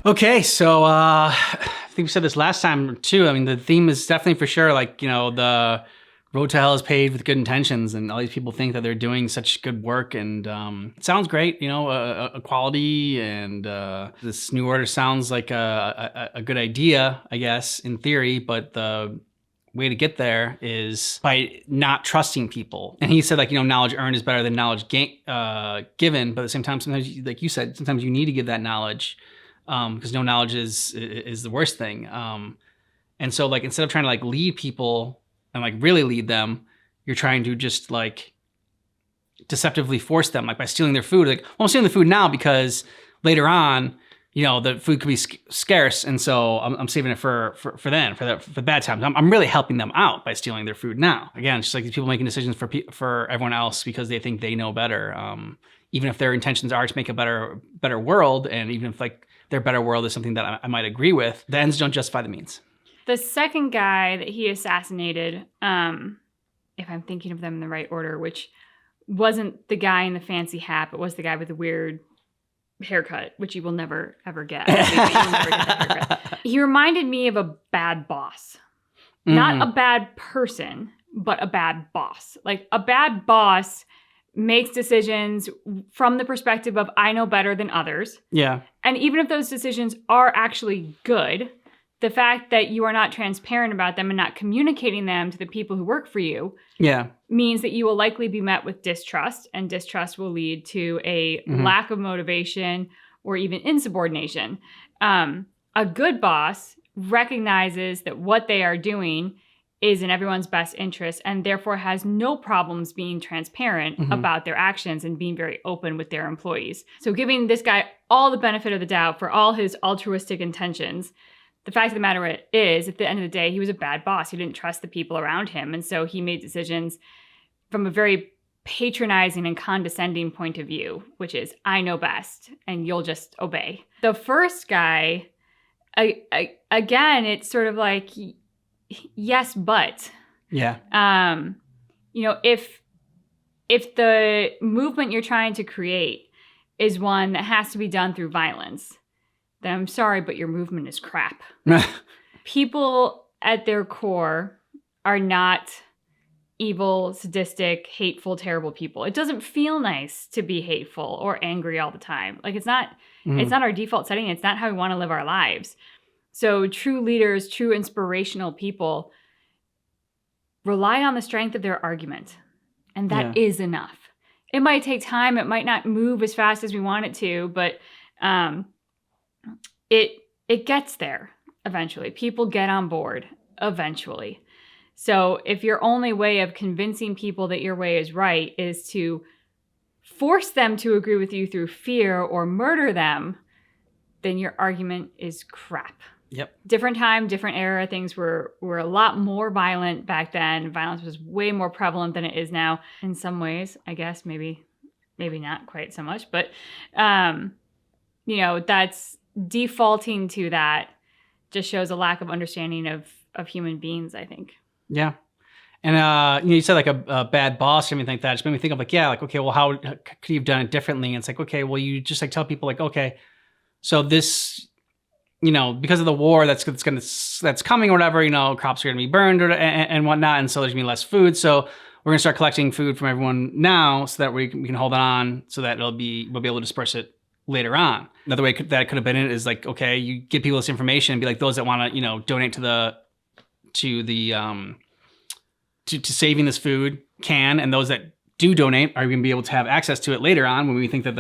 [SPEAKER 1] Okay, so I think we said this last time too. I mean, the theme is definitely for sure, like, you know, the road to hell is paved with good intentions, and all these people think that they're doing such good work, and it sounds great, you know, equality, and this new order sounds like a good idea, I guess, in theory, but the way to get there is by not trusting people. And he said, like, you know, knowledge earned is better than knowledge given, but at the same time, sometimes, like you said, sometimes you need to give that knowledge, because no knowledge is the worst thing. And so, like, instead of trying to like lead people and like really lead them, you're trying to just like deceptively force them, like by stealing their food. Like, well, I'm stealing the food now because later on, you know, the food could be scarce, and so I'm saving it for the bad times. I'm really helping them out by stealing their food now. Again, it's just like these people making decisions for everyone else because they think they know better. Even if their intentions are to make a better world, and even if like their better world is something that I might agree with, the ends don't justify the means.
[SPEAKER 2] The second guy that he assassinated, if I'm thinking of them in the right order, which wasn't the guy in the fancy hat, but was the guy with the weird haircut, which you will never, ever get. You'll never get that haircut. He reminded me of a bad boss. Not a bad person, but a bad boss. Like, a bad boss makes decisions from the perspective of, I know better than others.
[SPEAKER 1] Yeah.
[SPEAKER 2] And even if those decisions are actually good, the fact that you are not transparent about them and not communicating them to the people who work for you means that you will likely be met with distrust, and distrust will lead to a lack of motivation or even insubordination. A good boss recognizes that what they are doing is in everyone's best interest, and therefore has no problems being transparent about their actions and being very open with their employees. So giving this guy all the benefit of the doubt for all his altruistic intentions, the fact of the matter is, at the end of the day, he was a bad boss. He didn't trust the people around him. And so he made decisions from a very patronizing and condescending point of view, which is, I know best, and you'll just obey. The first guy, again, it's sort of like, yes, but.
[SPEAKER 1] Yeah.
[SPEAKER 2] You know, if the movement you're trying to create is one that has to be done through violence, then I'm sorry, but your movement is crap. People at their core are not evil, sadistic, hateful, terrible people. It doesn't feel nice to be hateful or angry all the time. Like, it's not our default setting. It's not how we want to live our lives. So true leaders, true inspirational people rely on the strength of their argument. And that is enough. It might take time. It might not move as fast as we want it to, but it gets there eventually. People get on board eventually. So if your only way of convincing people that your way is right is to force them to agree with you through fear or murder them, then your argument is crap.
[SPEAKER 1] Yep.
[SPEAKER 2] Different time, different era. Things were a lot more violent back then. Violence was way more prevalent than it is now in some ways, I guess. Maybe not quite so much. But, that's defaulting to that just shows a lack of understanding of human beings, I think.
[SPEAKER 1] Yeah. And, you said like a bad boss or anything like that. It just made me think of okay, well, how could you have done it differently? And it's like, okay, well, you just like tell people like, okay, so this, because of the war that's coming or whatever, crops are going to be burned and whatnot. And so there's going to be less food. So we're going to start collecting food from everyone now so that we can hold it on so that we'll be able to disperse it later on. Another way that could have been it is like, okay, you give people this information and be like, those that want to, donate to saving this food can, and those that do donate are going to be able to have access to it later on when we think that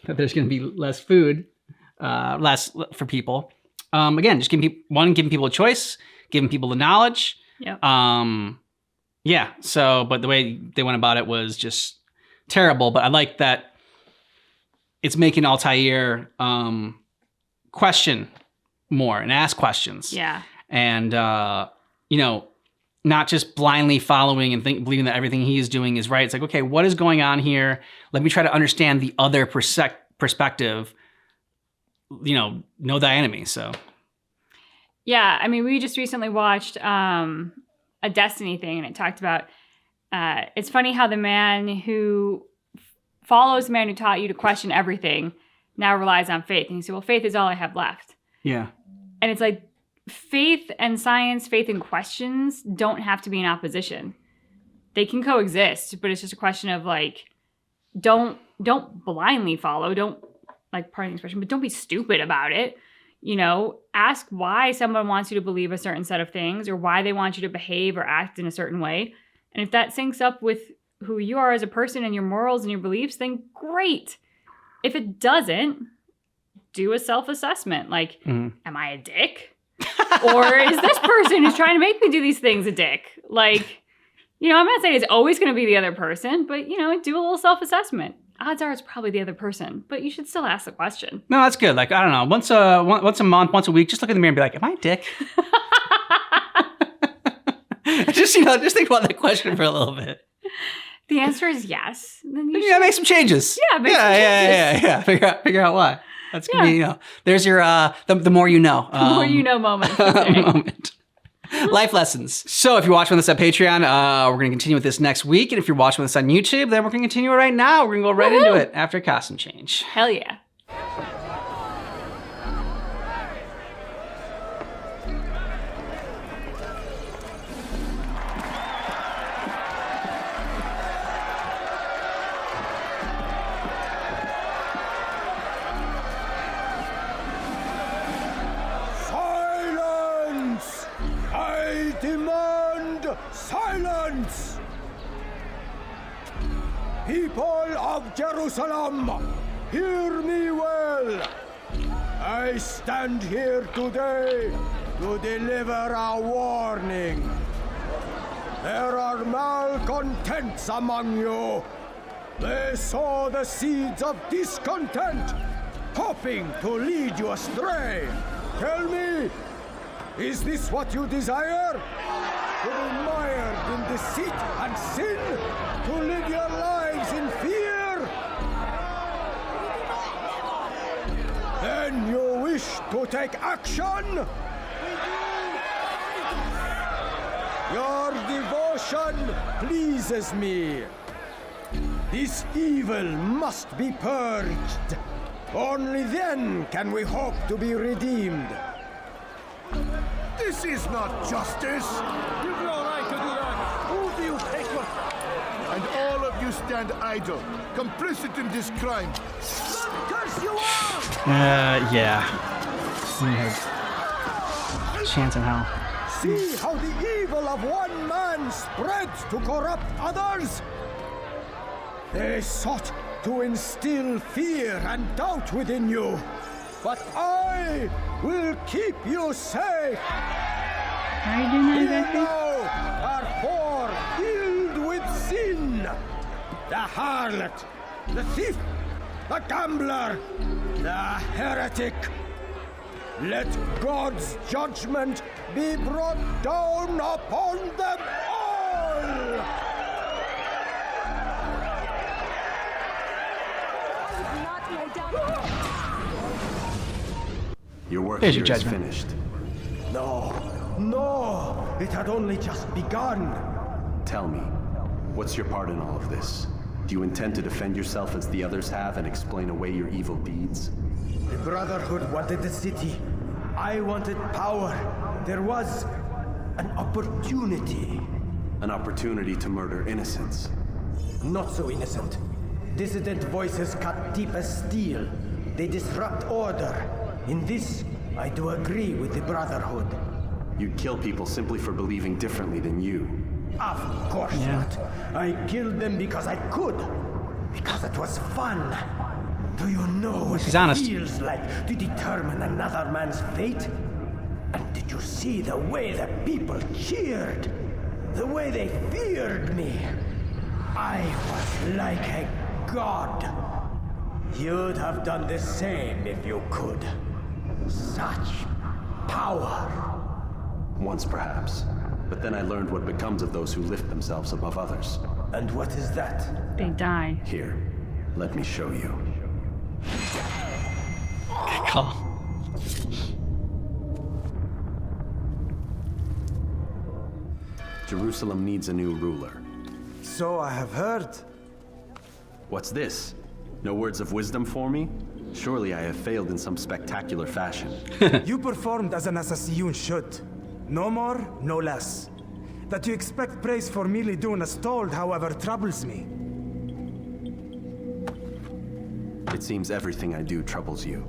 [SPEAKER 1] there's going to be less food, less for people. Again, just giving people a choice, giving people the knowledge.
[SPEAKER 2] Yep.
[SPEAKER 1] Yeah. So, but the way they went about it was just terrible. But I like that it's making Altair question more and ask questions.
[SPEAKER 2] Yeah.
[SPEAKER 1] And not just blindly following and believing that everything he is doing is right. It's like, okay, what is going on here? Let me try to understand the other perspective. Know thy enemy. So,
[SPEAKER 2] yeah, I mean, we just recently watched a Destiny thing, and it talked about. It's funny how the man who follows the man who taught you to question everything now relies on faith, and he said, "Well, faith is all I have left."
[SPEAKER 1] Yeah,
[SPEAKER 2] and it's like. Faith and science, faith and questions don't have to be in opposition. They can coexist, but it's just a question of like, don't blindly follow. Don't like, pardon the expression, but don't be stupid about it. Ask why someone wants you to believe a certain set of things or why they want you to behave or act in a certain way. And if that syncs up with who you are as a person and your morals and your beliefs, then great. If it doesn't, do a self-assessment. Like, am I a dick? Or is this person who's trying to make me do these things a dick? Like, I'm not saying it's always going to be the other person, but, do a little self-assessment. Odds are it's probably the other person, but you should still ask the question.
[SPEAKER 1] No, that's good. Like, I don't know, once a month, once a week, just look in the mirror and be like, am I a dick? just think about that question for a little bit.
[SPEAKER 2] The answer is yes. Then you
[SPEAKER 1] should make some changes.
[SPEAKER 2] Yeah, make some changes.
[SPEAKER 1] Yeah. Figure out why. That's gonna be, there's your the more you know.
[SPEAKER 2] The more you know moment.
[SPEAKER 1] Life lessons. So if you're watching this at Patreon, we're gonna continue with this next week. And if you're watching this on YouTube, then we're gonna continue it right now. We're gonna go right into it after costume change.
[SPEAKER 2] Hell yeah.
[SPEAKER 6] Silence! People of Jerusalem, hear me well. I stand here today to deliver a warning. There are malcontents among you. They sow the seeds of discontent, hoping to lead you astray. Tell me, is this what you desire? To be mired in deceit and sin? To live your lives in fear? Then you wish to take action? Your devotion pleases me. This evil must be purged. Only then can we hope to be redeemed.
[SPEAKER 15] This is not justice.
[SPEAKER 6] You've no right to do that. Who do you take your...
[SPEAKER 15] And all of you stand idle, complicit in this crime.
[SPEAKER 6] Curse you all!
[SPEAKER 1] Yeah. Chance in hell.
[SPEAKER 6] See how the evil of one man spreads to corrupt others? They sought to instill fear and doubt within you. But I will keep you safe.
[SPEAKER 2] How are you doing that exactly?
[SPEAKER 6] Are poor, filled with sin. The harlot, the thief, the gambler, the heretic. Let God's judgment be brought down upon them all!
[SPEAKER 10] Your work
[SPEAKER 1] Here's
[SPEAKER 10] here
[SPEAKER 1] your
[SPEAKER 10] is
[SPEAKER 1] judgment.
[SPEAKER 10] finished.
[SPEAKER 6] No, it had only just begun.
[SPEAKER 10] Tell me, what's your part in all of this? Do you intend to defend yourself as the others have and explain away your evil deeds?
[SPEAKER 6] The Brotherhood wanted the city. I wanted power. There was an opportunity.
[SPEAKER 10] An opportunity to murder innocents.
[SPEAKER 6] Not so innocent. Dissident voices cut deep as steel. They disrupt order. In this, I do agree with the Brotherhood.
[SPEAKER 10] You'd kill people simply for believing differently than you.
[SPEAKER 6] Of course not. I killed them because I could. Because it was fun. Do you know what
[SPEAKER 1] He's
[SPEAKER 6] it
[SPEAKER 1] honest.
[SPEAKER 6] feels like to determine another man's fate? And did you see the way the people cheered? The way they feared me? I was like a god. You'd have done the same if you could. Such power.
[SPEAKER 10] Once perhaps. But then I learned what becomes of those who lift themselves above others.
[SPEAKER 6] And what is that?
[SPEAKER 2] They die.
[SPEAKER 10] Here, let me show you.
[SPEAKER 1] Good call.
[SPEAKER 10] Jerusalem needs a new ruler.
[SPEAKER 8] So I have heard.
[SPEAKER 10] What's this? No words of wisdom for me? Surely I have failed in some spectacular fashion.
[SPEAKER 8] You performed as an assassin should. No more, no less. That you expect praise for merely doing as told, however, troubles me.
[SPEAKER 10] It seems everything I do troubles you.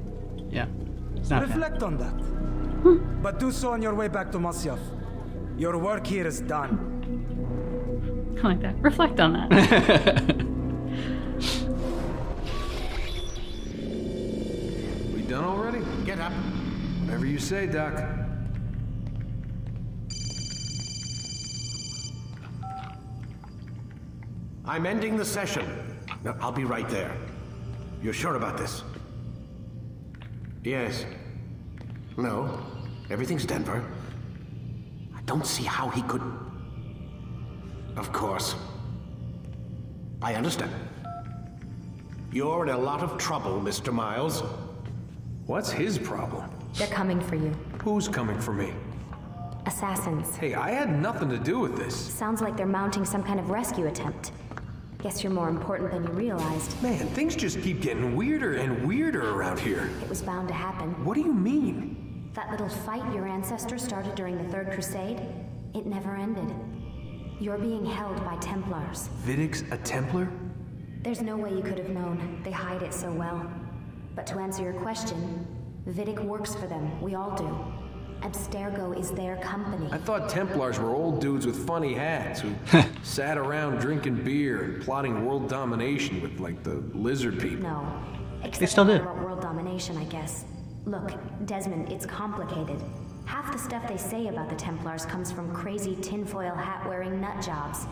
[SPEAKER 1] Yeah. It's not
[SPEAKER 8] Reflect on that. But do so on your way back to Masyaf. Your work here is done.
[SPEAKER 2] I like that. Reflect on that.
[SPEAKER 13] We done already?
[SPEAKER 9] Get up.
[SPEAKER 13] Whatever you say, Doc.
[SPEAKER 5] I'm ending the session. No, I'll be right there. You're sure about this? Yes. No. Everything's Denver. I don't see how he could... Of course. I understand. You're in a lot of trouble, Mr. Miles.
[SPEAKER 13] What's his problem?
[SPEAKER 4] They're coming for you.
[SPEAKER 13] Who's coming for me?
[SPEAKER 4] Assassins.
[SPEAKER 13] Hey, I had nothing to do with this.
[SPEAKER 4] Sounds like they're mounting some kind of rescue attempt. Guess you're more important than you realized.
[SPEAKER 13] Man, things just keep getting weirder and weirder around here.
[SPEAKER 4] It was bound to happen.
[SPEAKER 13] What do you mean?
[SPEAKER 4] That little fight your ancestor started during the Third Crusade, it never ended. You're being held by Templars.
[SPEAKER 13] Vidic's a Templar?
[SPEAKER 4] There's no way you could have known. They hide it so well. But to answer your question, Vidic works for them. We all do. Abstergo is their company.
[SPEAKER 13] I thought Templars were old dudes with funny hats who sat around drinking beer and plotting world domination with, like, the lizard people.
[SPEAKER 4] No. Except
[SPEAKER 1] They still do.
[SPEAKER 4] about world domination, I guess. Look, Desmond, it's complicated. Half the stuff they say about the Templars comes from crazy tinfoil hat-wearing nut jobs.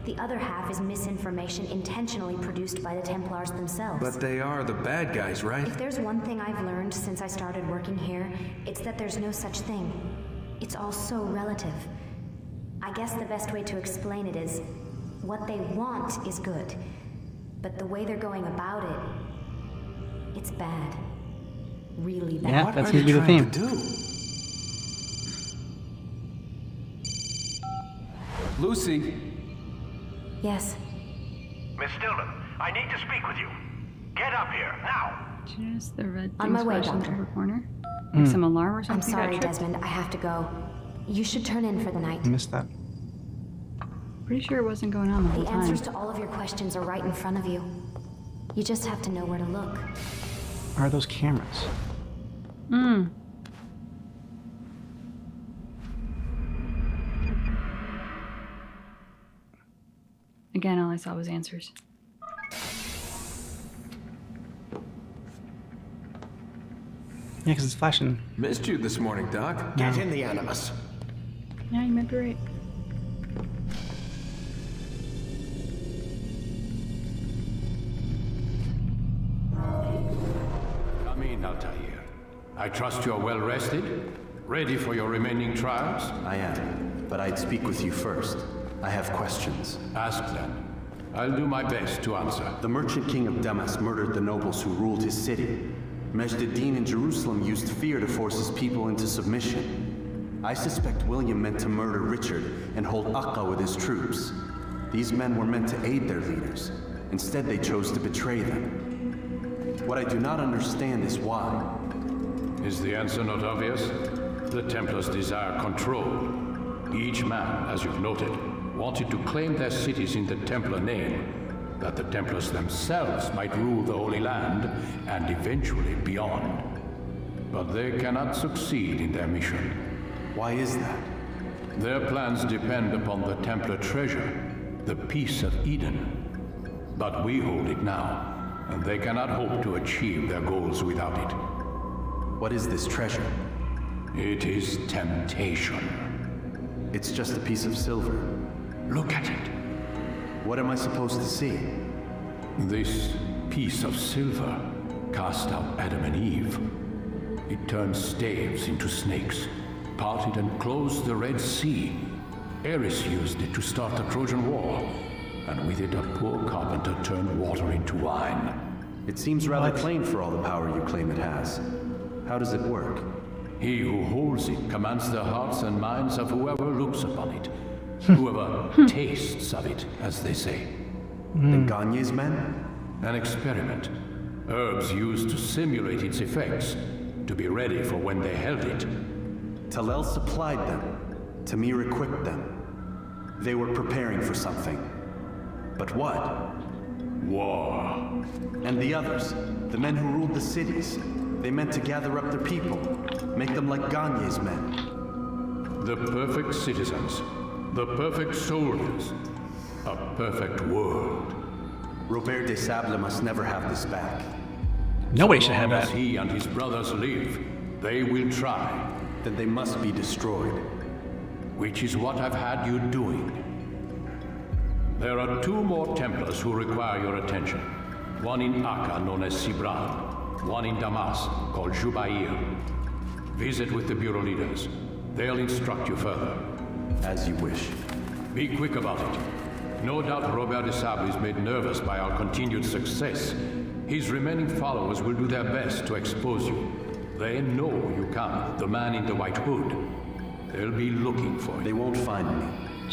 [SPEAKER 4] The other half is misinformation intentionally produced by the Templars themselves.
[SPEAKER 13] But they are the bad guys, right?
[SPEAKER 4] If there's one thing I've learned since I started working here, it's that there's no such thing. It's all so relative. I guess the best way to explain it is, what they want is good. But the way they're going about it, it's bad. Really bad.
[SPEAKER 1] Yeah, that seems to be the theme.
[SPEAKER 13] Lucy.
[SPEAKER 4] Yes.
[SPEAKER 9] Miss Stillman, I need to speak with you. Get up here, now!
[SPEAKER 2] Just the red
[SPEAKER 4] On my
[SPEAKER 2] things
[SPEAKER 4] way,
[SPEAKER 2] flashing in the
[SPEAKER 4] Doctor.
[SPEAKER 2] upper corner. Like some alarm or
[SPEAKER 4] I'm
[SPEAKER 2] something.
[SPEAKER 4] sorry,
[SPEAKER 2] that tripped?
[SPEAKER 4] Desmond. I have to go. You should turn in for the night.
[SPEAKER 1] I missed that.
[SPEAKER 2] Pretty sure it wasn't going on the whole
[SPEAKER 4] The
[SPEAKER 2] time.
[SPEAKER 4] answers to all of your questions are right in front of you. You just have to know where to look.
[SPEAKER 1] Are those cameras?
[SPEAKER 2] Hmm. Again, all I saw was answers.
[SPEAKER 1] Yeah, because it's flashing.
[SPEAKER 13] Missed you this morning, Doc.
[SPEAKER 5] Get in the Animus.
[SPEAKER 2] Yeah, you might be right.
[SPEAKER 18] Come in, Altair. I trust you are well rested? Ready for your remaining trials?
[SPEAKER 10] I am, but I'd speak with you first. I have questions.
[SPEAKER 18] Ask them. I'll do my best to answer.
[SPEAKER 10] The merchant king of Damas murdered the nobles who ruled his city. Majd ad-Din in Jerusalem used fear to force his people into submission. I suspect William meant to murder Richard and hold Akka with his troops. These men were meant to aid their leaders. Instead, they chose to betray them. What I do not understand is why.
[SPEAKER 18] Is the answer not obvious? The Templars desire control. Each man, as you've noted, wanted to claim their cities in the Templar name, that the Templars themselves might rule the Holy Land and eventually beyond. But they cannot succeed in their mission.
[SPEAKER 10] Why is that?
[SPEAKER 18] Their plans depend upon the Templar treasure, the Peace of Eden. But we hold it now, and they cannot hope to achieve their goals without it.
[SPEAKER 10] What is this treasure?
[SPEAKER 18] It is temptation.
[SPEAKER 10] It's just a piece of silver.
[SPEAKER 18] Look at it.
[SPEAKER 10] What am I supposed to see?
[SPEAKER 18] This piece of silver cast out Adam and Eve. It turned staves into snakes, parted and closed the Red Sea. Ares used it to start the Trojan War, and with it a poor carpenter turned water into wine.
[SPEAKER 10] It seems rather plain for all the power you claim it has. How does it work?
[SPEAKER 18] He who holds it commands the hearts and minds of whoever looks upon it. Whoever tastes of it, as they say.
[SPEAKER 10] The Gagne's men?
[SPEAKER 18] An experiment. Herbs used to simulate its effects, to be ready for when they held it.
[SPEAKER 10] Talel supplied them. Tamir equipped them. They were preparing for something. But what?
[SPEAKER 18] War.
[SPEAKER 10] And the others, the men who ruled the cities, they meant to gather up their people, make them like Gagne's men.
[SPEAKER 18] The perfect citizens, the perfect soldiers, a perfect world.
[SPEAKER 10] Robert de Sable must never have this back.
[SPEAKER 1] Nobody should have that.
[SPEAKER 18] As he and his brothers live, they will try.
[SPEAKER 10] Then they must be destroyed.
[SPEAKER 18] Which is what I've had you doing. There are 2 more Templars who require your attention. One in Akka, known as Sibran. One in Damas, called Jubair. Visit with the Bureau leaders. They'll instruct you further.
[SPEAKER 10] As you wish.
[SPEAKER 18] Be quick about it. No doubt Robert de Sable is made nervous by our continued success. His remaining followers will do their best to expose you. They know you come, the man in the white hood. They'll be looking for you.
[SPEAKER 10] They won't find me.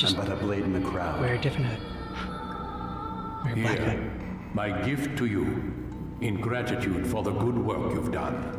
[SPEAKER 10] I'm but a blade in the crowd.
[SPEAKER 1] Wear a different hood. Wear a black hood.
[SPEAKER 18] Here, my gift to you, in gratitude for the good work you've done.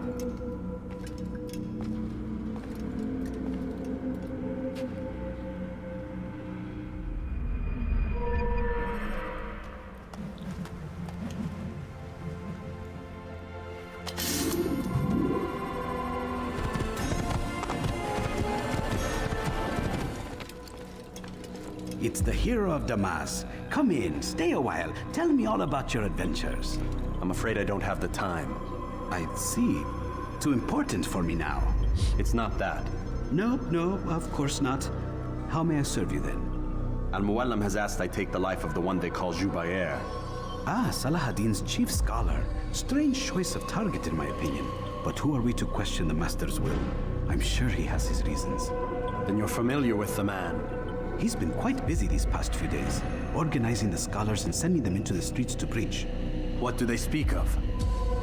[SPEAKER 17] It's the hero of Damas. Come in, stay a while. Tell me all about your adventures.
[SPEAKER 10] I'm afraid I don't have the time.
[SPEAKER 17] I see. Too important for me now.
[SPEAKER 10] It's not that.
[SPEAKER 17] No, of course not. How may I serve you then?
[SPEAKER 10] Al-Muallim has asked I take the life of the one they call Jubair.
[SPEAKER 17] Ah, Salah ad-Din's chief scholar. Strange choice of target in my opinion. But who are we to question the master's will? I'm sure he has his reasons.
[SPEAKER 10] Then you're familiar with the man.
[SPEAKER 17] He's been quite busy these past few days, organizing the scholars and sending them into the streets to preach.
[SPEAKER 10] What do they speak of?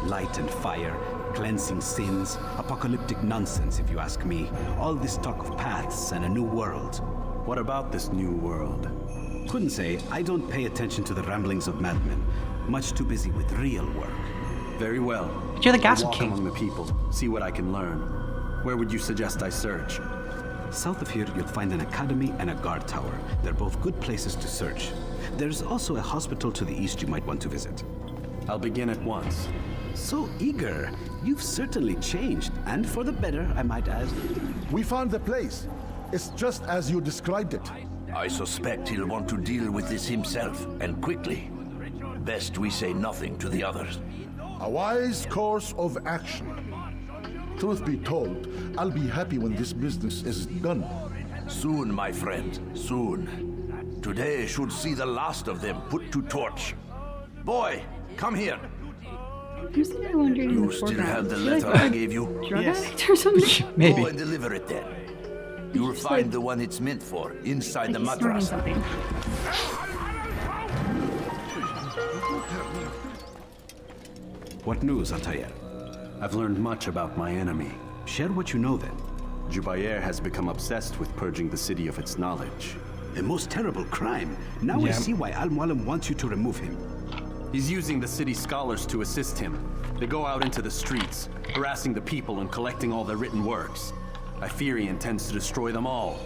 [SPEAKER 17] Light and fire, cleansing sins, apocalyptic nonsense if you ask me. All this talk of paths and a new world.
[SPEAKER 10] What about this new world?
[SPEAKER 17] Couldn't say. I don't pay attention to the ramblings of madmen. Much too busy with real work.
[SPEAKER 10] Very well.
[SPEAKER 1] But you're the gossip
[SPEAKER 10] walk
[SPEAKER 1] king.
[SPEAKER 10] Among the people, see what I can learn. Where would you suggest I search?
[SPEAKER 17] South of here, you'll find an academy and a guard tower. They're both good places to search. There's also a hospital to the east you might want to visit.
[SPEAKER 10] I'll begin at once.
[SPEAKER 17] So eager. You've certainly changed, and for the better, I might add.
[SPEAKER 15] We found the place. It's just as you described it.
[SPEAKER 14] I suspect he'll want to deal with this himself, and quickly. Best we say nothing to the others.
[SPEAKER 15] A wise course of action. Truth be told, I'll be happy when this business is done.
[SPEAKER 14] Soon, my friend, soon. Today should see the last of them put to torch. Boy, come here.
[SPEAKER 2] Who's the guy wandering in
[SPEAKER 14] You
[SPEAKER 2] the
[SPEAKER 14] still
[SPEAKER 2] foreground?
[SPEAKER 14] have the
[SPEAKER 2] Is he like
[SPEAKER 14] letter I
[SPEAKER 2] a
[SPEAKER 14] gave you?
[SPEAKER 2] drug addict or something?
[SPEAKER 1] Maybe.
[SPEAKER 14] Go and deliver it then. You'll find the one it's meant for inside the
[SPEAKER 2] He's snorting
[SPEAKER 14] madrasa.
[SPEAKER 2] something.
[SPEAKER 17] What news, Altair?
[SPEAKER 10] I've learned much about my enemy.
[SPEAKER 17] Share what you know then.
[SPEAKER 10] Jubair has become obsessed with purging the city of its knowledge.
[SPEAKER 17] A most terrible crime. Now I see why Al-Mualim wants you to remove him.
[SPEAKER 10] He's using the city scholars to assist him. They go out into the streets, harassing the people and collecting all their written works. I fear he intends to destroy them all.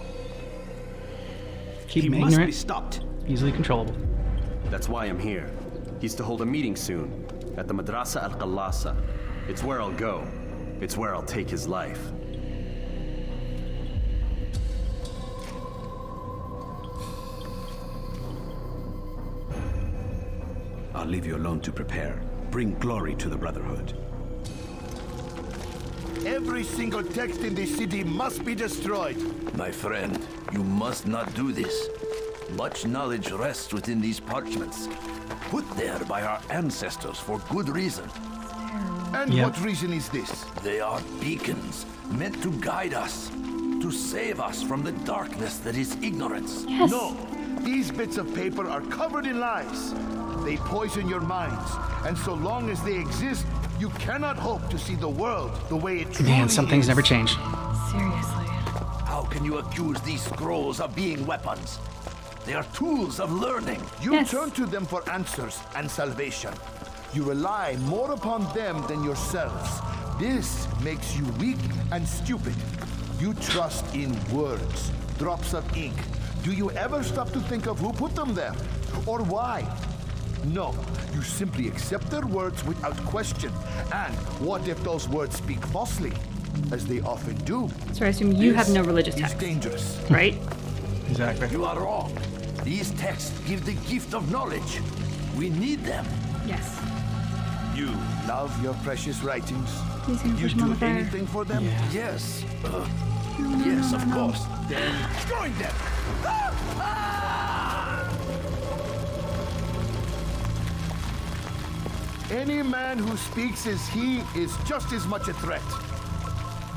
[SPEAKER 1] Keep
[SPEAKER 17] He
[SPEAKER 1] him
[SPEAKER 17] must
[SPEAKER 1] ignorant,
[SPEAKER 17] be stopped.
[SPEAKER 1] easily controllable.
[SPEAKER 10] That's why I'm here. He's to hold a meeting soon, at the Madrasa al-Qallasa. It's where I'll go. It's where I'll take his life.
[SPEAKER 17] I'll leave you alone to prepare. Bring glory to the Brotherhood.
[SPEAKER 15] Every single text in this city must be destroyed.
[SPEAKER 14] My friend, you must not do this. Much knowledge rests within these parchments, put there by our ancestors for good reason.
[SPEAKER 15] And what reason is this?
[SPEAKER 14] They are beacons, meant to guide us, to save us from the darkness that is ignorance.
[SPEAKER 15] No, these bits of paper are covered in lies. They poison your minds, and so long as they exist, you cannot hope to see the world the way it truly
[SPEAKER 1] Man, some things
[SPEAKER 15] is.
[SPEAKER 1] never change.
[SPEAKER 2] Seriously.
[SPEAKER 14] How can you accuse these scrolls of being weapons? They are tools of learning.
[SPEAKER 15] You turn to them for answers and salvation. You rely more upon them than yourselves. This makes you weak and stupid. You trust in words, drops of ink. Do you ever stop to think of who put them there? Or why? No, you simply accept their words without question. And what if those words speak falsely? As they often do.
[SPEAKER 2] So I assume you have
[SPEAKER 15] This
[SPEAKER 2] no religious
[SPEAKER 15] is
[SPEAKER 2] text,
[SPEAKER 15] dangerous.
[SPEAKER 2] right?
[SPEAKER 1] Exactly.
[SPEAKER 14] You are wrong. These texts give the gift of knowledge. We need them.
[SPEAKER 2] Yes.
[SPEAKER 15] You love your precious writings.
[SPEAKER 2] He's gonna
[SPEAKER 15] You
[SPEAKER 2] push him on
[SPEAKER 15] do
[SPEAKER 2] the fire.
[SPEAKER 15] anything for them?
[SPEAKER 14] Yes. Yes, of course.
[SPEAKER 15] Then join them. Any man who speaks as he is just as much a threat.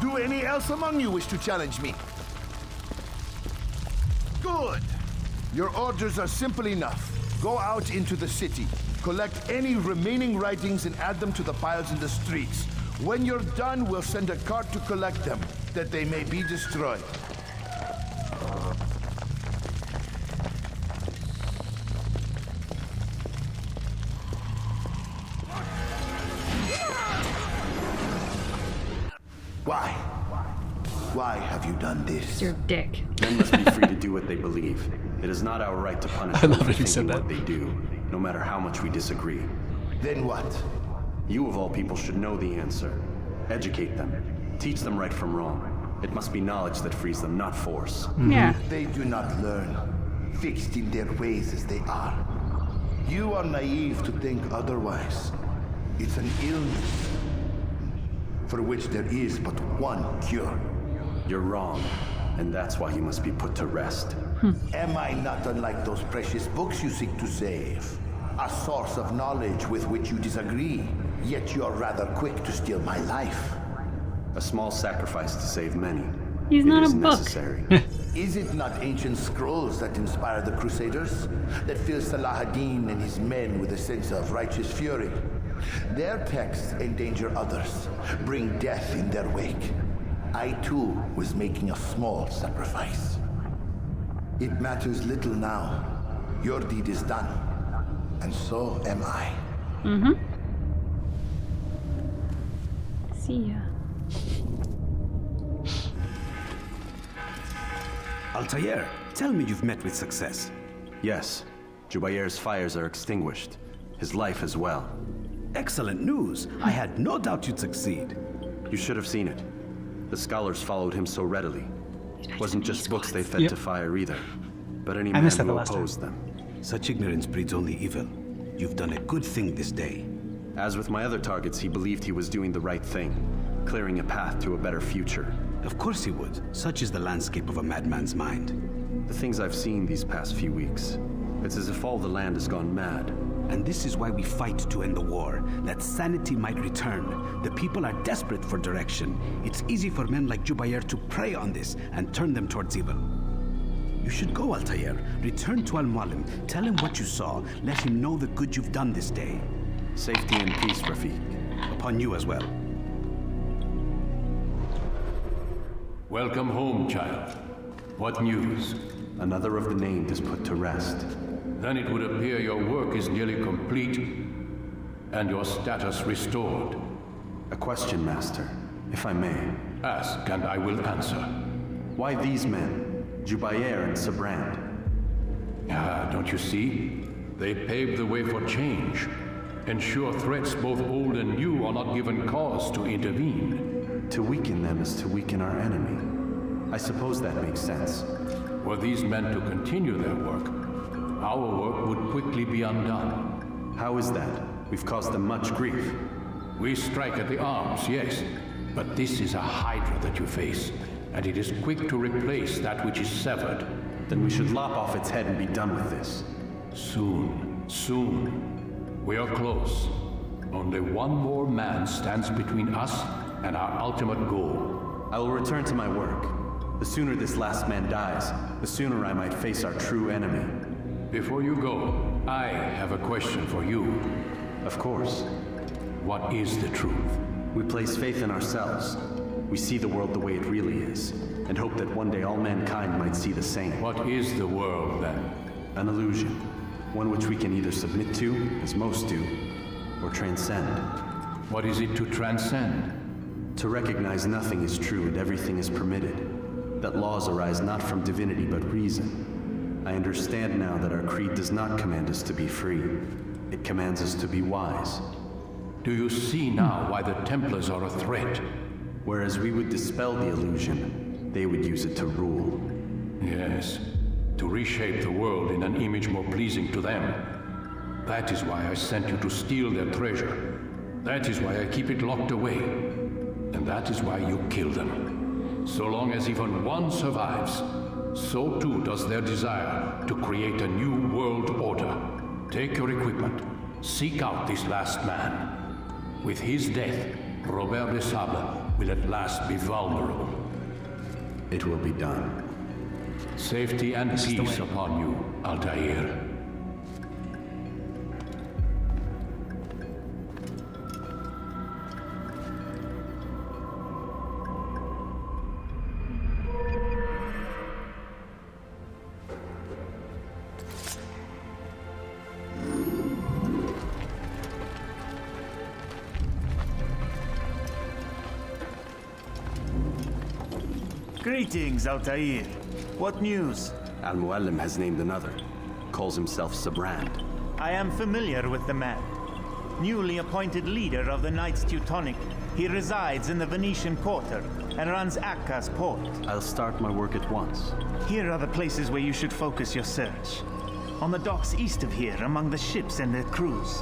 [SPEAKER 15] Do any else among you wish to challenge me? Good. Your orders are simple enough. Go out into the city, collect any remaining writings and add them to the piles in the streets. When you're done, we'll send a cart to collect them, that they may be destroyed. Why? Why have you done this?
[SPEAKER 2] Your dick.
[SPEAKER 10] Men must be free to do what they believe. It is not our right to punish
[SPEAKER 1] I
[SPEAKER 10] them
[SPEAKER 1] love
[SPEAKER 10] for
[SPEAKER 1] it you said
[SPEAKER 10] thinking what
[SPEAKER 1] that.
[SPEAKER 10] they do, no matter how much we disagree.
[SPEAKER 15] Then what?
[SPEAKER 10] You of all people should know the answer. Educate them. Teach them right from wrong. It must be knowledge that frees them, not force.
[SPEAKER 2] Yeah.
[SPEAKER 15] They do not learn, fixed in their ways as they are. You are naive to think otherwise. It's an illness for which there is but one cure.
[SPEAKER 10] You're wrong, and that's why you must be put to rest.
[SPEAKER 15] Am I not unlike those precious books you seek to save? A source of knowledge with which you disagree, yet you are rather quick to steal my life.
[SPEAKER 10] A small sacrifice to save many.
[SPEAKER 2] He's
[SPEAKER 10] It
[SPEAKER 2] not
[SPEAKER 10] is
[SPEAKER 2] a book.
[SPEAKER 10] necessary.
[SPEAKER 15] Is it not ancient scrolls that inspire the Crusaders? That fill Salah ad-Din and his men with a sense of righteous fury? Their texts endanger others, bring death in their wake. I too was making a small sacrifice. It matters little now. Your deed is done, and so am I.
[SPEAKER 2] Mm-hmm. See ya.
[SPEAKER 17] Altair, tell me you've met with success.
[SPEAKER 10] Yes, Jubair's fires are extinguished. His life as well.
[SPEAKER 17] Excellent news. I had no doubt you'd succeed.
[SPEAKER 10] You should have seen it. The scholars followed him so readily. It wasn't just books they fed to fire either, but any
[SPEAKER 1] I
[SPEAKER 10] man
[SPEAKER 1] missed that
[SPEAKER 10] who
[SPEAKER 1] the last
[SPEAKER 10] opposed them.
[SPEAKER 17] Such ignorance breeds only evil. You've done a good thing this day.
[SPEAKER 10] As with my other targets, he believed he was doing the right thing. clearing a path to a better future.
[SPEAKER 17] Of course he would. Such is the landscape of a madman's mind.
[SPEAKER 10] The things I've seen these past few weeks, it's as if all the land has gone mad.
[SPEAKER 17] And this is why we fight to end the war, that sanity might return. The people are desperate for direction. It's easy for men like Jubair to prey on this and turn them towards evil. You should go, Altair. Return to Al-Mualim. Tell him what you saw. Let him know the good you've done this day.
[SPEAKER 10] Safety and peace, Rafiq.
[SPEAKER 17] Upon you as well.
[SPEAKER 18] Welcome home, child. What news?
[SPEAKER 10] Another of the named is put to rest.
[SPEAKER 18] Then it would appear your work is nearly complete and your status restored.
[SPEAKER 10] A question, Master, if I may.
[SPEAKER 18] Ask and I will answer.
[SPEAKER 10] Why these men, Jubair and Sabrand?
[SPEAKER 18] Ah, don't you see? They paved the way for change. Ensure threats both old and new are not given cause to intervene.
[SPEAKER 10] To weaken them is to weaken our enemy. I suppose that makes sense.
[SPEAKER 18] Were these men to continue their work, our work would quickly be undone.
[SPEAKER 10] How is that? We've caused them much grief.
[SPEAKER 18] We strike at the arms, yes, but this is a hydra that you face, and it is quick to replace that which is severed.
[SPEAKER 10] Then we should lop off its head and be done with this.
[SPEAKER 18] Soon, soon. We are close. Only one more man stands between us and our ultimate goal.
[SPEAKER 10] I will return to my work. The sooner this last man dies, the sooner I might face our true enemy.
[SPEAKER 18] Before you go, I have a question for you.
[SPEAKER 10] Of course.
[SPEAKER 18] What is the truth?
[SPEAKER 10] We place faith in ourselves. We see the world the way it really is, and hope that one day all mankind might see the same.
[SPEAKER 18] What is the world, then?
[SPEAKER 10] An illusion. One which we can either submit to, as most do, or transcend.
[SPEAKER 18] What is it to transcend?
[SPEAKER 10] To recognize nothing is true and everything is permitted. That laws arise not from divinity but reason. I understand now that our creed does not command us to be free. It commands us to be wise.
[SPEAKER 18] Do you see now why the Templars are a threat?
[SPEAKER 10] Whereas we would dispel the illusion, they would use it to rule.
[SPEAKER 18] Yes, to reshape the world in an image more pleasing to them. That is why I sent you to steal their treasure. That is why I keep it locked away. And that is why you kill them. So long as even one survives, so too does their desire to create a new world order. Take your equipment. Seek out this last man. With his death, Robert de Sable will at last be vulnerable.
[SPEAKER 10] It will be done.
[SPEAKER 18] Safety and peace upon you, Altair.
[SPEAKER 12] Greetings, Altair. What news?
[SPEAKER 10] Al-Mualim has named another. Calls himself Sabrand.
[SPEAKER 12] I am familiar with the man. Newly appointed leader of the Knights Teutonic, he resides in the Venetian Quarter and runs Akka's port.
[SPEAKER 10] I'll start my work at once.
[SPEAKER 12] Here are the places where you should focus your search. On the docks east of here, among the ships and their crews.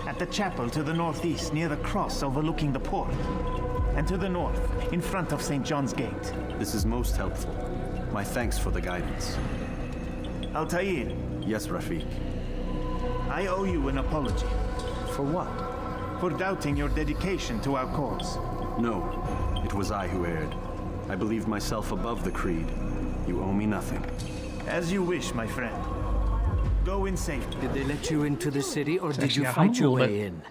[SPEAKER 12] At the chapel to the northeast, near the cross overlooking the port. And to the north, in front of St. John's Gate.
[SPEAKER 10] This is most helpful. My thanks for the guidance.
[SPEAKER 12] Altair.
[SPEAKER 10] Yes, Rafiq.
[SPEAKER 12] I owe you an apology. For what? For doubting your dedication to our cause.
[SPEAKER 10] No, it was I who erred. I believed myself above the creed. You owe me nothing.
[SPEAKER 12] As you wish, my friend. Go in safety.
[SPEAKER 7] Did they let you into the city, or did you fight your way in?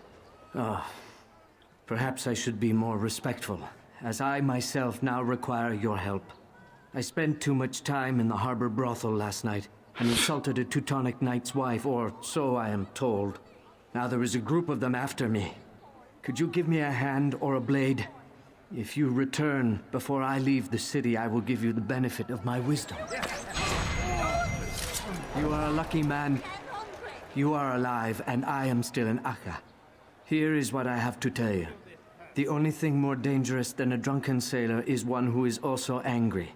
[SPEAKER 7] Perhaps I should be more respectful, as I myself now require your help. I spent too much time in the harbor brothel last night and insulted a Teutonic knight's wife, or so I am told. Now there is a group of them after me. Could you give me a hand or a blade? If you return before I leave the city, I will give you the benefit of my wisdom. You are a lucky man. You are alive, and I am still in Akka. Here is what I have to tell you. The only thing more dangerous than a drunken sailor is one who is also angry.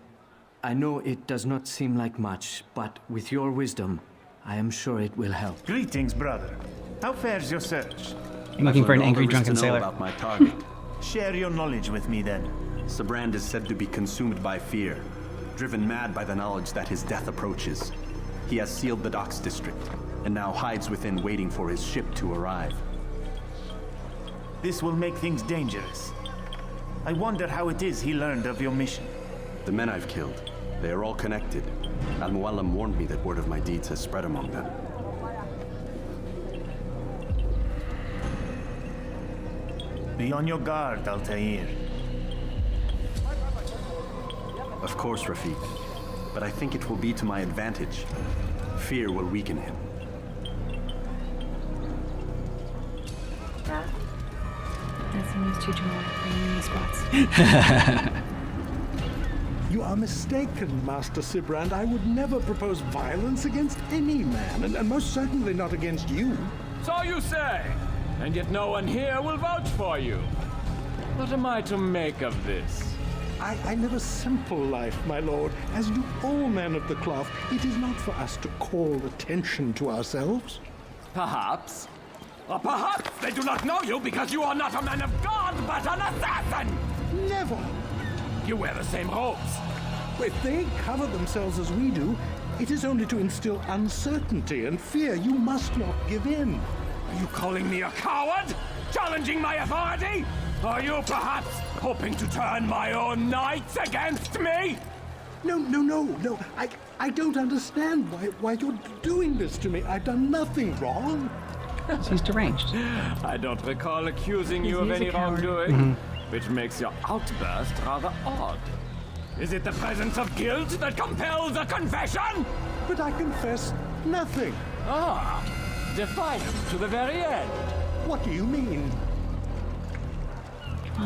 [SPEAKER 7] I know it does not seem like much, but with your wisdom, I am sure it will help.
[SPEAKER 12] Greetings, brother. How fares your search?
[SPEAKER 1] I'm looking for an angry drunken
[SPEAKER 10] sailor.
[SPEAKER 1] sailor.
[SPEAKER 10] About my target.
[SPEAKER 12] Share your knowledge with me then.
[SPEAKER 10] Sabrand is said to be consumed by fear, driven mad by the knowledge that his death approaches. He has sealed the docks district, and now hides within waiting for his ship to arrive.
[SPEAKER 12] This will make things dangerous. I wonder how it is he learned of your mission.
[SPEAKER 10] The men I've killed, they are all connected. Al-Mualim warned me that word of my deeds has spread among them.
[SPEAKER 12] Be on your guard, Altair.
[SPEAKER 10] Of course, Rafiq. But I think it will be to my advantage. Fear will weaken him.
[SPEAKER 2] That seems too dramatic for enemy spots.
[SPEAKER 16] You are mistaken, Master Sibrand. I would never propose violence against any man, and most certainly not against you.
[SPEAKER 22] So you say, and yet no one here will vouch for you. What am I to make of this?
[SPEAKER 16] I live a simple life, my lord, as do all men of the cloth. It is not for us to call attention to ourselves.
[SPEAKER 22] Perhaps. Or perhaps they do not know you because you are not a man of God, but an assassin!
[SPEAKER 16] Never!
[SPEAKER 22] You wear the same robes.
[SPEAKER 16] If they cover themselves as we do, it is only to instill uncertainty and fear. You must not give in.
[SPEAKER 22] Are you calling me a coward? Challenging my authority? Are you perhaps hoping to turn my own knights against me?
[SPEAKER 16] No. I don't understand why you're doing this to me. I've done nothing wrong.
[SPEAKER 1] He's deranged.
[SPEAKER 22] I don't recall accusing you of any wrongdoing, which makes your outburst rather odd. Is it the presence of guilt that compels a confession?
[SPEAKER 16] But I confess nothing.
[SPEAKER 22] Ah, defiant to the very end.
[SPEAKER 16] What do you mean?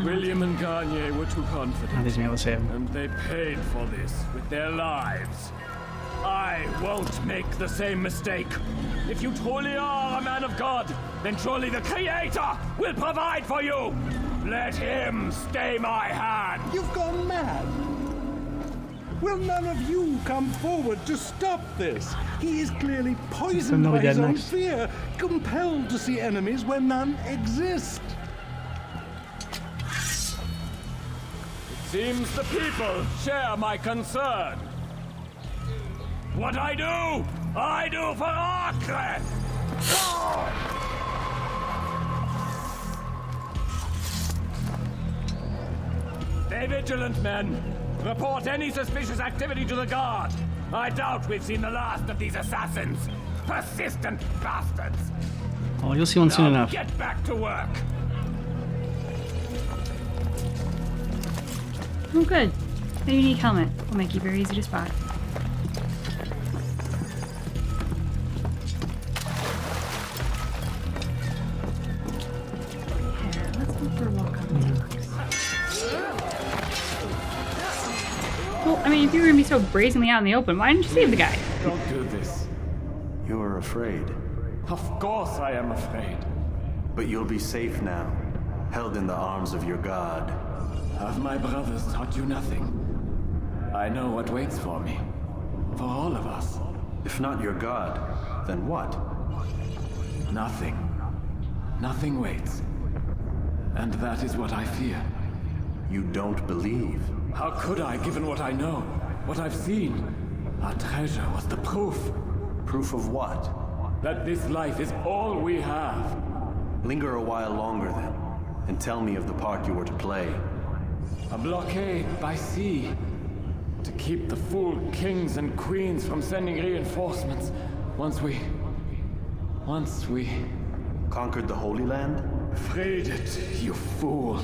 [SPEAKER 22] William and Garnier were too confident.
[SPEAKER 1] He's been able to save him.
[SPEAKER 22] And they paid for this with their lives. I won't make the same mistake. If you truly are a man of God, then surely the Creator will provide for you. Let him stay my hand.
[SPEAKER 16] You've gone mad. Will none of you come forward to stop this? He is clearly poisoned by his own fear, compelled to see enemies where none exist.
[SPEAKER 22] Seems the people share my concern. What I do for Arkred! Stay vigilant, men. Report any suspicious activity to the guard. I doubt we've seen the last of these assassins. Persistent bastards.
[SPEAKER 1] Oh, you'll see one soon enough.
[SPEAKER 22] Get back to work.
[SPEAKER 2] Oh, good. A unique helmet will make you very easy to spot. Yeah, let's go for a walk on the docks. Well, I mean, if you were gonna be so brazenly out in the open, why didn't you save the guy?
[SPEAKER 22] Don't do this.
[SPEAKER 10] You are afraid.
[SPEAKER 22] Of course I am afraid.
[SPEAKER 10] But you'll be safe now, held in the arms of your god.
[SPEAKER 22] Have my brothers taught you nothing? I know what waits for me. For all of us.
[SPEAKER 10] If not your god, then what?
[SPEAKER 22] Nothing. Nothing waits. And that is what I fear.
[SPEAKER 10] You don't believe.
[SPEAKER 22] How could I, given what I know? What I've seen? Our treasure was the proof.
[SPEAKER 10] Proof of what?
[SPEAKER 22] That this life is all we have.
[SPEAKER 10] Linger a while longer then, and tell me of the part you were to play.
[SPEAKER 22] A blockade by sea. To keep the fool kings and queens from sending reinforcements. Once we...
[SPEAKER 10] Conquered the Holy Land?
[SPEAKER 22] Freed it, you fool.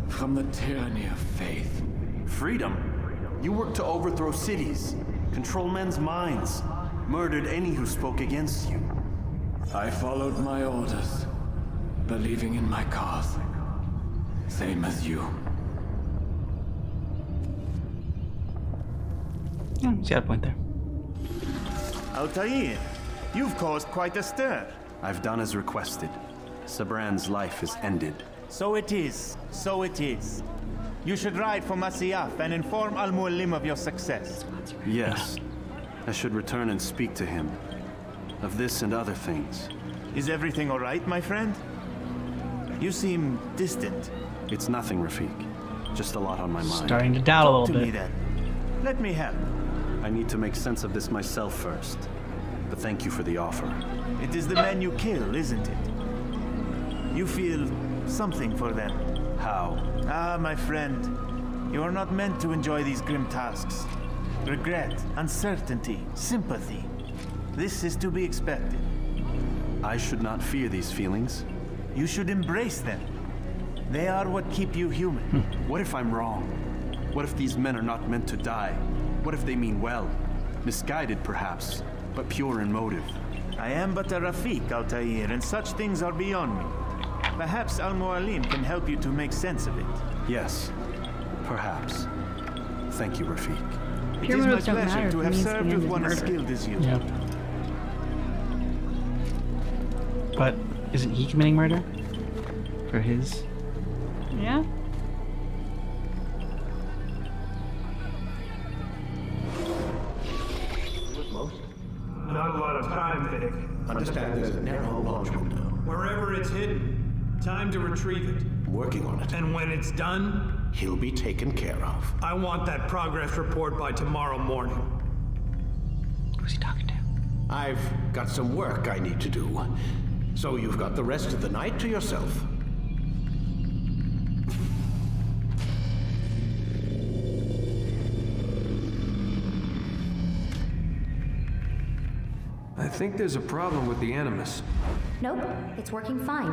[SPEAKER 22] From the tyranny of faith.
[SPEAKER 10] Freedom? You worked to overthrow cities, control men's minds, murdered any who spoke against you.
[SPEAKER 22] I followed my orders, believing in my cause. Same as you.
[SPEAKER 1] Yeah, he's got a point there.
[SPEAKER 12] Altair, you've caused quite a stir.
[SPEAKER 10] I've done as requested. Sabrand's life is ended.
[SPEAKER 12] So it is. So it is. You should ride for Masyaf and inform Al-Mualim of your success.
[SPEAKER 10] Yes. I should return and speak to him. Of this and other things.
[SPEAKER 12] Is everything all right, my friend? You seem distant.
[SPEAKER 10] It's nothing, Rafik. Just a lot on my mind.
[SPEAKER 1] Starting to doubt a
[SPEAKER 12] Talk
[SPEAKER 1] little
[SPEAKER 12] to me
[SPEAKER 1] bit.
[SPEAKER 12] then. Let me help.
[SPEAKER 10] I need to make sense of this myself first. But thank you for the offer.
[SPEAKER 12] It is the men you kill, isn't it? You feel something for them.
[SPEAKER 10] How?
[SPEAKER 12] Ah, my friend. You are not meant to enjoy these grim tasks. Regret, uncertainty, sympathy. This is to be expected.
[SPEAKER 10] I should not fear these feelings.
[SPEAKER 12] You should embrace them. They are what keep you human.
[SPEAKER 10] What if I'm wrong? What if these men are not meant to die? What if they mean well? Misguided, perhaps, but pure in motive.
[SPEAKER 12] I am but a Rafik, Altair, and such things are beyond me. Perhaps Al-Mualim can help you to make sense of it.
[SPEAKER 10] Yes, perhaps. Thank you, Rafik.
[SPEAKER 12] It
[SPEAKER 2] Pure
[SPEAKER 12] is my
[SPEAKER 2] motives don't matter
[SPEAKER 12] pleasure
[SPEAKER 2] if
[SPEAKER 12] to
[SPEAKER 2] it
[SPEAKER 12] have
[SPEAKER 2] means
[SPEAKER 12] served
[SPEAKER 2] the
[SPEAKER 12] with
[SPEAKER 2] end is
[SPEAKER 12] one as
[SPEAKER 2] murder.
[SPEAKER 12] skilled as you.
[SPEAKER 1] Yeah. But isn't he committing murder? For his?
[SPEAKER 2] Yeah.
[SPEAKER 3] Not a lot of time, Vidic.
[SPEAKER 5] Understand there's a narrow launch window.
[SPEAKER 3] Wherever it's hidden, time to retrieve it.
[SPEAKER 5] Working on it.
[SPEAKER 3] And when it's done,
[SPEAKER 5] He'll be taken care of.
[SPEAKER 3] I want that progress report by tomorrow morning.
[SPEAKER 1] Who's he talking to?
[SPEAKER 5] I've got some work I need to do. So you've got the rest of the night to yourself.
[SPEAKER 13] I think there's a problem with the Animus.
[SPEAKER 4] Nope, it's working fine.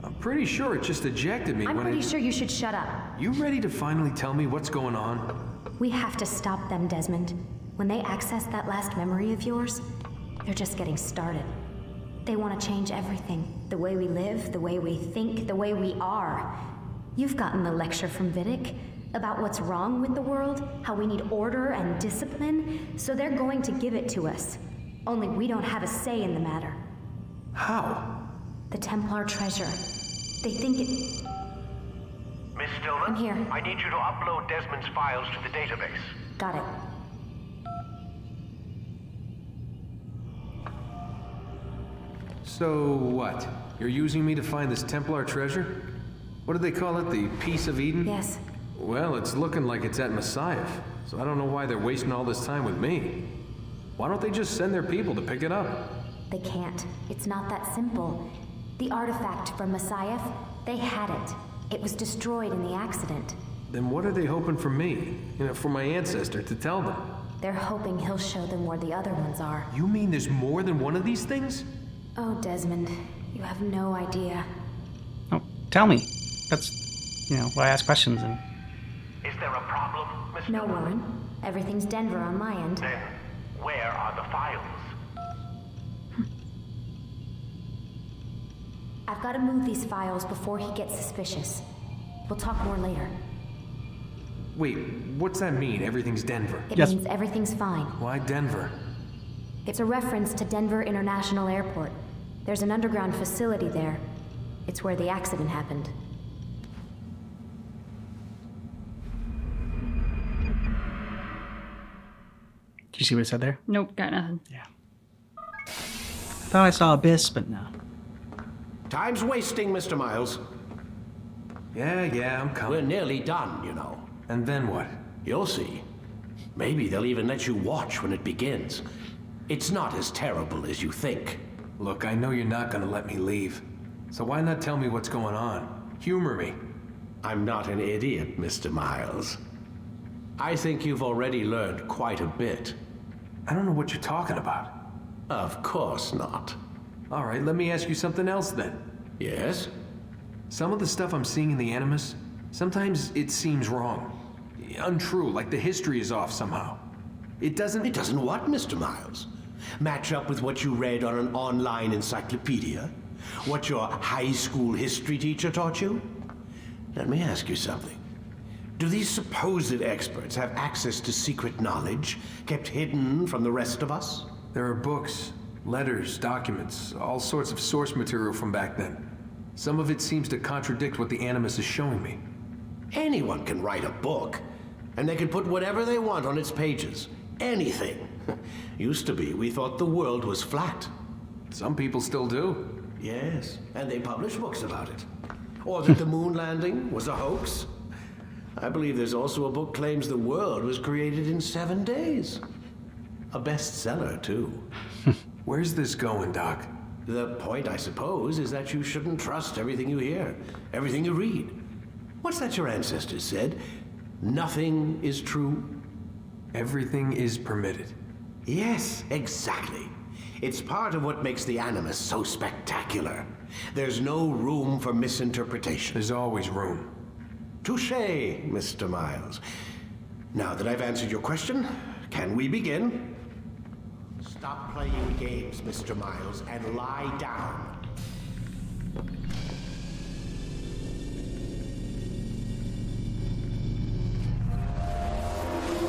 [SPEAKER 13] I'm pretty sure it just ejected me
[SPEAKER 4] I'm
[SPEAKER 13] when
[SPEAKER 4] pretty
[SPEAKER 13] it...
[SPEAKER 4] sure you should shut up.
[SPEAKER 13] You ready to finally tell me what's going on?
[SPEAKER 4] We have to stop them, Desmond. When they access that last memory of yours, they're just getting started. They want to change everything. The way we live, the way we think, the way we are. You've gotten the lecture from Vidic about what's wrong with the world, how we need order and discipline, so they're going to give it to us. Only we don't have a say in the matter.
[SPEAKER 13] How?
[SPEAKER 4] The Templar treasure. They think it...
[SPEAKER 11] Miss Stillman?
[SPEAKER 4] I'm here.
[SPEAKER 11] I need you to upload Desmond's files to the database.
[SPEAKER 4] Got it.
[SPEAKER 13] So what? You're using me to find this Templar treasure? What do they call it? The Piece of Eden?
[SPEAKER 4] Yes.
[SPEAKER 13] Well, it's looking like it's at Messiah, so I don't know why they're wasting all this time with me. Why don't they just send their people to pick it up?
[SPEAKER 4] They can't. It's not that simple. The artifact from Messiah, they had it. It was destroyed in the accident.
[SPEAKER 13] Then what are they hoping for me? You know, for my ancestor to tell them?
[SPEAKER 4] They're hoping he'll show them where the other ones are.
[SPEAKER 13] You mean there's more than one of these things?
[SPEAKER 4] Oh, Desmond, you have no idea.
[SPEAKER 1] Oh, tell me. That's, why I ask questions. And
[SPEAKER 11] Is there a problem, Miss
[SPEAKER 4] No,
[SPEAKER 11] Stillman?
[SPEAKER 4] Warren. Everything's Denver on my end.
[SPEAKER 11] Then, where are the files?
[SPEAKER 4] I've got to move these files before he gets suspicious. We'll talk more later.
[SPEAKER 13] Wait, what's that mean, everything's Denver?
[SPEAKER 4] It means everything's fine.
[SPEAKER 13] Why Denver?
[SPEAKER 4] It's a reference to Denver International Airport. There's an underground facility there. It's where the accident happened.
[SPEAKER 1] did you see what it said there?
[SPEAKER 2] Nope, got nothing.
[SPEAKER 1] Yeah. Thought I saw Abyss, but no.
[SPEAKER 5] Time's wasting, Mr. Miles.
[SPEAKER 13] Yeah, I'm coming.
[SPEAKER 5] We're nearly done, you know.
[SPEAKER 13] And then what?
[SPEAKER 5] You'll see. Maybe they'll even let you watch when it begins. It's not as terrible as you think.
[SPEAKER 13] Look, I know you're not gonna let me leave. So why not tell me what's going on? Humor me.
[SPEAKER 5] I'm not an idiot, Mr. Miles. I think you've already learned quite a bit.
[SPEAKER 13] I don't know what you're talking about.
[SPEAKER 5] Of course not.
[SPEAKER 13] All right, let me ask you something else then.
[SPEAKER 5] Yes?
[SPEAKER 13] Some of the stuff I'm seeing in the Animus, sometimes it seems wrong. Untrue, like the history is off somehow. It doesn't...
[SPEAKER 5] It doesn't what, Mr. Miles? Match up with what you read on an online encyclopedia? What your high school history teacher taught you? Let me ask you something. Do these supposed experts have access to secret knowledge kept hidden from the rest of us?
[SPEAKER 13] There are books, letters, documents, all sorts of source material from back then. Some of it seems to contradict what the Animus is showing me.
[SPEAKER 5] Anyone can write a book, and they can put whatever they want on its pages. Anything. Used to be, we thought the world was flat.
[SPEAKER 13] Some people still do.
[SPEAKER 5] Yes, and they publish books about it. Or that the moon landing was a hoax? I believe there's also a book claims the world was created in 7 days. A bestseller, too.
[SPEAKER 13] Where's this going, Doc?
[SPEAKER 5] The point, I suppose, is that you shouldn't trust everything you hear, everything you read. What's that your ancestors said? Nothing is true?
[SPEAKER 13] Everything is permitted.
[SPEAKER 5] Yes, exactly. It's part of what makes the Animus so spectacular. There's no room for misinterpretation.
[SPEAKER 13] There's always room.
[SPEAKER 5] Touché, Mr. Miles. Now that I've answered your question, can we begin? Stop playing games, Mr. Miles, and lie down.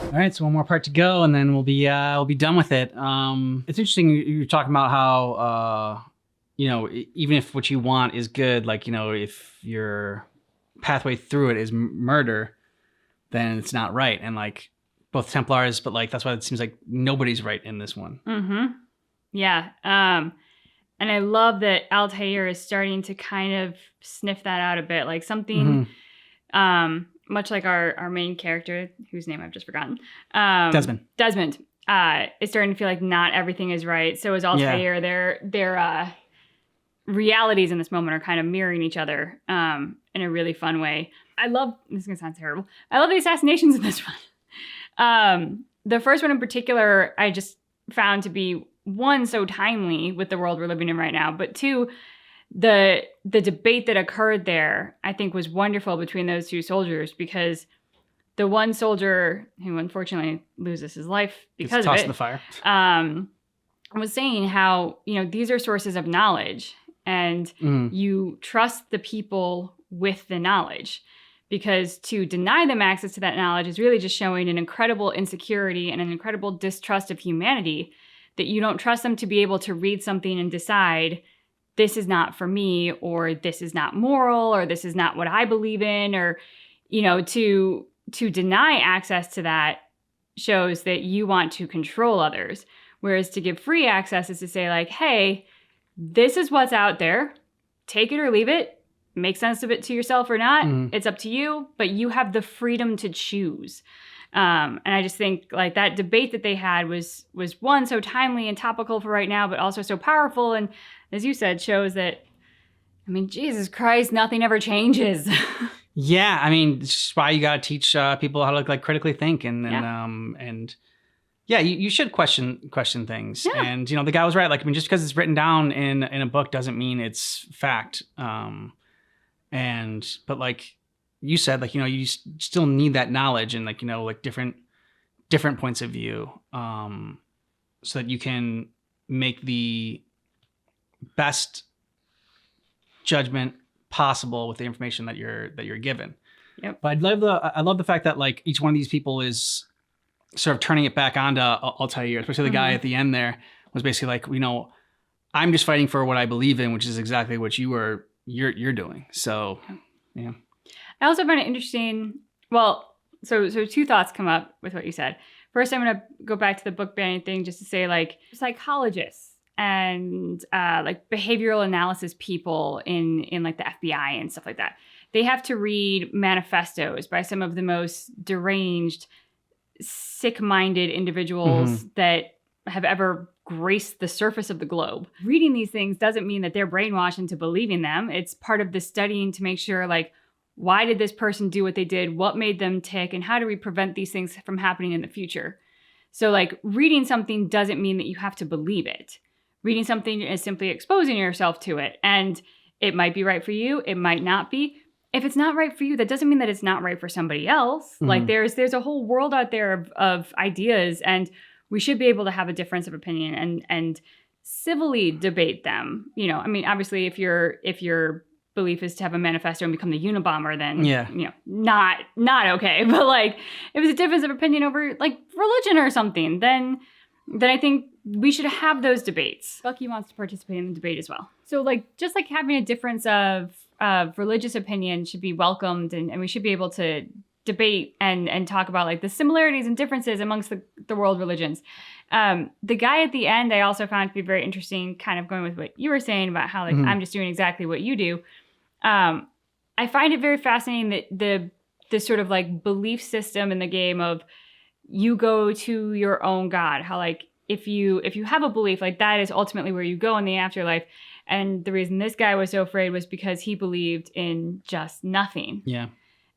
[SPEAKER 1] All right, so one more part to go, and then we'll be done with it. It's interesting you're talking about how even if what you want is good, like if your pathway through it is murder, then it's not right. And like both Templars, but like that's why it seems like nobody's right in this one.
[SPEAKER 2] Mm-hmm. Yeah. And I love that Altair is starting to kind of sniff that out a bit, like something. Much like our main character, whose name I've just forgotten. Desmond is starting to feel like not everything is right. So is Altair. Yeah. Their realities in this moment are kind of mirroring each other in a really fun way. This is going to sound terrible. I love the assassinations in this one. The first one in particular, I just found to be, one, so timely with the world we're living in right now, but two, the debate that occurred there, I think, was wonderful between those two soldiers, because the one soldier who unfortunately loses his life because of it,
[SPEAKER 1] in the fire,
[SPEAKER 2] was saying how, these are sources of knowledge, and you trust the people with the knowledge, because to deny them access to that knowledge is really just showing an incredible insecurity and an incredible distrust of humanity, that you don't trust them to be able to read something and decide, this is not for me, or this is not moral, or this is not what I believe in, or, to deny access to that shows that you want to control others. Whereas to give free access is to say, like, hey, this is what's out there. Take it or leave it. Make sense of it to yourself or not. It's up to you, but you have the freedom to choose. And I just think like that debate that they had was one, so timely and topical for right now, but also so powerful. And as you said, shows that, Jesus Christ, nothing ever changes.
[SPEAKER 1] Yeah, it's just why you got to teach people how to like critically think and you should question things. Yeah. And the guy was right. Like, just because it's written down in a book doesn't mean it's fact. But like you said, like, you still need that knowledge and like, like different points of view, so that you can make the best judgment possible with the information that you're given.
[SPEAKER 2] Yep.
[SPEAKER 1] But I love the fact that like each one of these people is sort of turning it back onto Altair, especially the guy at the end there was basically like, I'm just fighting for what I believe in, which is exactly what you're doing. So, yeah.
[SPEAKER 2] I also find it interesting. Well, so two thoughts come up with what you said. First, I'm going to go back to the book banning thing just to say, like, psychologists and like behavioral analysis people in like the FBI and stuff like that, they have to read manifestos by some of the most deranged, sick-minded individuals that have ever graced the surface of the globe. Reading these things doesn't mean that they're brainwashed into believing them. It's part of the studying to make sure, like, why did this person do what they did? What made them tick? And how do we prevent these things from happening in the future? So, like, reading something doesn't mean that you have to believe it. Reading something is simply exposing yourself to it. And it might be right for you. It might not be. If it's not right for you, that doesn't mean that it's not right for somebody else. Like, there's a whole world out there of ideas, and we should be able to have a difference of opinion and civilly debate them. Obviously, if your belief is to have a manifesto and become the Unabomber, then not okay. But like, if it's a difference of opinion over like religion or something, then I think we should have those debates. Bucky wants to participate in the debate as well. So like, just like having a difference of religious opinion should be welcomed, and we should be able to debate and talk about like the similarities and differences amongst the world religions. The guy at the end, I also found to be very interesting, kind of going with what you were saying about how like, I'm just doing exactly what you do. I find it very fascinating that the sort of like belief system in the game of you go to your own God, how like if you have a belief, like that is ultimately where you go in the afterlife. And the reason this guy was so afraid was because he believed in just nothing.
[SPEAKER 1] Yeah.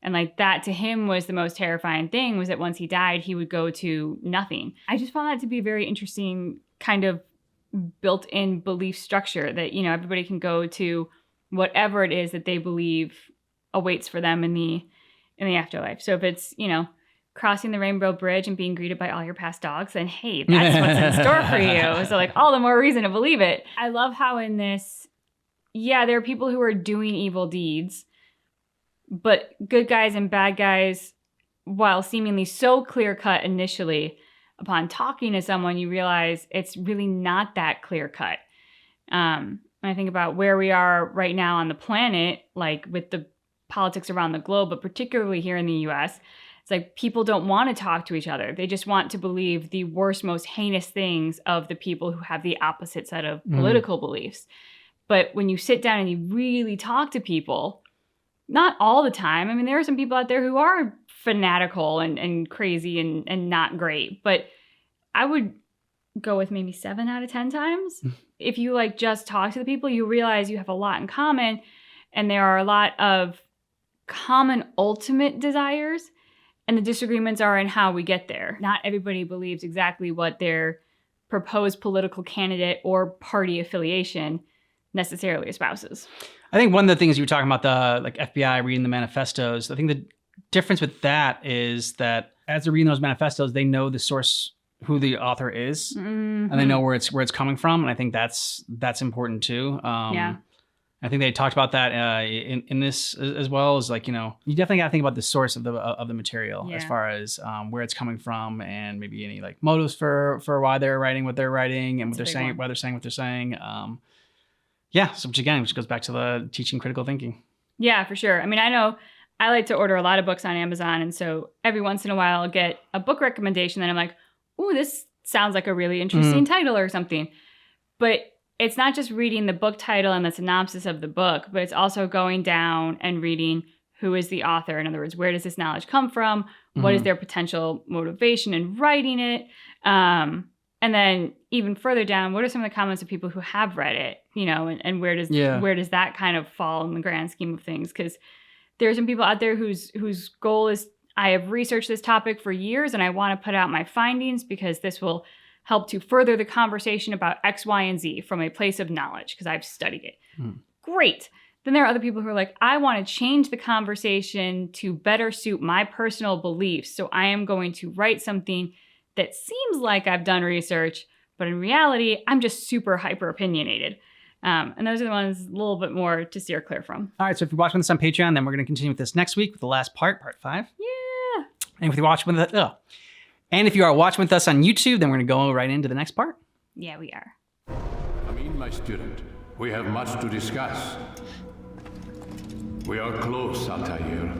[SPEAKER 2] And like that to him was the most terrifying thing, was that once he died, he would go to nothing. I just found that to be a very interesting kind of built-in belief structure that, you know, everybody can go to whatever it is that they believe awaits for them in the afterlife. So if it's, you know, crossing the Rainbow Bridge and being greeted by all your past dogs, then hey, that's what's in store for you. So like all the more reason to believe it. I love how in this, yeah, there are people who are doing evil deeds, but good guys and bad guys, while seemingly so clear-cut initially, upon talking to someone, you realize it's really not that clear-cut. When I think about where we are right now on the planet, like with the politics around the globe, but particularly here in the US, it's like people don't want to talk to each other. They just want to believe the worst, most heinous things of the people who have the opposite set of political beliefs. But when you sit down and you really talk to people, not all the time. I mean, there are some people out there who are fanatical and crazy and not great. But I would go with maybe 7 out of 10 times. If you like just talk to the people, you realize you have a lot in common. And there are a lot of common ultimate desires. And the disagreements are in how we get there. Not everybody believes exactly what their proposed political candidate or party affiliation necessarily espouses.
[SPEAKER 1] I think one of the things you were talking about, the like FBI reading the manifestos, I think the difference with that is that as they're reading those manifestos, they know the source, who the author is, and they know where it's coming from. And I think that's important too.
[SPEAKER 2] Yeah.
[SPEAKER 1] I think they talked about that in this as well, as like, you know, you definitely got to think about the source of the material as far as where it's coming from, and maybe any like motives for why they're writing what they're writing and what they're saying, why they're saying what they're saying. Yeah, so which goes back to the teaching critical thinking.
[SPEAKER 2] Yeah, for sure. I mean, I know I like to order a lot of books on Amazon, and so every once in a while I'll get a book recommendation that I'm like, ooh, this sounds like a really interesting title or something. But it's not just reading the book title and the synopsis of the book, but it's also going down and reading who is the author. In other words, where does this knowledge come from? What is their potential motivation in writing it? And then even further down, what are some of the comments of people who have read it? You know, and where does that kind of fall in the grand scheme of things? Because there are some people out there whose goal is, I have researched this topic for years and I want to put out my findings because this will help to further the conversation about X, Y, and Z from a place of knowledge because I've studied it. Great. Then there are other people who are like, I want to change the conversation to better suit my personal beliefs. So I am going to write something that seems like I've done research, but in reality, I'm just super hyper opinionated. And those are the ones a little bit more to steer clear from.
[SPEAKER 1] All right, so if you're watching this on Patreon, then we're going to continue with this next week with the last part 5.
[SPEAKER 2] Yeah.
[SPEAKER 1] And if you're watching with us, and if you are watching with us on YouTube, then we're going to go right into the next part.
[SPEAKER 2] Yeah, we are.
[SPEAKER 18] Amin, my student, we have much to discuss. We are close, Altair.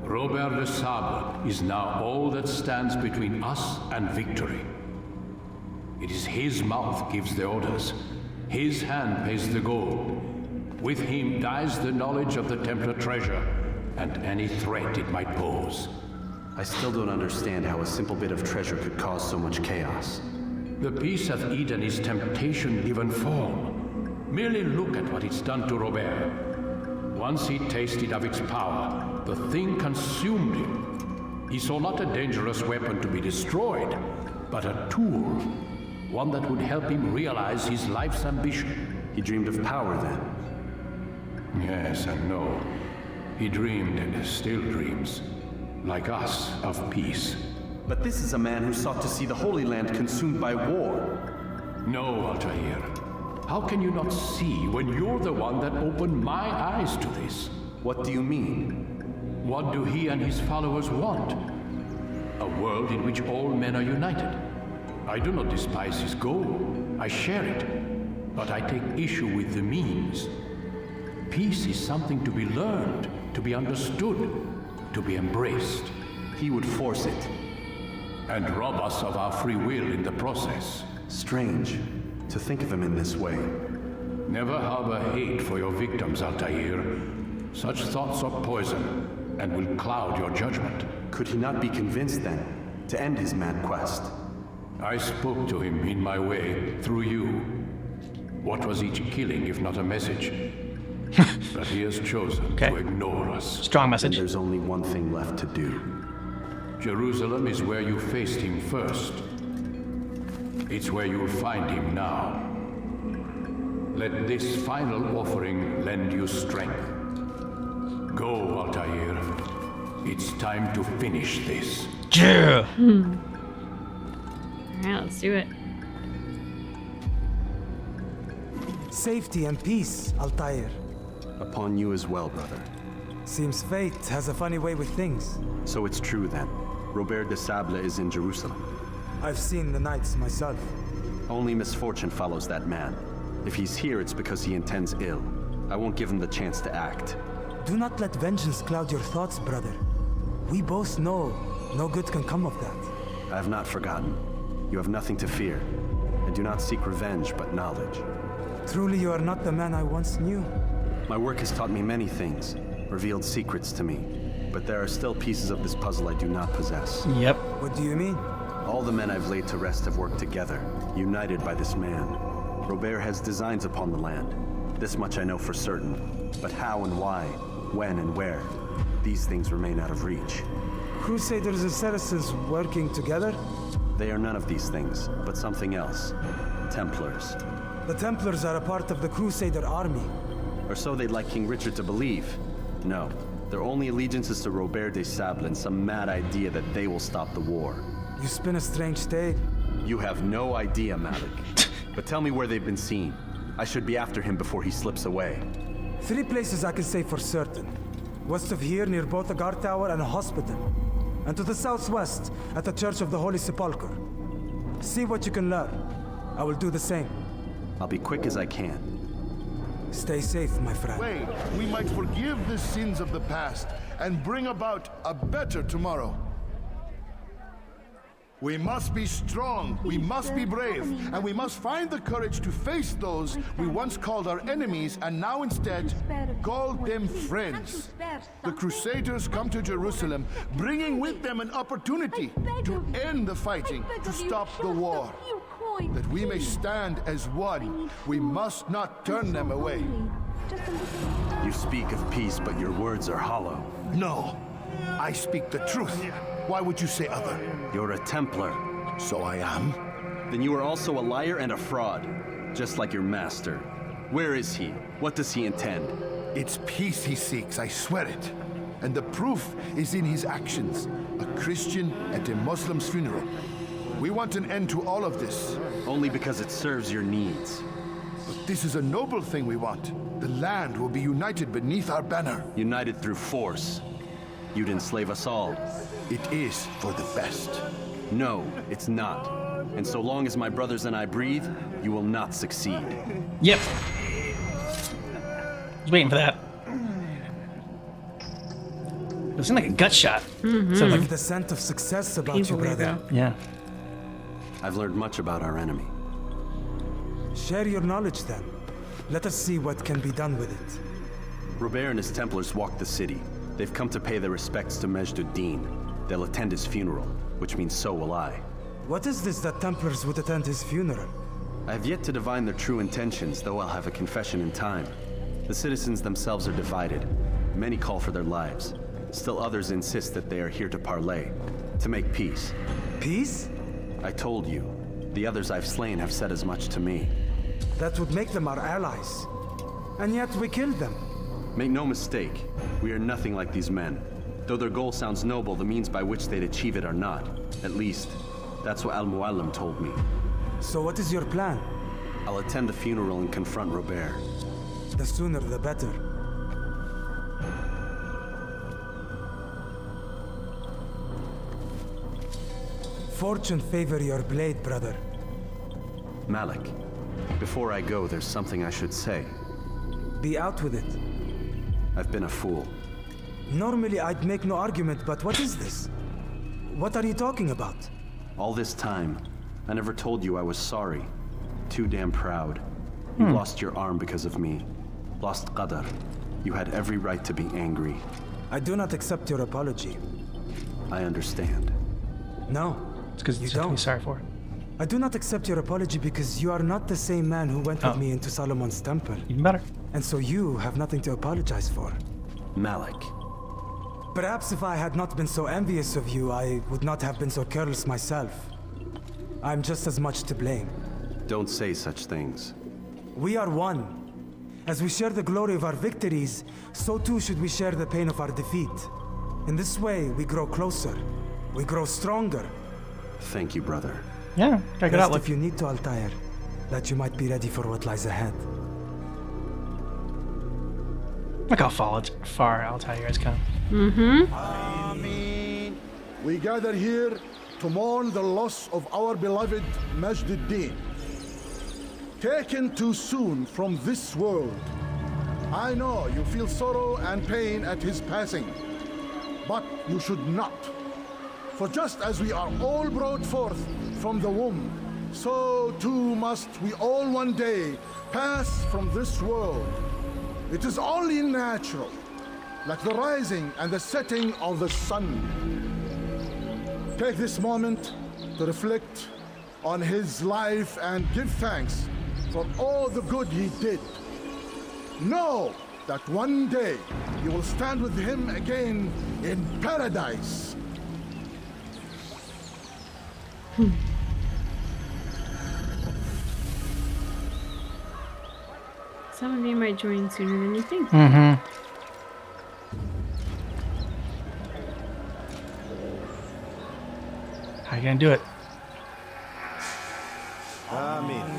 [SPEAKER 18] Robert Le Sabre is now all that stands between us and victory. It is his mouth gives the orders. His hand pays the gold. With him dies the knowledge of the Templar treasure and any threat it might pose.
[SPEAKER 10] I still don't understand how a simple bit of treasure could cause so much chaos.
[SPEAKER 18] The peace of Eden is temptation given form. Merely look at what it's done to Robert. Once he tasted of its power, the thing consumed him. He saw not a dangerous weapon to be destroyed, but a tool. One that would help him realize his life's ambition.
[SPEAKER 10] He dreamed of power then?
[SPEAKER 18] Yes and no. He dreamed and still dreams. Like us, of peace.
[SPEAKER 10] But this is a man who sought to see the Holy Land consumed by war.
[SPEAKER 18] No, Altair. How can you not see when you're the one that opened my eyes to this?
[SPEAKER 10] What do you mean?
[SPEAKER 18] What do he and his followers want? A world in which all men are united. I do not despise his goal. I share it. But I take issue with the means. Peace is something to be learned, to be understood, to be embraced.
[SPEAKER 10] He would force it.
[SPEAKER 18] And rob us of our free will in the process.
[SPEAKER 10] Strange to think of him in this way.
[SPEAKER 18] Never harbor hate for your victims, Altair. Such thoughts are poison and will cloud your judgment.
[SPEAKER 10] Could he not be convinced then to end his mad quest?
[SPEAKER 18] I spoke to him in my way, through you. What was each killing if not a message? But he has chosen to ignore us.
[SPEAKER 1] Strong message.
[SPEAKER 10] Then there's only one thing left to do.
[SPEAKER 18] Jerusalem is where you faced him first. It's where you'll find him now. Let this final offering lend you strength. Go, Altair. It's time to finish this.
[SPEAKER 1] Yeah.
[SPEAKER 2] Alright, let's do it.
[SPEAKER 8] Safety and peace, Altair.
[SPEAKER 10] Upon you as well, brother.
[SPEAKER 8] Seems fate has a funny way with things.
[SPEAKER 10] So it's true then. Robert de Sable is in Jerusalem.
[SPEAKER 8] I've seen the knights myself.
[SPEAKER 10] Only misfortune follows that man. If he's here, it's because he intends ill. I won't give him the chance to act.
[SPEAKER 8] Do not let vengeance cloud your thoughts, brother. We both know no good can come of that.
[SPEAKER 10] I have not forgotten. You have nothing to fear. I do not seek revenge, but knowledge.
[SPEAKER 8] Truly, you are not the man I once knew.
[SPEAKER 10] My work has taught me many things, revealed secrets to me. But there are still pieces of this puzzle I do not possess.
[SPEAKER 1] Yep.
[SPEAKER 8] What do you mean?
[SPEAKER 10] All the men I've laid to rest have worked together, united by this man. Robert has designs upon the land. This much I know for certain. But how and why, when and where, these things remain out of reach.
[SPEAKER 8] Crusaders and Saracens working together?
[SPEAKER 10] They are none of these things, but something else. Templars.
[SPEAKER 8] The Templars are a part of the Crusader army.
[SPEAKER 10] Or so they'd like King Richard to believe. No, their only allegiance is to Robert de Sable and some mad idea that they will stop the war.
[SPEAKER 8] You spin a strange tale.
[SPEAKER 10] You have no idea, Malik. But tell me where they've been seen. I should be after him before he slips away.
[SPEAKER 8] 3 places I can say for certain. West of here, near both a guard tower and a hospital. And to the southwest, at the Church of the Holy Sepulchre. See what you can learn. I will do the same.
[SPEAKER 10] I'll be quick as I can.
[SPEAKER 8] Stay safe, my friend.
[SPEAKER 15] Way we might forgive the sins of the past and bring about a better tomorrow. We must be strong, we must be brave, and we must find the courage to face those we once called our enemies and now instead call them friends. The Crusaders come to Jerusalem, bringing with them an opportunity to end the fighting, to stop the war. That we may stand as one, we must not turn them away.
[SPEAKER 10] You speak of peace, but your words are hollow.
[SPEAKER 15] No, I speak the truth. Why would you say other?
[SPEAKER 10] You're a Templar.
[SPEAKER 15] So I am?
[SPEAKER 10] Then you are also a liar and a fraud, just like your master. Where is he? What does he intend?
[SPEAKER 15] It's peace he seeks, I swear it. And the proof is in his actions. A Christian at a Muslim's funeral. We want an end to all of this.
[SPEAKER 10] Only because it serves your needs.
[SPEAKER 15] But this is a noble thing we want. The land will be united beneath our banner.
[SPEAKER 10] United through force. You'd enslave us all.
[SPEAKER 15] It is for the best.
[SPEAKER 10] No, it's not. And so long as my brothers and I breathe, you will not succeed.
[SPEAKER 1] Yep. Was waiting for that. It seemed like a gut shot.
[SPEAKER 8] Mm-hmm. So like the scent of success about you, brother.
[SPEAKER 1] Yeah.
[SPEAKER 10] I've learned much about our enemy.
[SPEAKER 8] Share your knowledge then. Let us see what can be done with it.
[SPEAKER 10] Robert and his Templars walked the city. They've come to pay their respects to Majd-ud-Din. They'll attend his funeral, which means so will I.
[SPEAKER 8] What is this that Templars would attend his funeral?
[SPEAKER 10] I have yet to divine their true intentions, though I'll have a confession in time. The citizens themselves are divided. Many call for their lives. Still others insist that they are here to parley, to make peace.
[SPEAKER 8] Peace?
[SPEAKER 10] I told you. The others I've slain have said as much to me.
[SPEAKER 8] That would make them our allies. And yet we killed them.
[SPEAKER 10] Make no mistake, we are nothing like these men. Though their goal sounds noble, the means by which they'd achieve it are not. At least, that's what Al-Muallim told me.
[SPEAKER 8] So what is your plan?
[SPEAKER 10] I'll attend the funeral and confront Robert.
[SPEAKER 8] The sooner the better. Fortune favor your blade, brother.
[SPEAKER 10] Malik, before I go, there's something I should say.
[SPEAKER 8] Be out with it.
[SPEAKER 10] I've been a fool.
[SPEAKER 8] Normally I'd make no argument, but what is this? What are you talking about?
[SPEAKER 10] All this time, I never told you I was sorry. Too damn proud. You lost your arm because of me. Lost Qadar. You had every right to be angry.
[SPEAKER 8] I do not accept your apology.
[SPEAKER 10] I understand.
[SPEAKER 8] No,
[SPEAKER 1] it's because you don't. Be sorry for it.
[SPEAKER 8] I do not accept your apology because you are not the same man who went with me into Solomon's temple.
[SPEAKER 1] Even better.
[SPEAKER 8] And so you have nothing to apologize for.
[SPEAKER 10] Malik.
[SPEAKER 8] Perhaps if I had not been so envious of you, I would not have been so careless myself. I'm just as much to blame.
[SPEAKER 10] Don't say such things.
[SPEAKER 8] We are one. As we share the glory of our victories, so too should we share the pain of our defeat. In this way, we grow closer. We grow stronger.
[SPEAKER 10] Thank you, brother.
[SPEAKER 1] Yeah, check it out.
[SPEAKER 8] If you need to, Altair, that you might be ready for what lies ahead.
[SPEAKER 1] Look how far Altair has come.
[SPEAKER 15] Ameen. We gather here to mourn the loss of our beloved Majd-ad-Din. Taken too soon from this world. I know you feel sorrow and pain at his passing, but you should not. For just as we are all brought forth from the womb, so too must we all one day pass from this world. It is only natural, like the rising and the setting of the sun. Take this moment to reflect on his life and give thanks for all the good he did. Know that one day you will stand with him again in paradise.
[SPEAKER 2] Some of you might join sooner than you think.
[SPEAKER 1] Mm-hmm. How you gonna do it?
[SPEAKER 15] Amen.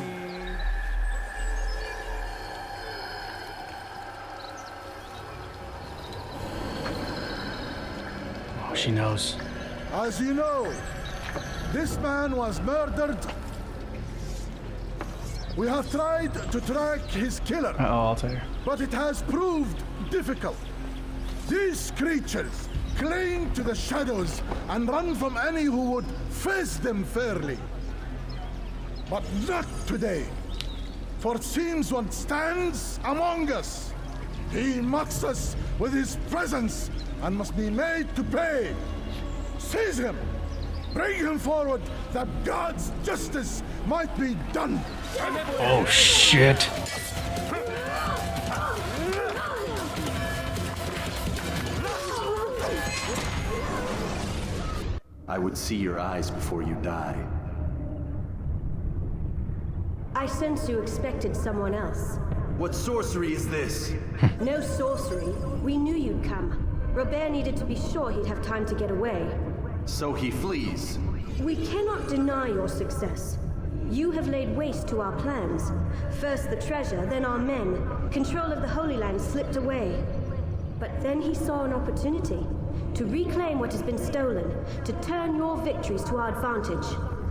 [SPEAKER 1] Oh, she knows.
[SPEAKER 15] As you know, this man was murdered. We have tried to track his killer.
[SPEAKER 1] Altair.
[SPEAKER 15] But it has proved difficult. These creatures cling to the shadows and run from any who would face them fairly. But not today. For it seems one stands among us. He mocks us with his presence and must be made to pay. Seize him. Bring him forward that God's justice might be done.
[SPEAKER 1] Oh, shit.
[SPEAKER 10] I would see your eyes before you die.
[SPEAKER 20] I sense you expected someone else.
[SPEAKER 10] What sorcery is this?
[SPEAKER 20] No sorcery. We knew you'd come. Robert needed to be sure he'd have time to get away.
[SPEAKER 10] So he flees.
[SPEAKER 20] We cannot deny your success. You have laid waste to our plans. First the treasure, then our men. Control of the Holy Land slipped away. But then he saw an opportunity to reclaim what has been stolen, to turn your victories to our advantage.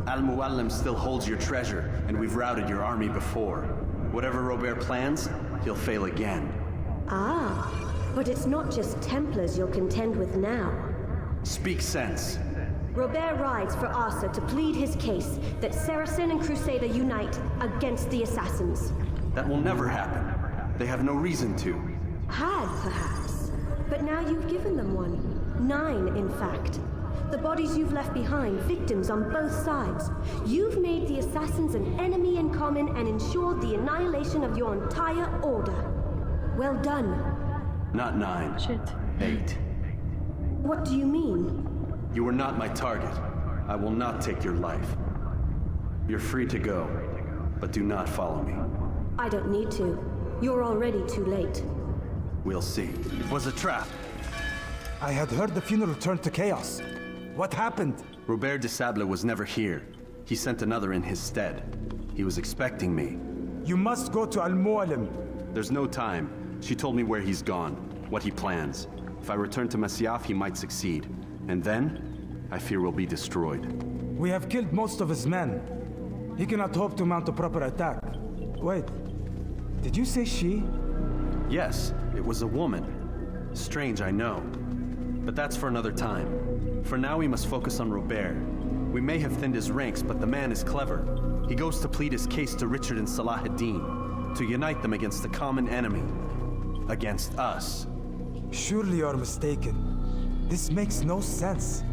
[SPEAKER 10] Al-Muallim still holds your treasure, and we've routed your army before. Whatever Robert plans, he'll fail again.
[SPEAKER 20] Ah, but it's not just Templars you'll contend with now.
[SPEAKER 10] Speak sense.
[SPEAKER 20] Robert rides for Arsa to plead his case that Saracen and Crusader unite against the Assassins.
[SPEAKER 10] That will never happen. They have no reason to.
[SPEAKER 20] Had, perhaps. But now you've given them one. 9, in fact. The bodies you've left behind, victims on both sides. You've made the Assassins an enemy in common and ensured the annihilation of your entire order. Well done.
[SPEAKER 10] Not 9.
[SPEAKER 20] Shit.
[SPEAKER 10] 8.
[SPEAKER 20] What do you mean?
[SPEAKER 10] You were not my target. I will not take your life. You're free to go, but do not follow me.
[SPEAKER 20] I don't need to. You're already too late.
[SPEAKER 10] We'll see. It was a trap.
[SPEAKER 8] I had heard the funeral turned to chaos. What happened?
[SPEAKER 10] Robert de Sable was never here. He sent another in his stead. He was expecting me.
[SPEAKER 8] You must go to Al-Muallim.
[SPEAKER 10] There's no time. She told me where he's gone, what he plans. If I return to Masyaf, he might succeed. And then, I fear we'll be destroyed.
[SPEAKER 8] We have killed most of his men. He cannot hope to mount a proper attack. Wait, did you say she?
[SPEAKER 10] Yes, it was a woman. Strange, I know. But that's for another time. For now, we must focus on Robert. We may have thinned his ranks, but the man is clever. He goes to plead his case to Richard and Salah ad-Din, to unite them against the common enemy. against us.
[SPEAKER 8] Surely you're mistaken. This makes no sense.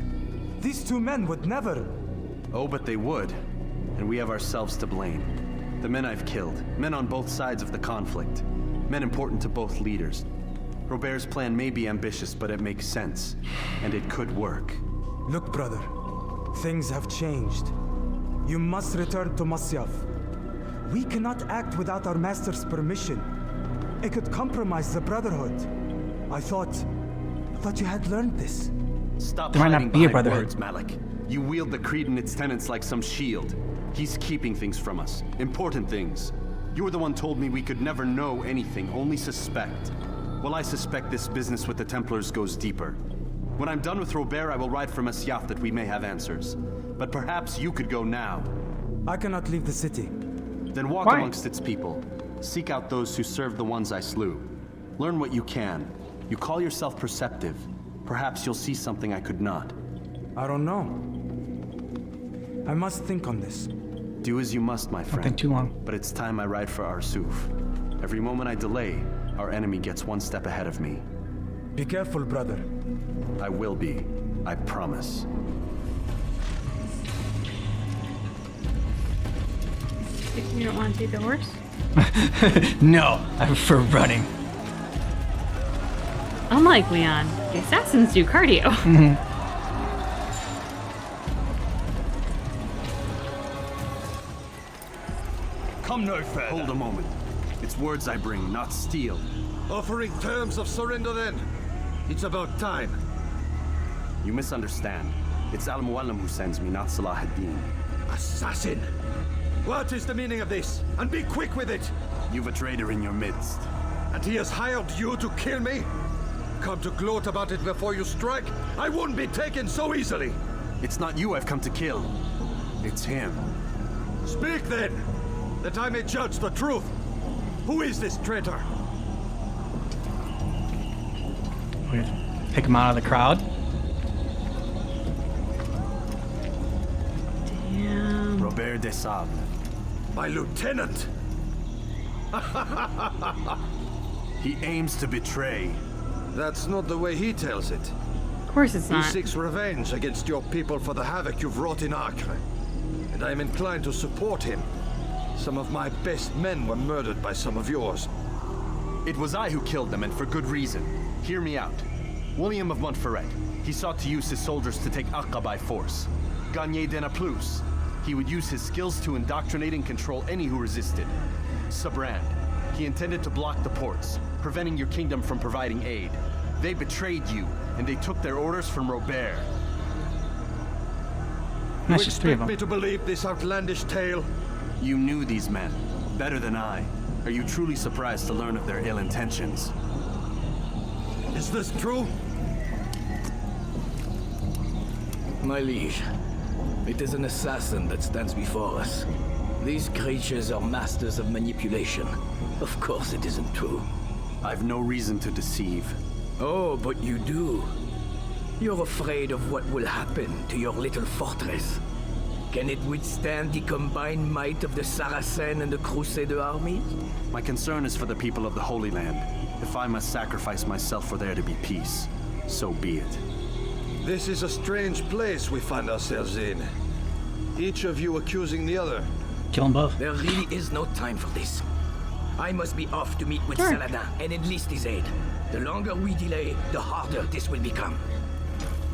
[SPEAKER 8] These two men would never...
[SPEAKER 10] Oh, but they would. And we have ourselves to blame. The men I've killed, men on both sides of the conflict, men important to both leaders. Robert's plan may be ambitious, but it makes sense. And it could work.
[SPEAKER 8] Look, brother. Things have changed. You must return to Masyaf. We cannot act without our master's permission. It could compromise the Brotherhood. I thought you had learned this.
[SPEAKER 10] Stop
[SPEAKER 1] There might
[SPEAKER 10] hiding
[SPEAKER 1] not be a
[SPEAKER 10] behind
[SPEAKER 1] brotherhood.
[SPEAKER 10] words, Malik. You wield the creed and its tenets like some shield. He's keeping things from us. Important things. You were the one told me we could never know anything, only suspect. Well, I suspect this business with the Templars goes deeper. When I'm done with Robert, I will ride for Masyaf that we may have answers. But perhaps you could go now.
[SPEAKER 8] I cannot leave the city.
[SPEAKER 10] Then walk
[SPEAKER 1] Why?
[SPEAKER 10] amongst its people. Seek out those who served the ones I slew. Learn what you can. You call yourself perceptive. Perhaps you'll see something I could not.
[SPEAKER 8] I don't know. I must think on this.
[SPEAKER 10] Do as you must, my friend.
[SPEAKER 1] Don't think too long.
[SPEAKER 10] But it's time I ride for Arsuf. Every moment I delay, our enemy gets one step ahead of me.
[SPEAKER 8] Be careful, brother.
[SPEAKER 10] I will be. I promise.
[SPEAKER 2] You don't want to take the horse?
[SPEAKER 1] No, I prefer running.
[SPEAKER 2] Unlike Leon, the assassins do cardio.
[SPEAKER 9] Come no further.
[SPEAKER 10] Hold a moment. It's words I bring, not steel.
[SPEAKER 6] Offering terms of surrender then? It's about time.
[SPEAKER 10] You misunderstand. It's Al-Muallim who sends me, not Salah ad-Din.
[SPEAKER 6] Assassin! What is the meaning of this? And be quick with it!
[SPEAKER 10] You've a traitor in your midst.
[SPEAKER 6] And he has hired you to kill me? Come to gloat about it before you strike? I wouldn't be taken so easily!
[SPEAKER 10] It's not you I've come to kill. It's him.
[SPEAKER 6] Speak then, that I may judge the truth. Who is this traitor?
[SPEAKER 1] We'd pick him out of the crowd.
[SPEAKER 2] Damn.
[SPEAKER 10] Robert de Sable.
[SPEAKER 6] My lieutenant!
[SPEAKER 10] He aims to betray.
[SPEAKER 6] That's not the way he tells it.
[SPEAKER 2] Of course it's
[SPEAKER 6] He
[SPEAKER 2] not.
[SPEAKER 6] seeks revenge against your people for the havoc you've wrought in Acre. And I am inclined to support him. Some of my best men were murdered by some of yours.
[SPEAKER 10] It was I who killed them, and for good reason. Hear me out. William of Montferrat. He sought to use his soldiers to take Acre by force. Gagné de Naplouse. He would use his skills to indoctrinate and control any who resisted. Sabrand. He intended to block the ports, preventing your kingdom from providing aid. They betrayed you, and they took their orders from Robert.
[SPEAKER 1] That's
[SPEAKER 6] You
[SPEAKER 1] just three of
[SPEAKER 6] expect me
[SPEAKER 1] them.
[SPEAKER 6] to believe this outlandish tale?
[SPEAKER 10] You knew these men, better than I. Are you truly surprised to learn of their ill intentions?
[SPEAKER 6] Is this true?
[SPEAKER 14] My liege, it is an assassin that stands before us. These creatures are masters of manipulation. Of course it isn't true.
[SPEAKER 10] I've no reason to deceive.
[SPEAKER 14] Oh, but you do. You're afraid of what will happen to your little fortress. Can it withstand the combined might of the Saracen and the Crusader armies?
[SPEAKER 10] My concern is for the people of the Holy Land. If I must sacrifice myself for there to be peace, so be it.
[SPEAKER 6] This is a strange place we find ourselves in. Each of you accusing the other.
[SPEAKER 1] Kill them both.
[SPEAKER 14] There really is no time for this. I must be off to meet with
[SPEAKER 2] Sure.
[SPEAKER 14] Saladin and enlist his aid. The longer we delay, the harder this will become.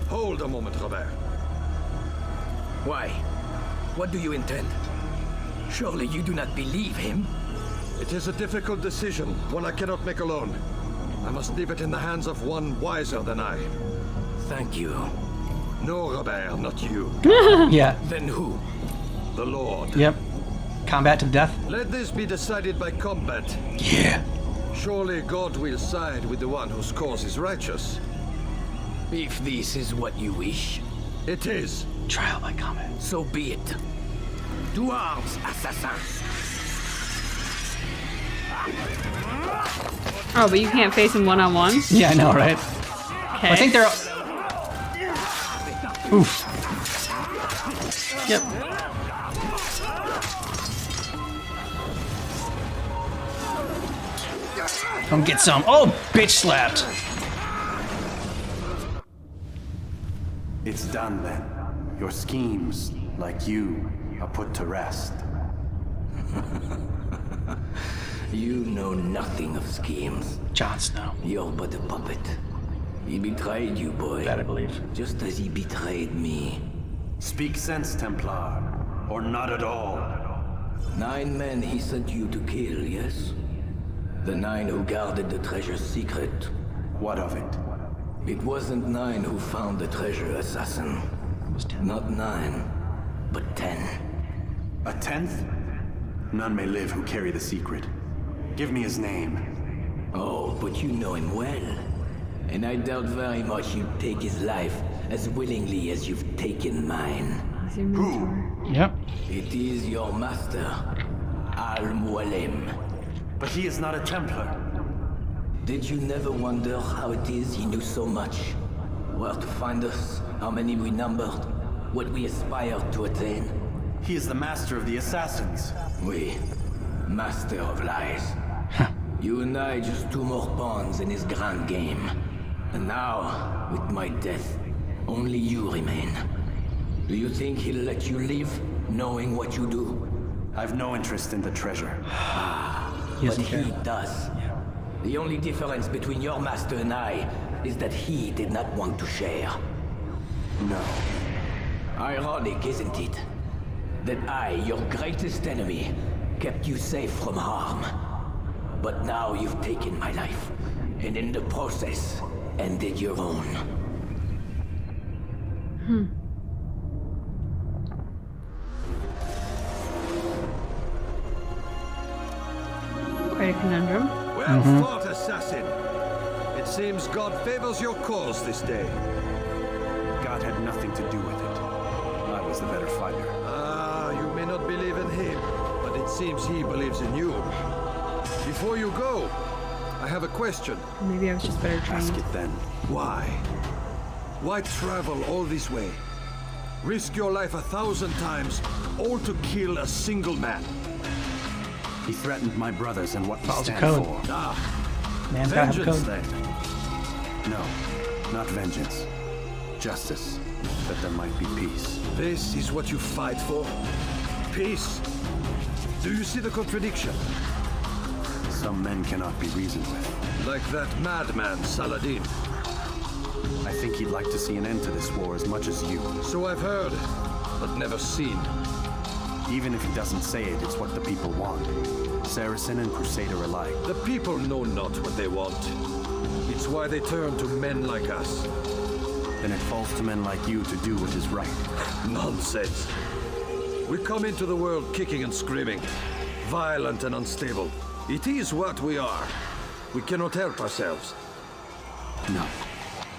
[SPEAKER 6] Hold a moment, Robert.
[SPEAKER 14] Why? What do you intend? Surely you do not believe him?
[SPEAKER 6] It is a difficult decision, one I cannot make alone. I must leave it in the hands of one wiser than I.
[SPEAKER 14] Thank you.
[SPEAKER 6] No, Robert, not you.
[SPEAKER 1] Yeah.
[SPEAKER 14] Then who?
[SPEAKER 6] The Lord.
[SPEAKER 1] Yep. Combat to the death.
[SPEAKER 6] Let this be decided by combat.
[SPEAKER 1] Yeah.
[SPEAKER 6] Surely God will side with the one whose cause is righteous.
[SPEAKER 14] If this is what you wish.
[SPEAKER 6] It is.
[SPEAKER 1] Trial by combat.
[SPEAKER 14] So be it. To arms, assassins!
[SPEAKER 2] Oh, but you can't face him one-on-one?
[SPEAKER 1] Yeah, I know, right?
[SPEAKER 2] Okay.
[SPEAKER 1] I think they're... Oof. Yep. Come get some. Oh, bitch slapped.
[SPEAKER 10] It's done then. Your schemes, like you, are put to rest.
[SPEAKER 14] You know nothing of schemes.
[SPEAKER 1] Jon Snow.
[SPEAKER 14] You're but a puppet. He betrayed you, boy.
[SPEAKER 1] That I believe.
[SPEAKER 14] Just as he betrayed me.
[SPEAKER 10] Speak sense, Templar. Or not at all.
[SPEAKER 14] 9 men he sent you to kill, yes? The 9 who guarded the treasure's secret.
[SPEAKER 10] What of it?
[SPEAKER 14] It wasn't 9 who found the treasure, assassin.
[SPEAKER 1] It was 10.
[SPEAKER 14] Not 9, but 10.
[SPEAKER 10] A 10th? None may live who carry the secret. Give me his name.
[SPEAKER 14] Oh, but you know him well. And I doubt very much you'd take his life as willingly as you've taken mine.
[SPEAKER 10] Who?
[SPEAKER 1] Yep.
[SPEAKER 14] It is your master, Al-Mualim.
[SPEAKER 10] But he is not a Templar.
[SPEAKER 14] Did you never wonder how it is he knew so much? Where to find us, how many we numbered, what we aspired to attain?
[SPEAKER 10] He is the master of the assassins.
[SPEAKER 14] We, master of lies. You and I just 2 more pawns in his grand game. And now, with my death, only you remain. Do you think he'll let you live, knowing what you do?
[SPEAKER 10] I've no interest in the treasure.
[SPEAKER 14] But he does. The only difference between your master and I is that he did not want to share.
[SPEAKER 10] No.
[SPEAKER 14] Ironic, isn't it? That I, your greatest enemy, kept you safe from harm. But now you've taken my life, and in the process, ended your own.
[SPEAKER 2] Quite a conundrum.
[SPEAKER 19] Well fought, assassin. It seems God favors your cause this day.
[SPEAKER 10] God had nothing to do with it. I was the better fighter.
[SPEAKER 19] Ah, you may not believe in him, but it seems he believes in you. Before you go, I have a question.
[SPEAKER 2] Maybe I was just better trained.
[SPEAKER 10] Ask it then.
[SPEAKER 19] Why? Why travel all this way? Risk your life 1,000 times, all to kill a single man.
[SPEAKER 10] He threatened my brothers and what we
[SPEAKER 1] Follows a
[SPEAKER 10] stand
[SPEAKER 1] code.
[SPEAKER 10] for.
[SPEAKER 1] Man's gotta have a
[SPEAKER 19] Vengeance,
[SPEAKER 1] code.
[SPEAKER 19] then.
[SPEAKER 10] No, not vengeance. Justice, that there might be peace.
[SPEAKER 19] This is what you fight for? Peace? Do you see the contradiction?
[SPEAKER 10] Some men cannot be reasoned with.
[SPEAKER 19] Like that madman, Saladin.
[SPEAKER 10] I think he'd like to see an end to this war as much as you.
[SPEAKER 19] So I've heard, but never seen.
[SPEAKER 10] Even if he doesn't say it, it's what the people want. Saracen and Crusader alike.
[SPEAKER 19] The people know not what they want. It's why they turn to men like us.
[SPEAKER 10] Then it falls to men like you to do what is right.
[SPEAKER 19] Nonsense. We come into the world kicking and screaming, violent and unstable. It is what we are. We cannot help ourselves.
[SPEAKER 10] No.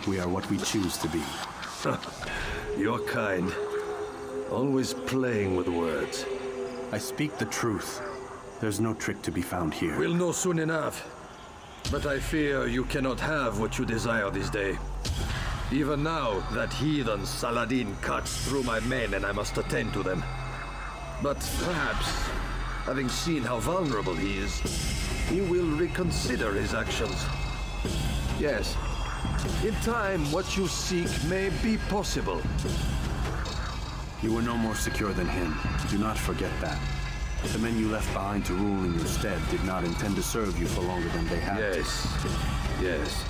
[SPEAKER 10] We are what we choose to be.
[SPEAKER 19] Your kind. Always playing with words.
[SPEAKER 10] I speak the truth. There's no trick to be found here.
[SPEAKER 19] We'll know soon enough. But I fear you cannot have what you desire this day. Even now, that heathen Saladin cuts through my men and I must attend to them. But perhaps, having seen how vulnerable he is, he will reconsider his actions. Yes, in time, what you seek may be possible.
[SPEAKER 10] You were no more secure than him. Do not forget that. The men you left behind to rule in your stead did not intend to serve you for longer than they had.
[SPEAKER 19] Yes.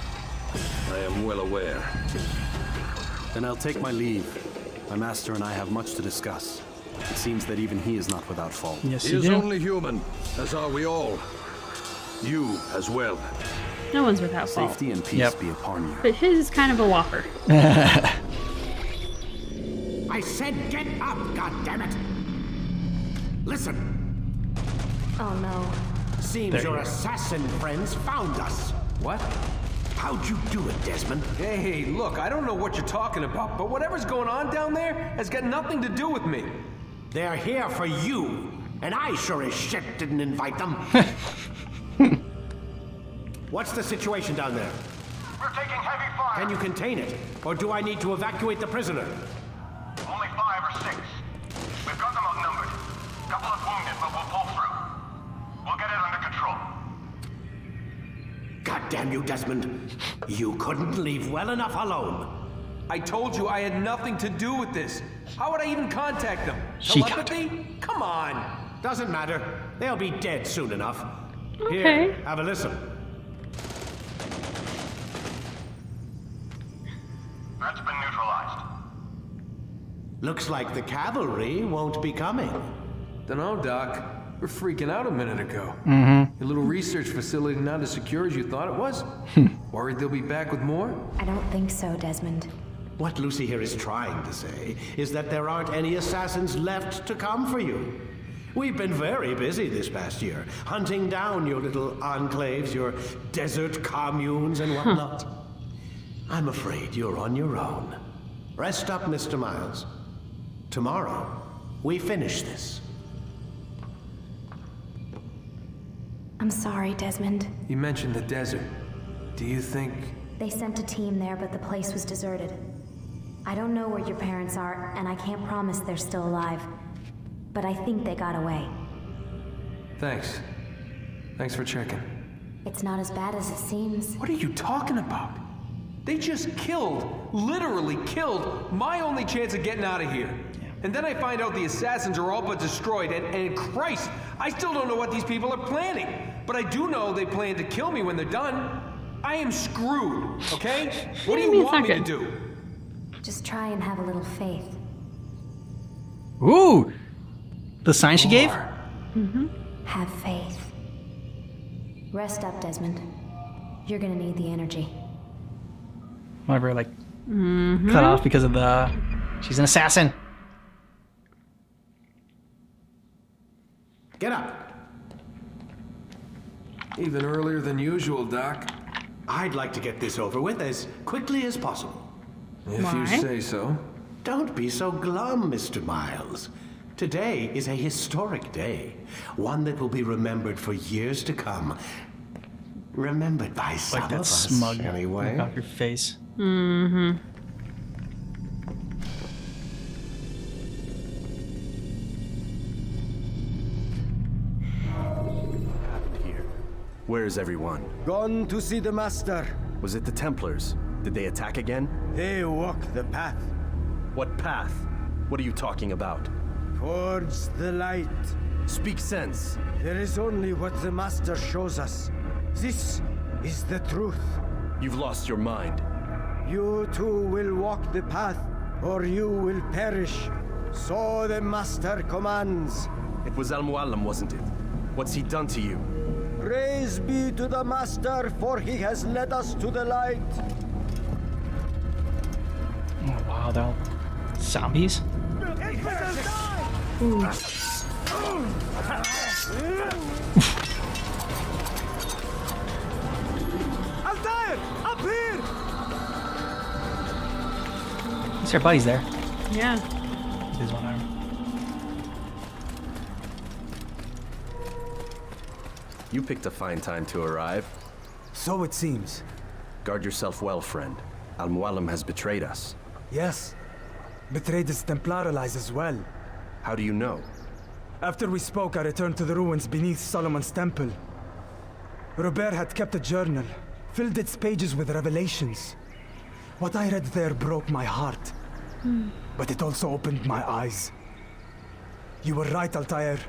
[SPEAKER 19] I am well aware.
[SPEAKER 10] Then I'll take my leave. My master and I have much to discuss. It seems that even he is not without fault.
[SPEAKER 1] Yes,
[SPEAKER 19] he is only human, as are we all. You as well.
[SPEAKER 2] No one's without fault.
[SPEAKER 10] Safety and peace be upon you.
[SPEAKER 2] But his is kind of a whopper.
[SPEAKER 5] I said get up, goddammit! Listen.
[SPEAKER 4] Oh no.
[SPEAKER 5] Seems your assassin friends found us.
[SPEAKER 21] What?
[SPEAKER 5] How'd you do it, Desmond?
[SPEAKER 21] Hey, look, I don't know what you're talking about, but whatever's going on down there has got nothing to do with me.
[SPEAKER 5] They're here for you, and I sure as shit didn't invite them. What's the situation down there?
[SPEAKER 11] We're taking heavy fire.
[SPEAKER 5] Can you contain it? Or do I need to evacuate the prisoner?
[SPEAKER 11] Only 5 or 6. We've got them outnumbered. Couple of wounded, but we'll pull through. We'll get it under control.
[SPEAKER 5] damn you, Desmond. You couldn't leave well enough alone.
[SPEAKER 21] I told you I had nothing to do with this. How would I even contact them?
[SPEAKER 1] She
[SPEAKER 21] Telepathy? Come on.
[SPEAKER 5] Doesn't matter. They'll be dead soon enough.
[SPEAKER 2] Okay.
[SPEAKER 5] Here, have a listen.
[SPEAKER 11] That's been neutralized.
[SPEAKER 5] Looks like the cavalry won't be coming.
[SPEAKER 13] Dunno, Doc. We're freaking out a minute ago.
[SPEAKER 1] Mm-hmm.
[SPEAKER 13] Your little research facility not as secure as you thought it was? Worried they'll be back with more?
[SPEAKER 4] I don't think so, Desmond.
[SPEAKER 5] What Lucy here is trying to say is that there aren't any assassins left to come for you. We've been very busy this past year, hunting down your little enclaves, your desert communes and whatnot. I'm afraid you're on your own. Rest up, Mr. Miles. Tomorrow, we finish this.
[SPEAKER 4] I'm sorry, Desmond.
[SPEAKER 13] You mentioned the desert. Do you think...
[SPEAKER 4] They sent a team there, but the place was deserted. I don't know where your parents are, and I can't promise they're still alive. But I think they got away.
[SPEAKER 13] Thanks. Thanks for checking.
[SPEAKER 4] It's not as bad as it seems.
[SPEAKER 21] What are you talking about? They just killed, literally killed, my only chance of getting out of here. And then I find out the assassins are all but destroyed, and Christ, I still don't know what these people are planning. But I do know they plan to kill me when they're done. I am screwed, okay? What do you want me to do?
[SPEAKER 4] Just try and have a little faith.
[SPEAKER 1] Ooh! The sign she gave?
[SPEAKER 4] Mm-hmm. Have faith. Rest up, Desmond. You're gonna need the energy.
[SPEAKER 1] Whatever, like, cut off because of the... She's an assassin.
[SPEAKER 5] Get up.
[SPEAKER 13] Even earlier than usual, Doc.
[SPEAKER 5] I'd like to get this over with as quickly as possible.
[SPEAKER 13] If you say so.
[SPEAKER 5] Don't be so glum, Mr. Miles. Today is a historic day. One that will be remembered for years to come. Remembered by some
[SPEAKER 1] Like that
[SPEAKER 5] of us,
[SPEAKER 1] smug
[SPEAKER 5] anyway.
[SPEAKER 1] look off your face.
[SPEAKER 2] Mm-hmm.
[SPEAKER 10] Where is everyone?
[SPEAKER 7] Gone to see the Master.
[SPEAKER 10] Was it the Templars? Did they attack again?
[SPEAKER 7] They walk the path.
[SPEAKER 10] What path? What are you talking about?
[SPEAKER 7] Towards the light.
[SPEAKER 10] Speak sense.
[SPEAKER 7] There is only what the Master shows us. This is the truth.
[SPEAKER 10] You've lost your mind.
[SPEAKER 7] You too will walk the path, or you will perish. So the Master commands.
[SPEAKER 10] It was Al-Mualim, wasn't it? What's he done to you?
[SPEAKER 7] Praise be to the Master, for he has led us to the light.
[SPEAKER 1] Oh, wow, they're all zombies?
[SPEAKER 2] Ooh.
[SPEAKER 8] Altair! Up here!
[SPEAKER 1] At least our buddy's there.
[SPEAKER 2] Yeah.
[SPEAKER 1] His one arm.
[SPEAKER 10] You picked a fine time to arrive.
[SPEAKER 8] So it seems.
[SPEAKER 10] Guard yourself well, friend. Al-Mualim has betrayed us.
[SPEAKER 8] Yes. Betrayed his Templar allies as well.
[SPEAKER 10] How do you know?
[SPEAKER 8] After we spoke, I returned to the ruins beneath Solomon's temple. Robert had kept a journal, filled its pages with revelations. What I read there broke my heart. But it also opened my eyes. You were right, Altair.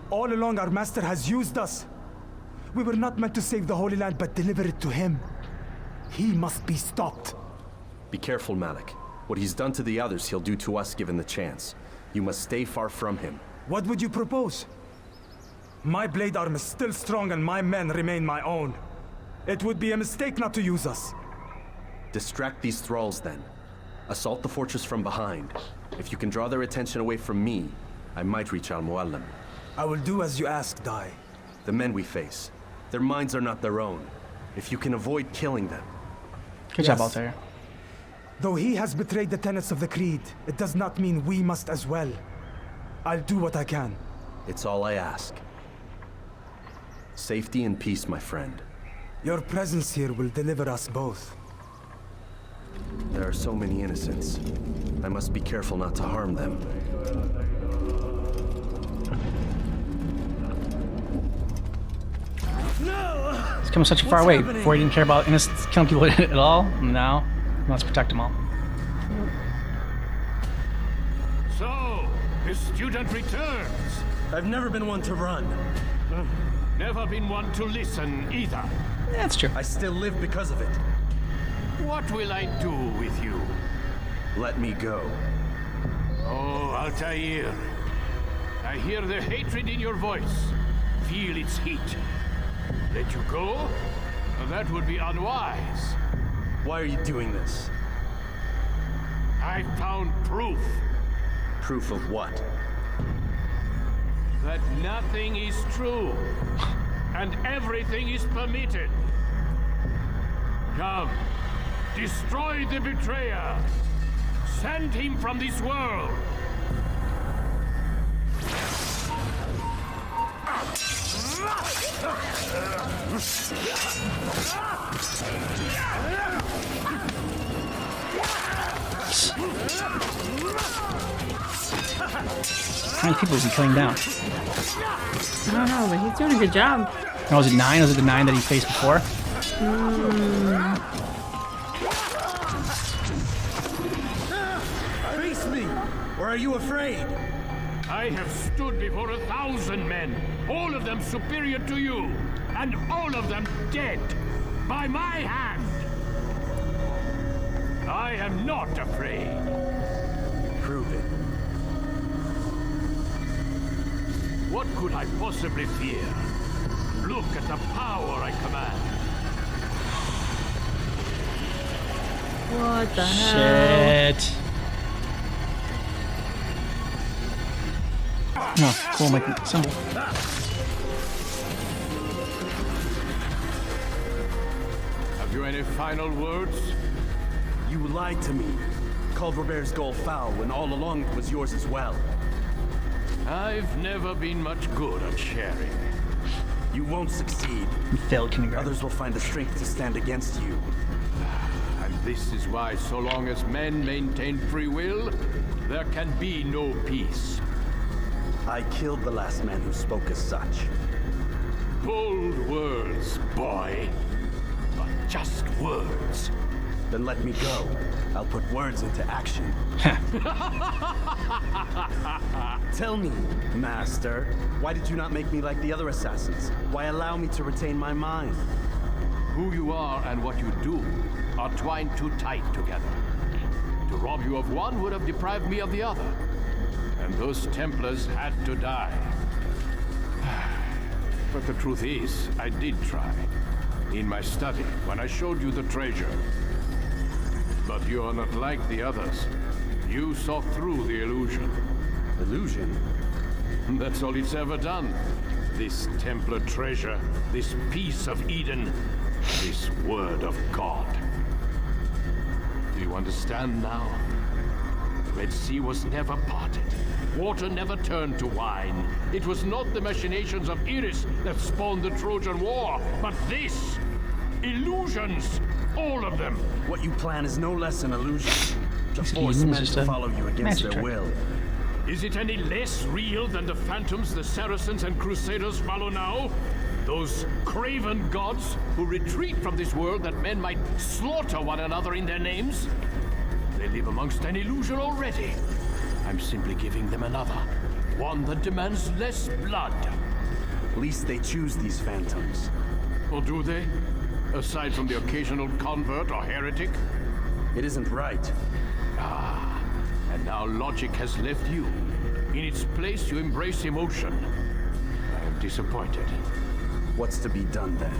[SPEAKER 8] All along, our master has used us. We were not meant to save the Holy Land, but deliver it to him. He must be stopped.
[SPEAKER 10] Be careful, Malik. What he's done to the others, he'll do to us given the chance. You must stay far from him.
[SPEAKER 8] What would you propose? My blade arm is still strong and my men remain my own. It would be a mistake not to use us.
[SPEAKER 10] Distract these thralls, then. Assault the fortress from behind. If you can draw their attention away from me, I might reach Al-Mualim.
[SPEAKER 8] I will do as you ask, Dai.
[SPEAKER 10] The men we face, their minds are not their own. If you can avoid killing them.
[SPEAKER 1] Good job, Altair.
[SPEAKER 8] Though he has betrayed the tenets of the Creed, it does not mean we must as well. I'll do what I can.
[SPEAKER 10] It's all I ask. Safety and peace, my friend.
[SPEAKER 8] Your presence here will deliver us both.
[SPEAKER 10] There are so many innocents. I must be careful not to harm them.
[SPEAKER 1] He's coming such a far way. Before he didn't care about innocents, killing people at all. And now he wants to protect them all.
[SPEAKER 22] So, the student returns.
[SPEAKER 16] I've never been one to run.
[SPEAKER 22] Never been one to listen either.
[SPEAKER 1] That's true.
[SPEAKER 16] I still live because of it.
[SPEAKER 22] What will I do with you?
[SPEAKER 10] Let me go.
[SPEAKER 22] Oh, Altair. I hear the hatred in your voice. Feel its heat. Let you go? That would be unwise.
[SPEAKER 16] Why are you doing this?
[SPEAKER 22] I found proof.
[SPEAKER 16] Proof of what?
[SPEAKER 22] That nothing is true. And everything is permitted. Come. Destroy the betrayer. Send him from this world.
[SPEAKER 1] How many people is he killing down?
[SPEAKER 2] I don't know, but he's doing a good job.
[SPEAKER 1] Oh, was it 9? Was it the 9 that he faced before?
[SPEAKER 16] Face me! Or are you afraid?
[SPEAKER 22] I have stood before 1,000 men, all of them superior to you, and all of them dead, by my hand. I am not afraid.
[SPEAKER 16] Prove it.
[SPEAKER 22] What could I possibly fear? Look at the power I command.
[SPEAKER 2] What the hell?
[SPEAKER 1] Shit. Oh, cool, make a symbol.
[SPEAKER 22] Have you any final words?
[SPEAKER 16] You lied to me. Called Robert's goal foul when all along it was yours as well.
[SPEAKER 22] I've never been much good at sharing.
[SPEAKER 16] You won't succeed.
[SPEAKER 1] You failed kindergarten.
[SPEAKER 16] Others will find the strength to stand against you.
[SPEAKER 22] And this is why, so long as men maintain free will, there can be no peace.
[SPEAKER 16] I killed the last man who spoke as such.
[SPEAKER 22] Bold words, boy. But just words.
[SPEAKER 16] Then let me go. I'll put words into action. Tell me, Master, why did you not make me like the other assassins? Why allow me to retain my mind?
[SPEAKER 22] Who you are and what you do are twined too tight together. To rob you of one would have deprived me of the other. And those Templars had to die. But the truth is, I did try. In my study, when I showed you the treasure. But you are not like the others. You saw through the illusion.
[SPEAKER 16] Illusion?
[SPEAKER 22] That's all it's ever done. This Templar treasure, this piece of Eden, this word of God. Do you understand now? Red Sea was never parted. Water never turned to wine. It was not the machinations of Iris that spawned the Trojan War, but this! Illusions! All of them!
[SPEAKER 16] What you plan is no less an illusion. To force men to follow you against their will.
[SPEAKER 22] Is it any less real than the phantoms the Saracens and Crusaders follow now? Those craven gods who retreat from this world that men might slaughter one another in their names? They live amongst an illusion already. I'm simply giving them another. One that demands less blood.
[SPEAKER 16] At least they choose these phantoms.
[SPEAKER 22] Or do they? Aside from the occasional convert or heretic?
[SPEAKER 16] It isn't right.
[SPEAKER 22] Ah, and now logic has left you. In its place, you embrace emotion. I am disappointed.
[SPEAKER 16] What's to be done then?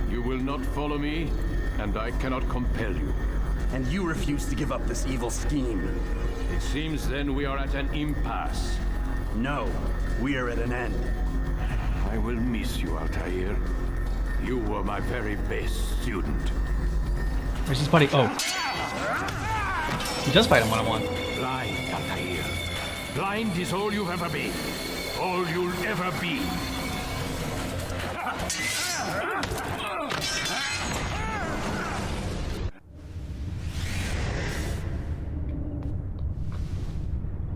[SPEAKER 22] You will not follow me, and I cannot compel you.
[SPEAKER 16] And you refuse to give up this evil scheme.
[SPEAKER 22] It seems then we are at an impasse.
[SPEAKER 16] No, we are at an end.
[SPEAKER 22] I will miss you, Altair. You were my very best student.
[SPEAKER 1] Where's his buddy? Oh. He does fight him one-on-one.
[SPEAKER 22] Blind, Altair. Blind is all you've ever been. All you'll ever be.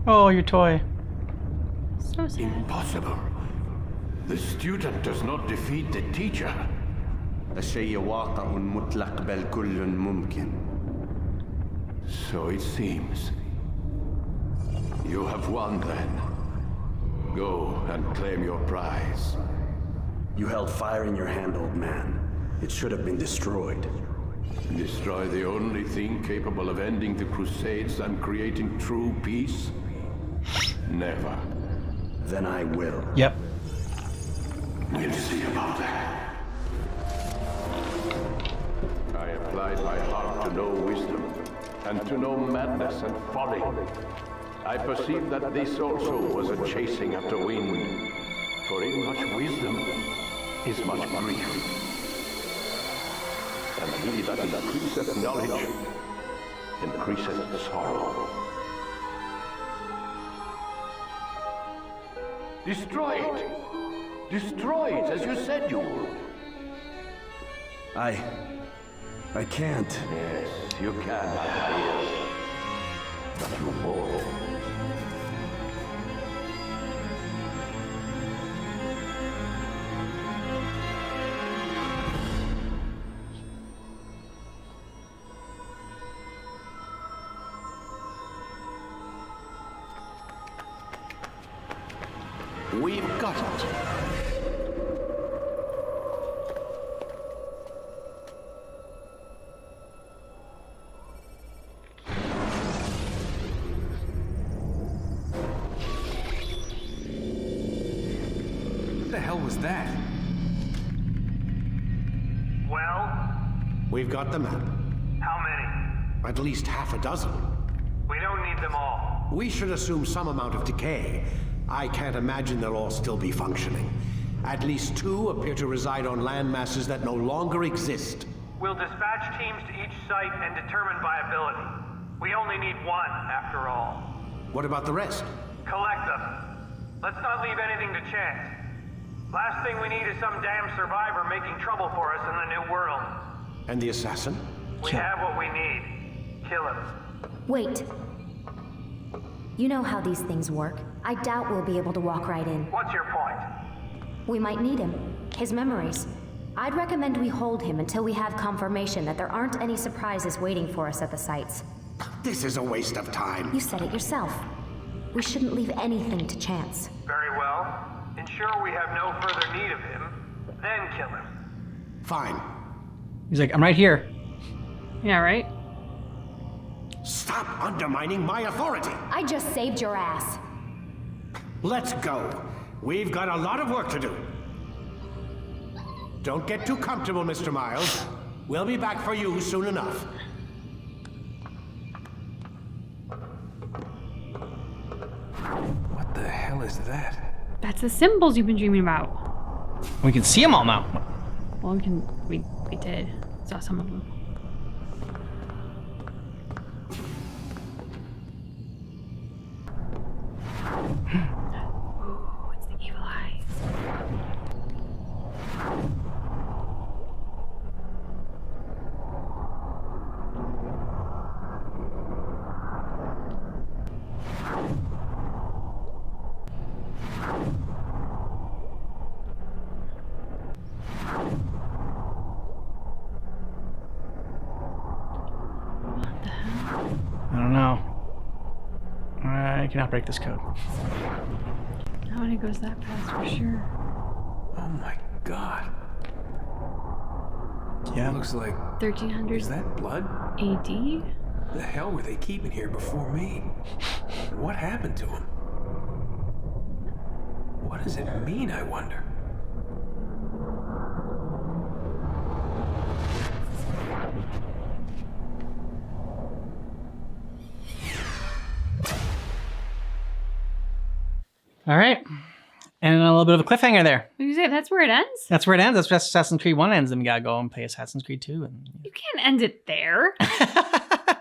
[SPEAKER 1] Oh, your toy.
[SPEAKER 2] So sad.
[SPEAKER 22] Impossible.
[SPEAKER 18] The student does not defeat the teacher.
[SPEAKER 10] الشيء واقع مطلق بل كل ممكن.
[SPEAKER 18] So it seems. You have won then. Go and claim your prize.
[SPEAKER 16] You held fire in your hand, old man. It should have been destroyed.
[SPEAKER 18] Destroy the only thing capable of ending the Crusades and creating true peace? Never.
[SPEAKER 16] Then I will.
[SPEAKER 1] Yep.
[SPEAKER 18] We'll see about that. I applied my heart to know wisdom, and to know madness and folly. I perceived that this also was a chasing after wind. For in much wisdom is much grief. And he that increaseth knowledge increaseth sorrow. Destroy it! Destroy it as you said you would.
[SPEAKER 16] I can't.
[SPEAKER 18] Yes, you can, Altair. But you won't.
[SPEAKER 5] We've got it.
[SPEAKER 21] What the hell was that?
[SPEAKER 3] Well?
[SPEAKER 5] We've got the map.
[SPEAKER 3] How many?
[SPEAKER 5] At least half a dozen.
[SPEAKER 3] We don't need them all.
[SPEAKER 5] We should assume some amount of decay. I can't imagine they'll all still be functioning. At least 2 appear to reside on land masses that no longer exist.
[SPEAKER 3] We'll dispatch teams to each site and determine viability. We only need 1, after all.
[SPEAKER 5] What about the rest?
[SPEAKER 3] Collect them. Let's not leave anything to chance. Last thing we need is some damn survivor making trouble for us in the new world.
[SPEAKER 5] And the assassin?
[SPEAKER 3] We have what we need. Kill him.
[SPEAKER 4] Wait. You know how these things work. I doubt we'll be able to walk right in.
[SPEAKER 3] What's your point?
[SPEAKER 4] We might need him. His memories. I'd recommend we hold him until we have confirmation that there aren't any surprises waiting for us at the sites.
[SPEAKER 5] This is a waste of time.
[SPEAKER 4] You said it yourself. We shouldn't leave anything to chance.
[SPEAKER 3] Very well. Ensure we have no further need of him, then kill him.
[SPEAKER 5] Fine.
[SPEAKER 1] He's like, I'm right here.
[SPEAKER 2] Yeah, right?
[SPEAKER 5] Stop undermining my authority.
[SPEAKER 4] I just saved your ass.
[SPEAKER 5] Let's go. We've got a lot of work to do. Don't get too comfortable, Mr. Miles. We'll be back for you soon enough.
[SPEAKER 21] What the hell is that?
[SPEAKER 2] That's the symbols you've been dreaming about.
[SPEAKER 1] We can see them all now.
[SPEAKER 2] Well, we did. Saw some of them. Ooh, it's the evil eyes.
[SPEAKER 1] I don't know. I cannot break this code.
[SPEAKER 2] How many goes that fast for sure?
[SPEAKER 21] Oh my god.
[SPEAKER 1] Yeah.
[SPEAKER 21] It looks like
[SPEAKER 2] 1300
[SPEAKER 21] Is that blood?
[SPEAKER 2] AD?
[SPEAKER 21] The hell were they keeping here before me? What happened to him? What does it mean, I wonder?
[SPEAKER 1] All right. And a little bit of a cliffhanger there.
[SPEAKER 2] What did you say? That's where it ends?
[SPEAKER 1] That's where it ends. That's where Assassin's Creed 1 ends. Then we gotta go and play Assassin's Creed 2. And
[SPEAKER 2] You can't end it there. I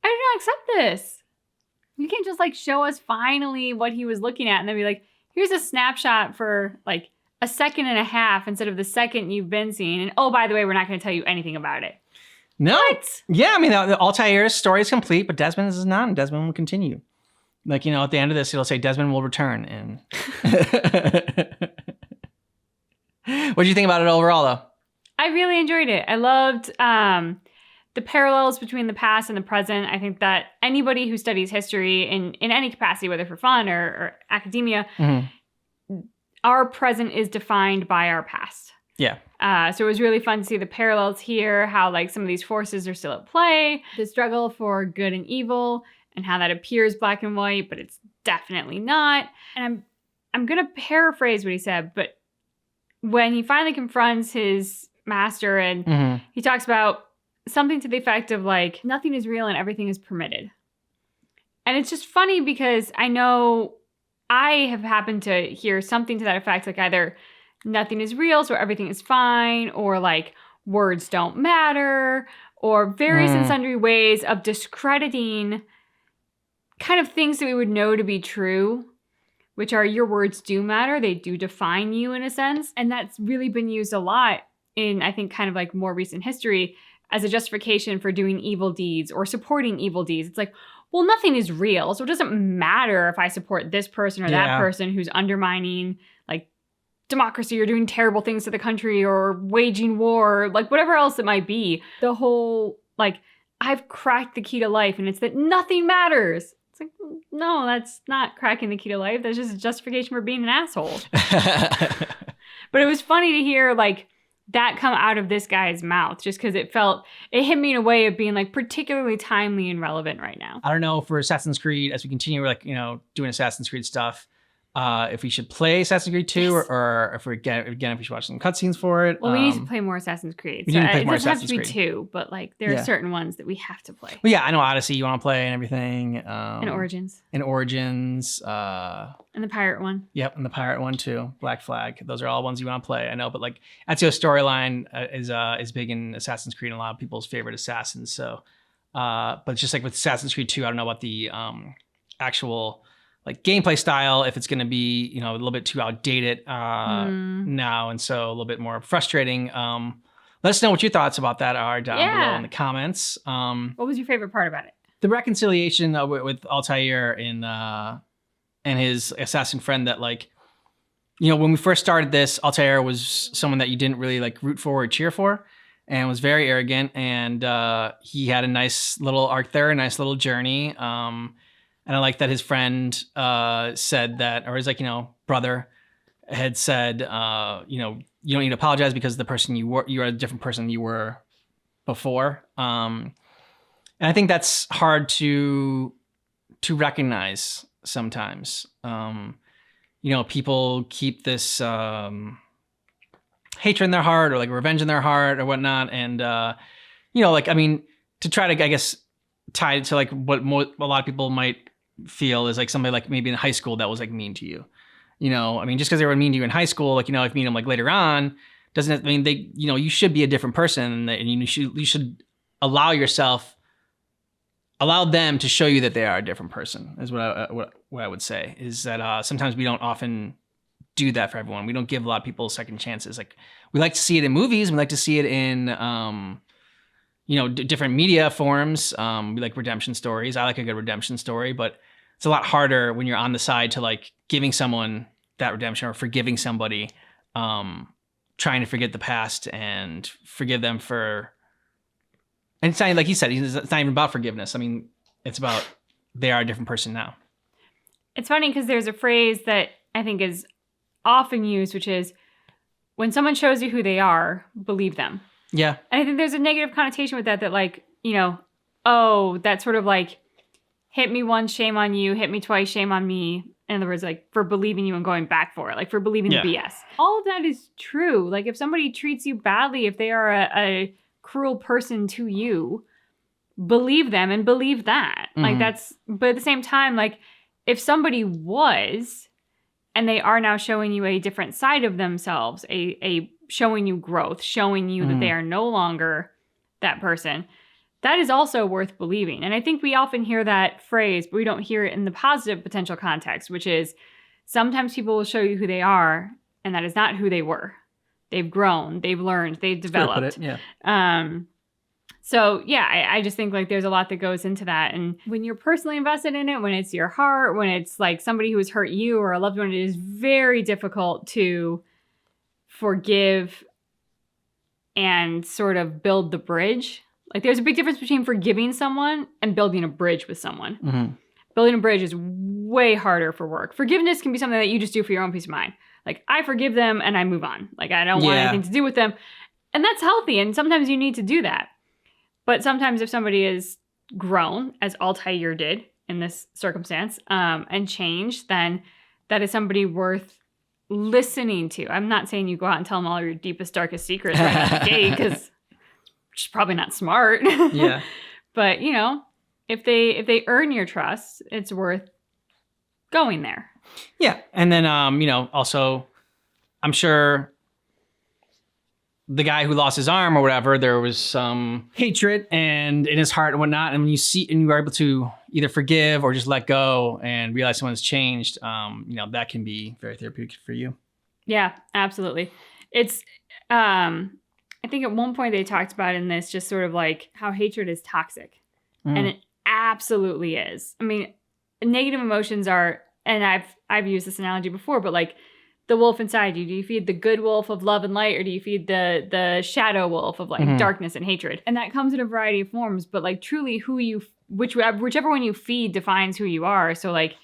[SPEAKER 2] do not accept this. You can't just like show us finally what he was looking at and then be like, here's a snapshot for like a second and a half instead of the second you've been seeing. And oh, by the way, we're not going to tell you anything about it.
[SPEAKER 1] No.
[SPEAKER 2] What?
[SPEAKER 1] Yeah, I mean, the Altair's story is complete, but Desmond's is not, and Desmond will continue. Like, you know, at the end of this, it'll say Desmond will return. And What do you think about it overall, though?
[SPEAKER 2] I really enjoyed it. I loved the parallels between the past and the present. I think that anybody who studies history in any capacity, whether for fun or academia, our present is defined by our past.
[SPEAKER 1] Yeah.
[SPEAKER 2] So it was really fun to see the parallels here, how like some of these forces are still at play, the struggle for good and evil, and how that appears black and white, but it's definitely not. And I'm gonna paraphrase what he said, but when he finally confronts his master and he talks about something to the effect of like, nothing is real and everything is permitted. And it's just funny because I know I have happened to hear something to that effect, like either nothing is real, so everything is fine, or like words don't matter, or various and sundry ways of discrediting kind of things that we would know to be true, which are your words do matter. They do define you in a sense. And that's really been used a lot in, I think, kind of like more recent history as a justification for doing evil deeds or supporting evil deeds. It's like, well, nothing is real, so it doesn't matter if I support this person or that person who's undermining like democracy or doing terrible things to the country or waging war, like whatever else it might be. The whole like, I've cracked the key to life and it's that nothing matters. It's like, no, that's not cracking the key to life. That's just a justification for being an asshole. But it was funny to hear like that come out of this guy's mouth, just because it hit me in a way of being like particularly timely and relevant right now.
[SPEAKER 1] I don't know, for Assassin's Creed, as we continue like, doing Assassin's Creed stuff, if we should play Assassin's Creed 2 or if we if we should watch some cutscenes for it.
[SPEAKER 2] Well, we need to play more Assassin's Creed.
[SPEAKER 1] We need to play
[SPEAKER 2] it
[SPEAKER 1] more
[SPEAKER 2] doesn't
[SPEAKER 1] Assassin's
[SPEAKER 2] have to be
[SPEAKER 1] Creed.
[SPEAKER 2] 2, but like there are certain ones that we have to play.
[SPEAKER 1] Well, yeah, I know Odyssey you want to play and everything.
[SPEAKER 2] And Origins.
[SPEAKER 1] And Origins.
[SPEAKER 2] And the pirate one.
[SPEAKER 1] Yep, and the pirate one too. Black Flag. Those are all ones you want to play. I know, but like Ezio's storyline is big in Assassin's Creed and a lot of people's favorite assassins. So, but just like with Assassin's Creed 2, I don't know what the actual like gameplay style, if it's going to be, a little bit too outdated now. And so a little bit more frustrating. Let us know what your thoughts about that are down below in the comments.
[SPEAKER 2] What was your favorite part about it?
[SPEAKER 1] The reconciliation with Altair and his assassin friend that like, when we first started this, Altair was someone that you didn't really like root for or cheer for and was very arrogant. And he had a nice little arc there, a nice little journey. And I like that his friend said that, or his brother had said, you don't need to apologize because the person you are a different person you were before. And I think that's hard to recognize sometimes. People keep this hatred in their heart or like revenge in their heart or whatnot. And, to try to, I guess, tie it to like what a lot of people might feel is like somebody like maybe in high school that was like mean to you, just because they were mean to you in high school, like, if you meet them like later on, doesn't mean they, you should be a different person and you should allow them to show you that they are a different person is what I would say is that sometimes we don't often do that for everyone. We don't give a lot of people second chances. Like we like to see it in movies. We like to see it in, different media forms. We like redemption stories. I like a good redemption story, but it's a lot harder when you're on the side to like giving someone that redemption or forgiving somebody, trying to forget the past and forgive them for, and it's not like he said, it's not even about forgiveness. I mean, it's about they are a different person now.
[SPEAKER 2] It's funny because there's a phrase that I think is often used, which is when someone shows you who they are, believe them.
[SPEAKER 1] Yeah.
[SPEAKER 2] And I think there's a negative connotation with that like, oh, that's sort of like, hit me once, shame on you, hit me twice, shame on me. In other words, like for believing you and going back for it, like for believing the BS. All of that is true. Like if somebody treats you badly, if they are a cruel person to you, believe them and believe that. Like but at the same time, like if somebody was, and they are now showing you a different side of themselves, a showing you growth, showing you that they are no longer that person, that is also worth believing. And I think we often hear that phrase, but we don't hear it in the positive potential context, which is sometimes people will show you who they are, and that is not who they were. They've grown, they've learned, they've developed. So yeah, I just think like there's a lot that goes into that. And when you're personally invested in it, when it's your heart, when it's like somebody who has hurt you or a loved one, it is very difficult to forgive and sort of build the bridge. Like there's a big difference between forgiving someone and building a bridge with someone.
[SPEAKER 1] Mm-hmm.
[SPEAKER 2] Building a bridge is way harder for work. Forgiveness can be something that you just do for your own peace of mind. Like I forgive them and I move on. Like I don't want anything to do with them. And that's healthy. And sometimes you need to do that. But sometimes if somebody is grown, as Altair did in this circumstance, and changed, then that is somebody worth listening to. I'm not saying you go out and tell them all your deepest, darkest secrets right out the gate, because it's probably not smart.
[SPEAKER 1] Yeah.
[SPEAKER 2] But, you know, if they earn your trust, it's worth going there.
[SPEAKER 1] Yeah. And then, you know, also, I'm sure the guy who lost his arm or whatever, there was some hatred and in his heart and whatnot. And when you see, and you are able to either forgive or just let go and realize someone's changed, you know, that can be very therapeutic for you.
[SPEAKER 2] Yeah, absolutely. It's, I think at one point they talked about in this, just sort of like how hatred is toxic. And it absolutely is. I mean, negative emotions are, and I've used this analogy before, but like, the wolf inside you. Do you feed the good wolf of love and light, or do you feed the shadow wolf of like darkness and hatred? And that comes in a variety of forms, but like truly whichever one you feed defines who you are. So like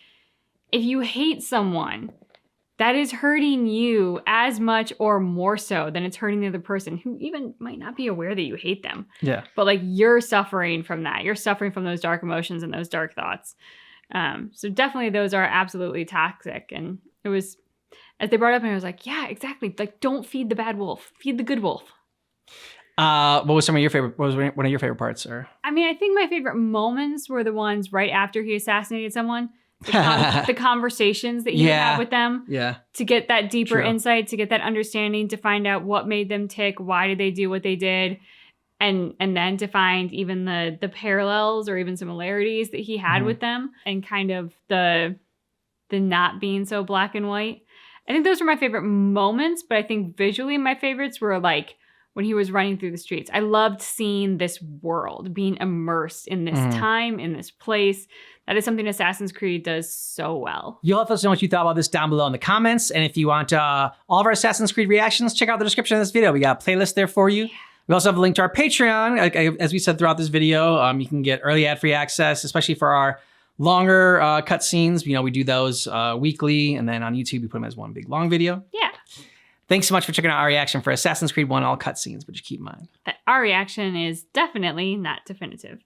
[SPEAKER 2] if you hate someone, that is hurting you as much or more so than it's hurting the other person, who even might not be aware that you hate them.
[SPEAKER 1] Yeah.
[SPEAKER 2] But like you're suffering from that. You're suffering from those dark emotions and those dark thoughts. So definitely those are absolutely toxic. And it was, as they brought up, and I was like, yeah, exactly. Like, don't feed the bad wolf. Feed the good wolf.
[SPEAKER 1] What was one of your favorite parts? Or
[SPEAKER 2] I mean, I think my favorite moments were the ones right after he assassinated someone. The conversations that he would have with them.
[SPEAKER 1] Yeah.
[SPEAKER 2] To get that deeper insight, to get that understanding, to find out what made them tick, why did they do what they did, and then to find even the parallels or even similarities that he had with them, and kind of the not being so black and white. I think those were my favorite moments, but I think visually my favorites were like when he was running through the streets. I loved seeing this world, being immersed in this time, in this place. That is something Assassin's Creed does so well.
[SPEAKER 1] You'll let us know what you thought about this down below in the comments. And if you want all of our Assassin's Creed reactions, check out the description of this video. We got a playlist there for you. Yeah. We also have a link to our Patreon. As we said throughout this video, you can get early ad-free access, especially for our longer cutscenes. You know, we do those weekly, and then on YouTube, we put them as one big long video.
[SPEAKER 2] Yeah.
[SPEAKER 1] Thanks so much for checking out our reaction for Assassin's Creed 1, all cutscenes, but just keep in mind
[SPEAKER 2] that our reaction is definitely not definitive.